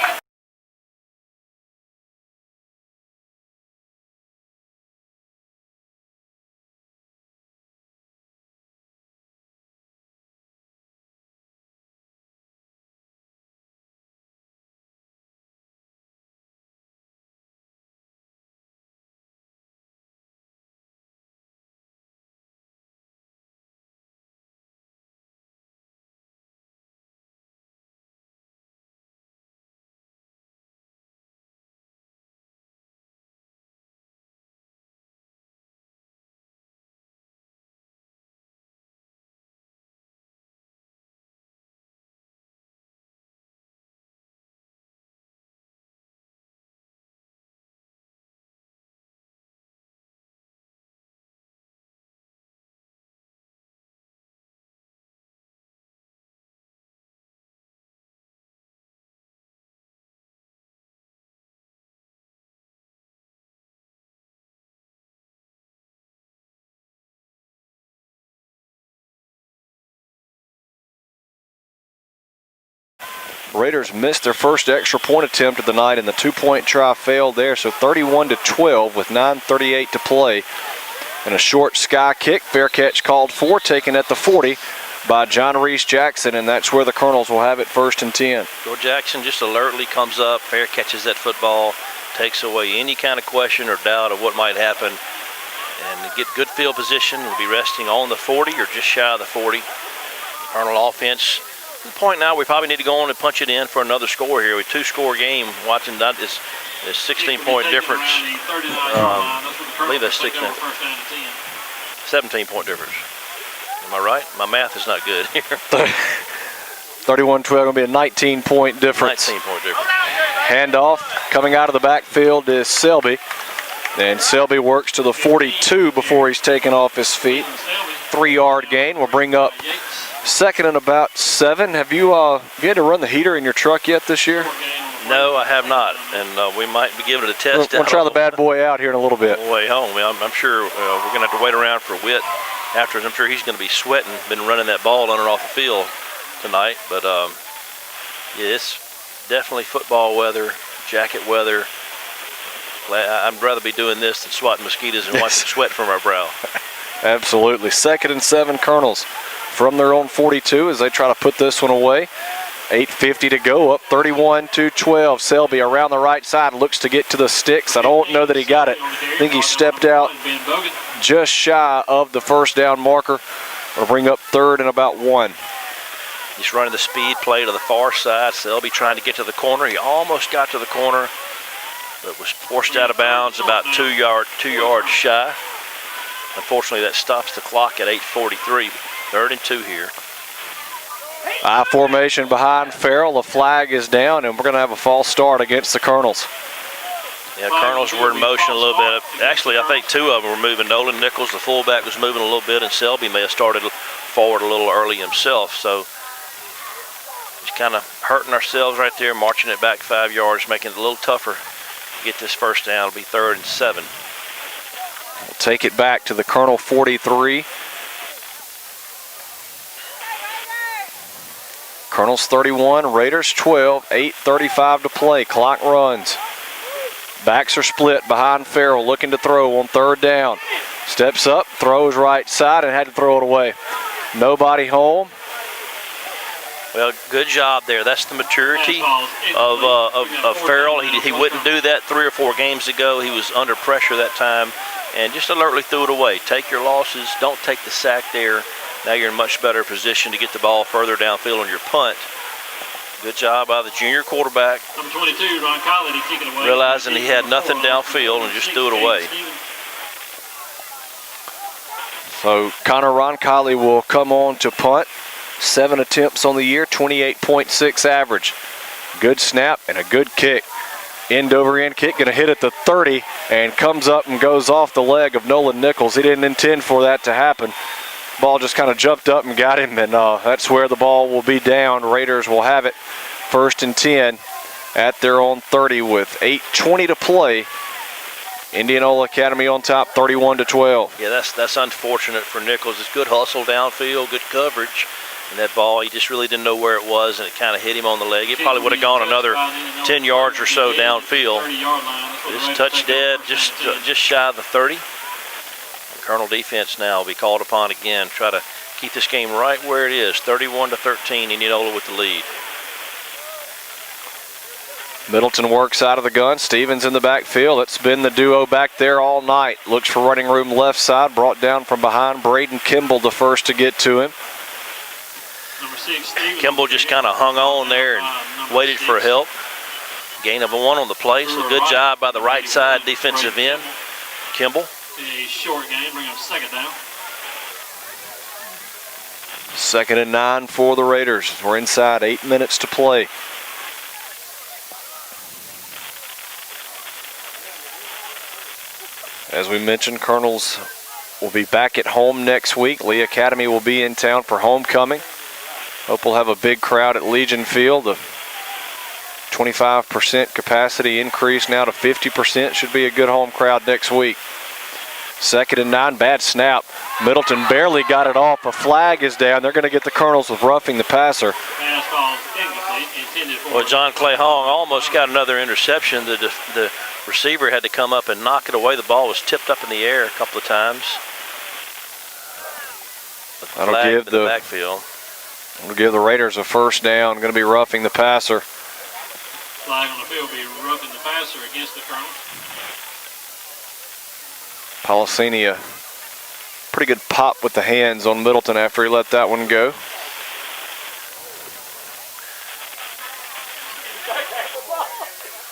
Raiders missed their first extra point attempt of the night, and the 2-point try failed there. So 31-12 with 9:38 to play. And a short sky kick, fair catch called for, taken at the 40 by John Reese Jackson, and that's where the Colonels will have it 1st and 10. Joe Jackson just alertly comes up, fair catches that football, takes away any kind of question or doubt of what might happen, and get good field position. Will be resting on the 40 or just shy of the 40. Colonel offense. To the point now we probably need to go on and punch it in for another score here. With 2-score game, watching that is 16-point difference. I believe that's 17-point difference. Am I right? My math is not good here. 31-12 going to be a 19-point difference. 19-point difference. Handoff coming out of the backfield is Selby. And Selby works to the 42 before he's taken off his feet. 3-yard gain will bring up 2nd and about 7. Have you had to run the heater in your truck yet this year? No, I have not, and we might be giving it a test. We'll try the bad boy out here in a little bit. On the way home. I'm sure we're going to have to wait around for Witt after. I'm sure he's going to be sweating, been running that ball under off the field tonight. But yeah, it's definitely football weather, jacket weather. I'd rather be doing this than swatting mosquitoes and wiping sweat from our brow. Absolutely. 2nd and 7, Colonels from their own 42 as they try to put this one away. 8:50 to go, up 31-12. Selby around the right side looks to get to the sticks. I don't know that he got it. I think he stepped out just shy of the 1st down marker. It'll bring up 3rd and about 1. He's running the speed play to the far side. Selby trying to get to the corner. He almost got to the corner, but was forced out of bounds about 2 yards shy. Unfortunately, that stops the clock at 8:43. 3rd and 2 here. I formation behind Farrell. The flag is down, and we're going to have a false start against the Colonels. Yeah, Colonels were in motion a little bit. Actually, I think 2 of them were moving. Nolan Nichols, the fullback, was moving a little bit, and Selby may have started forward a little early himself. So just kind of hurting ourselves right there, marching it back 5 yards, making it a little tougher to get this 1st down. It'll be 3rd and 7. We'll take it back to the Colonel 43. Colonels 31, Raiders 12, 8:35 to play. Clock runs. Backs are split behind Farrell, looking to throw on 3rd down. Steps up, throws right side, and had to throw it away. Nobody home. Well, good job there. That's the maturity of Farrell. He wouldn't do that 3 or 4 games ago. He was under pressure that time and just alertly threw it away. Take your losses. Don't take the sack there. Now you're in much better position to get the ball further downfield on your punt. Good job by the junior quarterback. Number 22, Ron Colley, he kicked it away. Realizing he had nothing downfield and just threw it away. So Connor Roncalli will come on to punt. 7 attempts on the year, 28.6 average. Good snap and a good kick. End over end kick, going to hit at the 30 and comes up and goes off the leg of Nolan Nichols. He didn't intend for that to happen. Ball just kind of jumped up and got him, and that's where the ball will be down. Raiders will have it 1st and 10 at their own 30 with 8:20 to play. Indianola Academy on top, 31-12. Yeah, that's unfortunate for Nichols. It's good hustle downfield, good coverage. And that ball, he just really didn't know where it was, and it kind of hit him on the leg. It probably would have gone another 10 yards or so downfield. Just touch dead, just shy of the 30. Colonel defense now will be called upon again. Try to keep this game right where it is, 31-13, Indianola with the lead. Middleton works out of the gun. Stevens in the backfield. It's been the duo back there all night. Looks for running room left side. Brought down from behind. Braden Kimball the first to get to him. Number 6, Kimball just kind of hung on there and waited for help. Gain of 1 on the play, so good job by the right side defensive end, Kimball. A short game, bring up 2nd down. 2nd and 9 for the Raiders. We're inside 8 minutes to play. As we mentioned, Colonels will be back at home next week. Lee Academy will be in town for homecoming. Hope we'll have a big crowd at Legion Field. The 25% capacity increase now to 50%. Should be a good home crowd next week. 2nd and 9, bad snap. Middleton barely got it off. A flag is down. They're going to get the Colonels with roughing the passer. Pass ball incomplete, intended for. Well, John Clay Hong almost got another interception. The receiver had to come up and knock it away. The ball was tipped up in the air a couple of times. That'll give the backfield. That'll give the Raiders a 1st down. Going to be roughing the passer. Flag on the field will be roughing the passer against the Colonels. Policini, a pretty good pop with the hands on Middleton after he let that one go.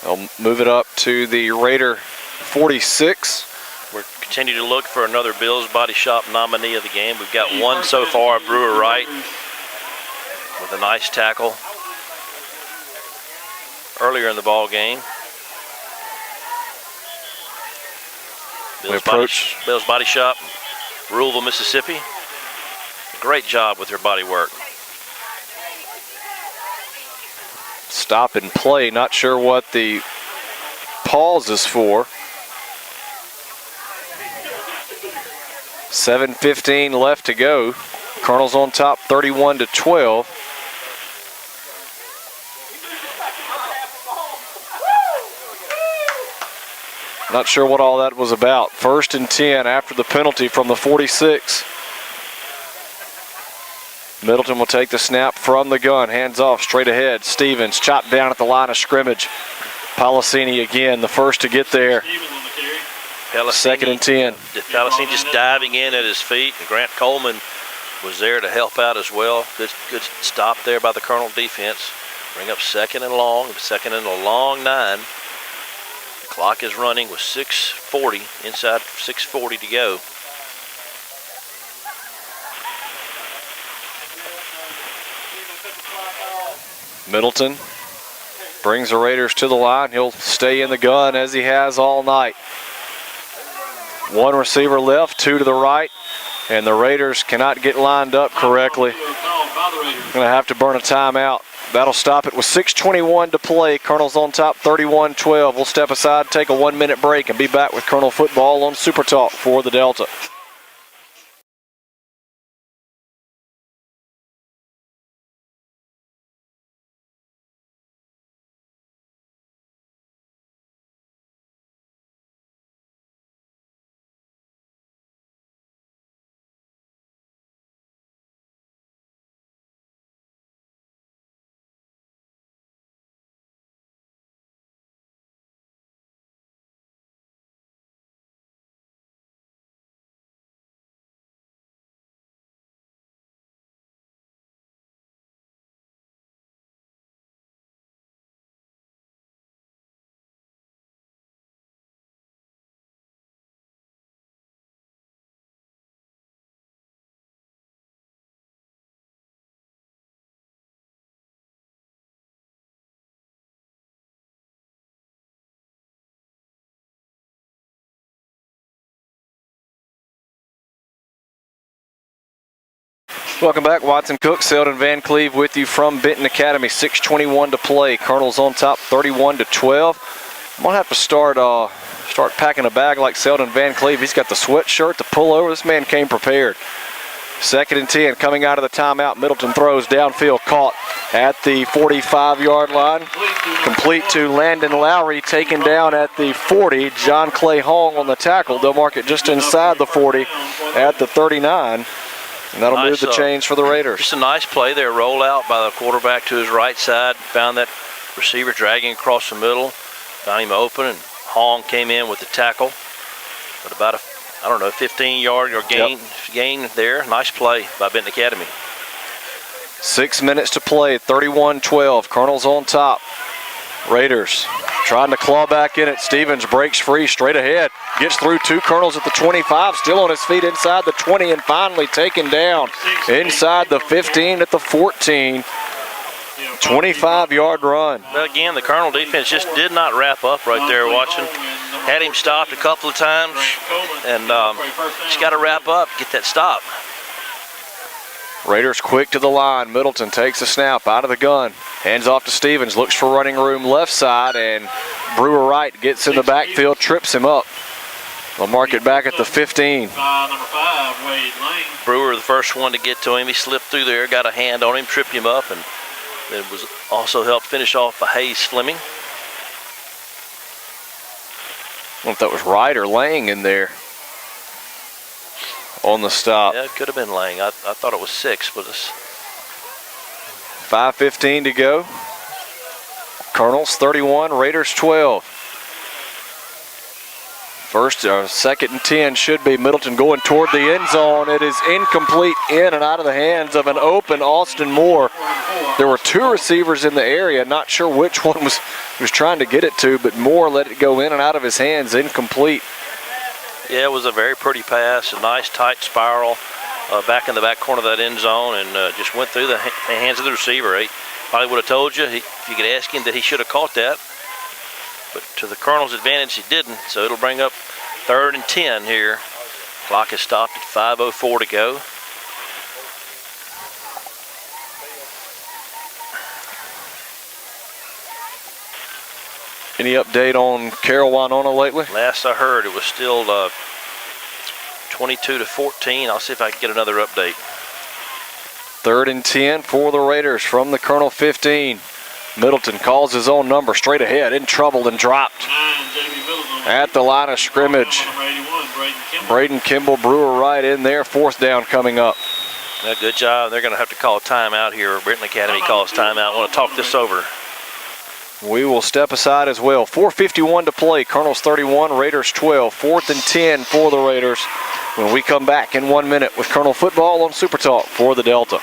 They'll move it up to the Raider 46. We're continuing to look for another Bill's Body Shop nominee of the game. We've got one so far, Brewer Wright, with a nice tackle earlier in the ball game. Bill's Body Shop, Ruleville, Mississippi. Great job with their body work. Stop and play. Not sure what the pause is for. 7:15 left to go. Colonels on top, 31-12. Not sure what all that was about. 1st and 10 after the penalty from the 46. Middleton will take the snap from the gun. Hands off, straight ahead. Stevens chopped down at the line of scrimmage. Policini again, the first to get there. 2nd and 10. Policini just diving in at his feet. And Grant Coleman was there to help out as well. Good stop there by the Colonel defense. Bring up 2nd and long. 2nd and a long 9. Clock is running with 6:40, inside 6:40 to go. Middleton brings the Raiders to the line. He'll stay in the gun as he has all night. 1 receiver left, 2 to the right, and the Raiders cannot get lined up correctly. Going to have to burn a timeout. That'll stop it with 6:21 to play. Colonels on top, 31-12. We'll step aside, take a 1-minute break, and be back with Colonel football on Super Talk for the Delta. Welcome back, Watson Cook, Selden Van Cleve with you from Benton Academy. 6:21 to play. Colonels on top, 31-12. I'm gonna have to start packing a bag like Selden Van Cleve. He's got the sweatshirt, the pullover. This man came prepared. 2nd and 10, coming out of the timeout. Middleton throws downfield, caught at the 45-yard line. Complete to Landon Lowry, taken down at the 40. John Clay Hong on the tackle. They'll mark it just inside the 40 at the 39. And that'll move the chains for the Raiders. Just a nice play there. Roll out by the quarterback to his right side. Found that receiver dragging across the middle. Found him open, and Hong came in with the tackle. But about a 15-yard or gain there. Nice play by Benton Academy. 6 minutes to play, 31-12. Colonels on top. Raiders trying to claw back in it. Stevens breaks free straight ahead. Gets through 2 Colonels at the 25. Still on his feet inside the 20 and finally taken down inside the 15 at the 14. 25-yard run. But again, the Colonel defense just did not wrap up right there watching. Had him stopped a couple of times, and just got to wrap up, get that stop. Raiders quick to the line. Middleton takes a snap out of the gun. Hands off to Stevens, looks for running room left side, and Brewer Wright gets in the backfield, trips him up. They'll mark it back at the 15. Brewer the first one to get to him. He slipped through there, got a hand on him, tripped him up, and it was also helped finish off by Hayes Fleming. I don't know if that was Wright or Lang in there on the stop. Yeah, it could have been Lang. I thought it was 6, but it's 5:15 to go. Colonels 31, Raiders 12. 2nd and 10 should be Middleton going toward the end zone. It is incomplete, in and out of the hands of an open Austin Moore. There were 2 receivers in the area. Not sure which one was trying to get it to, but Moore let it go in and out of his hands, incomplete. Yeah, it was a very pretty pass, a nice tight spiral back in the back corner of that end zone, and just went through the hands of the receiver. He probably would have told you, if you could ask him, that he should have caught that. But to the Colonel's advantage, he didn't, so it'll bring up 3rd and 10 here. Clock is stopped at 5:04 to go. Any update on Carroll Winona lately? Last I heard, it was still 22-14. I'll see if I can get another update. 3rd and 10 for the Raiders from the Colonel 15. Middleton calls his own number straight ahead, in trouble and dropped at the line of scrimmage. Braden Kimball, Brewer right in there. 4th down coming up. Yeah, good job. They're going to have to call a timeout here. Benton Academy calls timeout. I want to talk this over. We will step aside as well. 4:51 to play. Colonels 31, Raiders 12. 4th and 10 for the Raiders when we come back in 1 minute with Colonel Football on Super Talk for the Delta.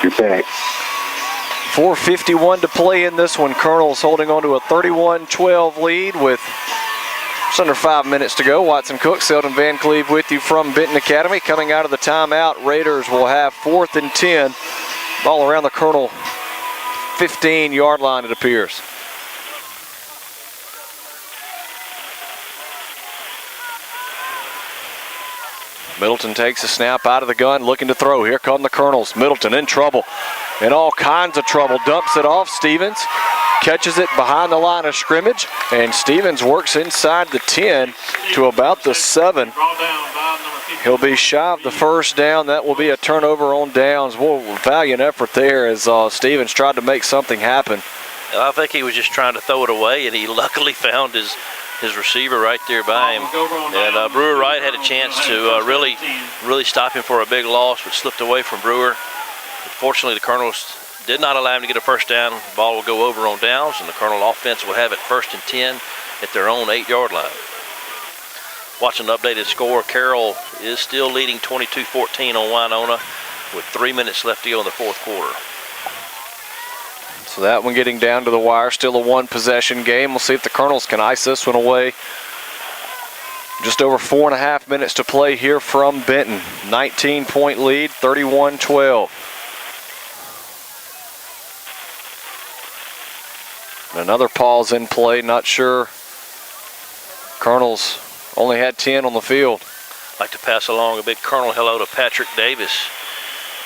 You're back. 4:51 to play in this one. Colonels holding on to a 31-12 lead with just under 5 minutes to go. Watson Cook, Selden Van Cleve with you from Benton Academy. Coming out of the timeout, Raiders will have 4th and 10. Ball around the Colonel 15-yard line, it appears. Middleton takes a snap out of the gun, looking to throw. Here come the Colonels. Middleton in trouble, in all kinds of trouble. Dumps it off. Stevens catches it behind the line of scrimmage, and Stevens works inside the 10 to about the 7. He'll be shy of the first down. That will be a turnover on downs. Well, valiant effort there as Stevens tried to make something happen. I think he was just trying to throw it away, and he luckily found his receiver right there by him. And Brewer Wright had a chance to really stop him for a big loss, but slipped away from Brewer. Fortunately, the Colonels did not allow him to get a first down. The ball will go over on downs, and the Colonel offense will have it 1st and 10 at their own 8-yard line. Watching the updated score, Carroll is still leading 22-14 on Winona with 3 minutes left to go in the 4th quarter. So that one getting down to the wire, still a 1-possession game. We'll see if the Colonels can ice this one away. Just over 4.5 minutes to play here from Benton. 19-point lead, 31-12. Another pause in play, not sure. Colonels only had 10 on the field. I'd like to pass along a big Colonel hello to Patrick Davis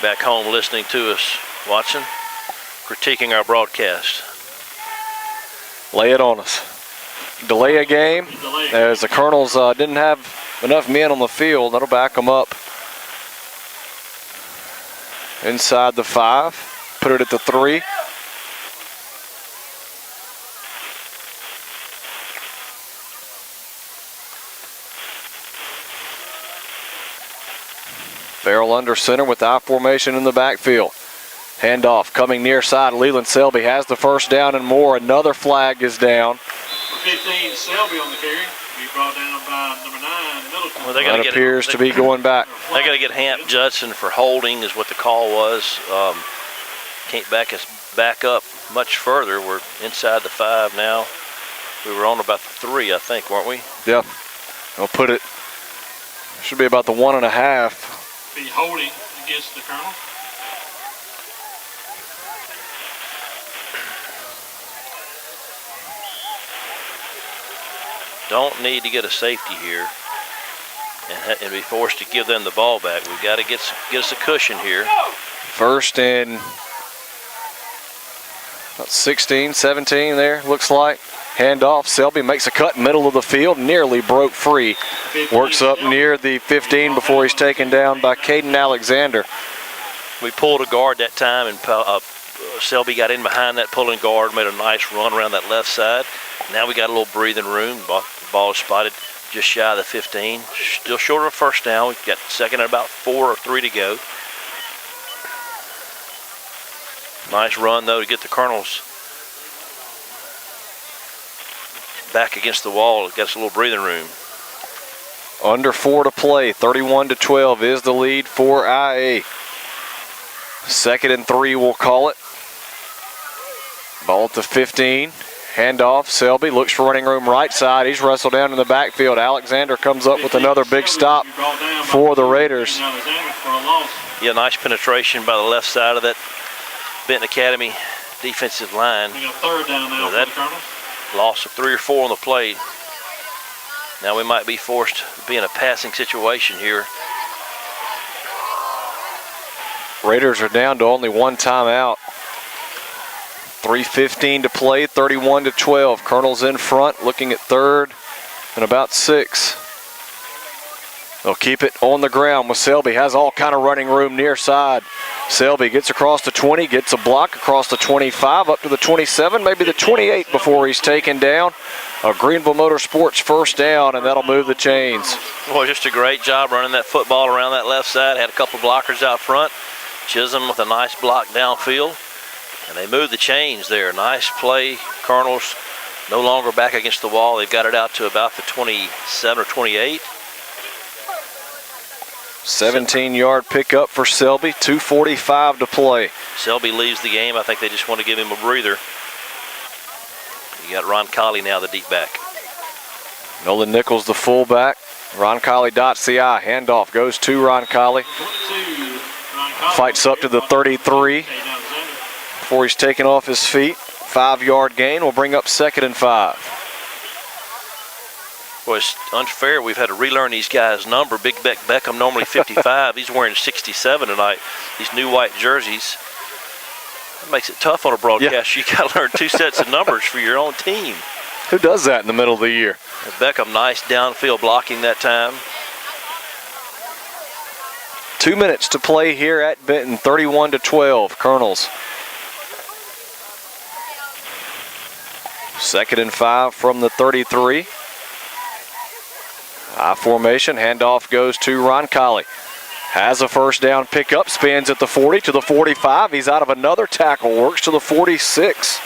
back home listening to us, watching, critiquing our broadcast. Lay it on us. Delay a game as the Colonels didn't have enough men on the field. That'll back them up inside the 5. Put it at the 3. Farrell under center with the I formation in the backfield. Handoff coming near side. Leland Selby has the first down and more. Another flag is down. For 15, Selby on the carry. Be brought down by number 9, Middleton. Well, that appears to be going back. They got to get Hamp Judson for holding is what the call was. Can't back us back up much further. We're inside the 5 now. We were on about the 3, I think, weren't we? Yep. I'll put it. Should be about the 1.5. Be holding against the Colonel. Don't need to get a safety here and be forced to give them the ball back. We've got to get us a cushion here. 1st and about 16, 17 there, looks like. Handoff, Selby makes a cut middle of the field, nearly broke free. Works up near the 15 before he's taken down by Caden Alexander. We pulled a guard that time, and Selby got in behind that pulling guard, made a nice run around that left side. Now we got a little breathing room. The ball is spotted just shy of the 15. Still short of a first down. We've got 2nd and about 4 or 3 to go. Nice run, though, to get the Colonels back against the wall. It gets a little breathing room. Under 4 to play. 31-12 is the lead for IA. 2nd and 3, we'll call it. Ball at the 15. Handoff. Selby looks for running room right side. He's wrestled down in the backfield. Alexander comes up with another big stop for the Raiders. Yeah, nice penetration by the left side of that Benton Academy defensive line. 3rd down now for the Colonels. Loss of 3 or 4 on the play. Now we might be forced to be in a passing situation here. Raiders are down to only 1 timeout. 3:15 to play, 31-12. Colonels in front, looking at 3rd and about 6. They'll keep it on the ground with Selby. Has all kind of running room near side. Selby gets across the 20, gets a block across the 25, up to the 27, maybe the 28 before he's taken down. A Greenville Motorsports first down, and that'll move the chains. Boy, just a great job running that football around that left side. Had a couple blockers out front. Chisholm with a nice block downfield. And they moved the chains there. Nice play. Colonels no longer back against the wall. They've got it out to about the 27 or 28. 17-yard pickup for Selby. 2:45 to play. Selby leaves the game. I think they just want to give him a breather. You got Ron Colley now, the deep back. Nolan Nichols, the fullback. RonColley.ci. Handoff goes to Ron Colley. Fights up to the 33 before he's taken off his feet. 5-yard gain will bring up 2nd and 5. Well, it's unfair. We've had to relearn these guys' number. Big Beckham normally 55. He's wearing 67 tonight. These new white jerseys. That makes it tough on a broadcast. Yeah. You got to learn 2 sets of numbers for your own team. Who does that in the middle of the year? Beckham, nice downfield blocking that time. 2 minutes to play here at Benton, 31-12, Colonels. 2nd and 5 from the 33. I formation, handoff goes to Roncalli. Has a first down pickup, spins at the 40 to the 45. He's out of another tackle, works to the 46.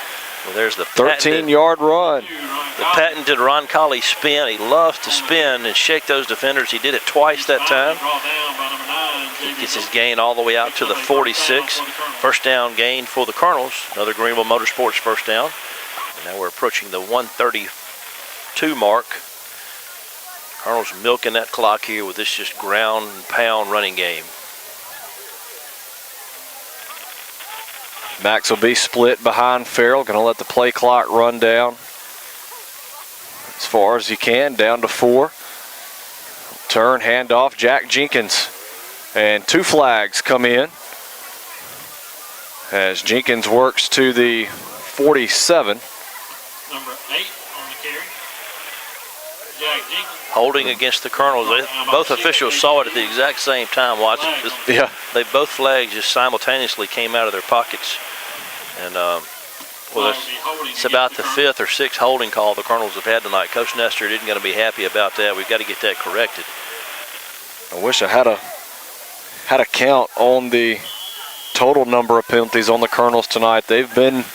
Well, there's the 13-yard run. The patented Roncalli spin. He loves to spin and shake those defenders. He did it twice that time. He gets his gain all the way out to the 46. First down gain for the Colonels. Another Greenville Motorsports first down. And now we're approaching the 132 mark. Colonels milking that clock here with this just ground and pound running game. Max will be split behind Farrell. Going to let the play clock run down as far as he can, down to 4. Turn, handoff, Jack Jenkins. And 2 flags come in as Jenkins works to the 47. Number 8 on the carry. Jack Jenkins. Holding against the Colonels. Both officials saw it at the exact same time watching. Yeah. They both flags just simultaneously came out of their pockets. And well, it's about the 5th or 6th holding call the Colonels have had tonight. Coach Nestor isn't going to be happy about that. We've got to get that corrected. I wish I had a count on the total number of penalties on the Colonels tonight. They've been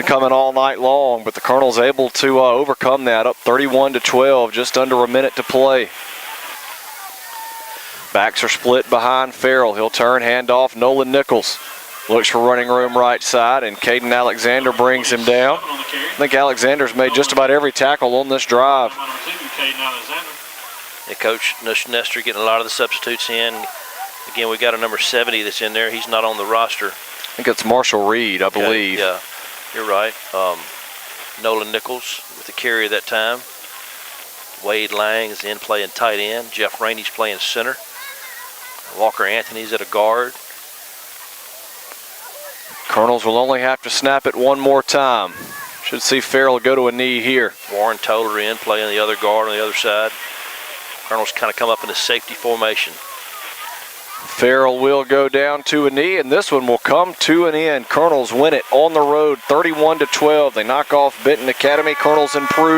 coming all night long, but the Colonels able to overcome that, up 31-12, just under a minute to play. Backs are split behind Farrell. He'll turn, handoff, Nolan Nichols. Looks for running room right side, and Caden Alexander brings him down. I think Alexander's made just about every tackle on this drive. And Coach Nestor getting a lot of the substitutes in. Again, we got a number 70 that's in there. He's not on the roster. I think it's Marshall Reed, I believe. Yeah, you're right. Nolan Nichols with the carry that time. Wade Lang is in playing tight end. Jeff Rainey's playing center. Walker Anthony's at a guard. Colonels will only have to snap it one more time. Should see Farrell go to a knee here. Warren Toller in, playing the other guard on the other side. Colonels kind of come up in a safety formation. Farrell will go down to a knee, and this one will come to an end. Colonels win it on the road, 31-12. They knock off Benton Academy. Colonels improve.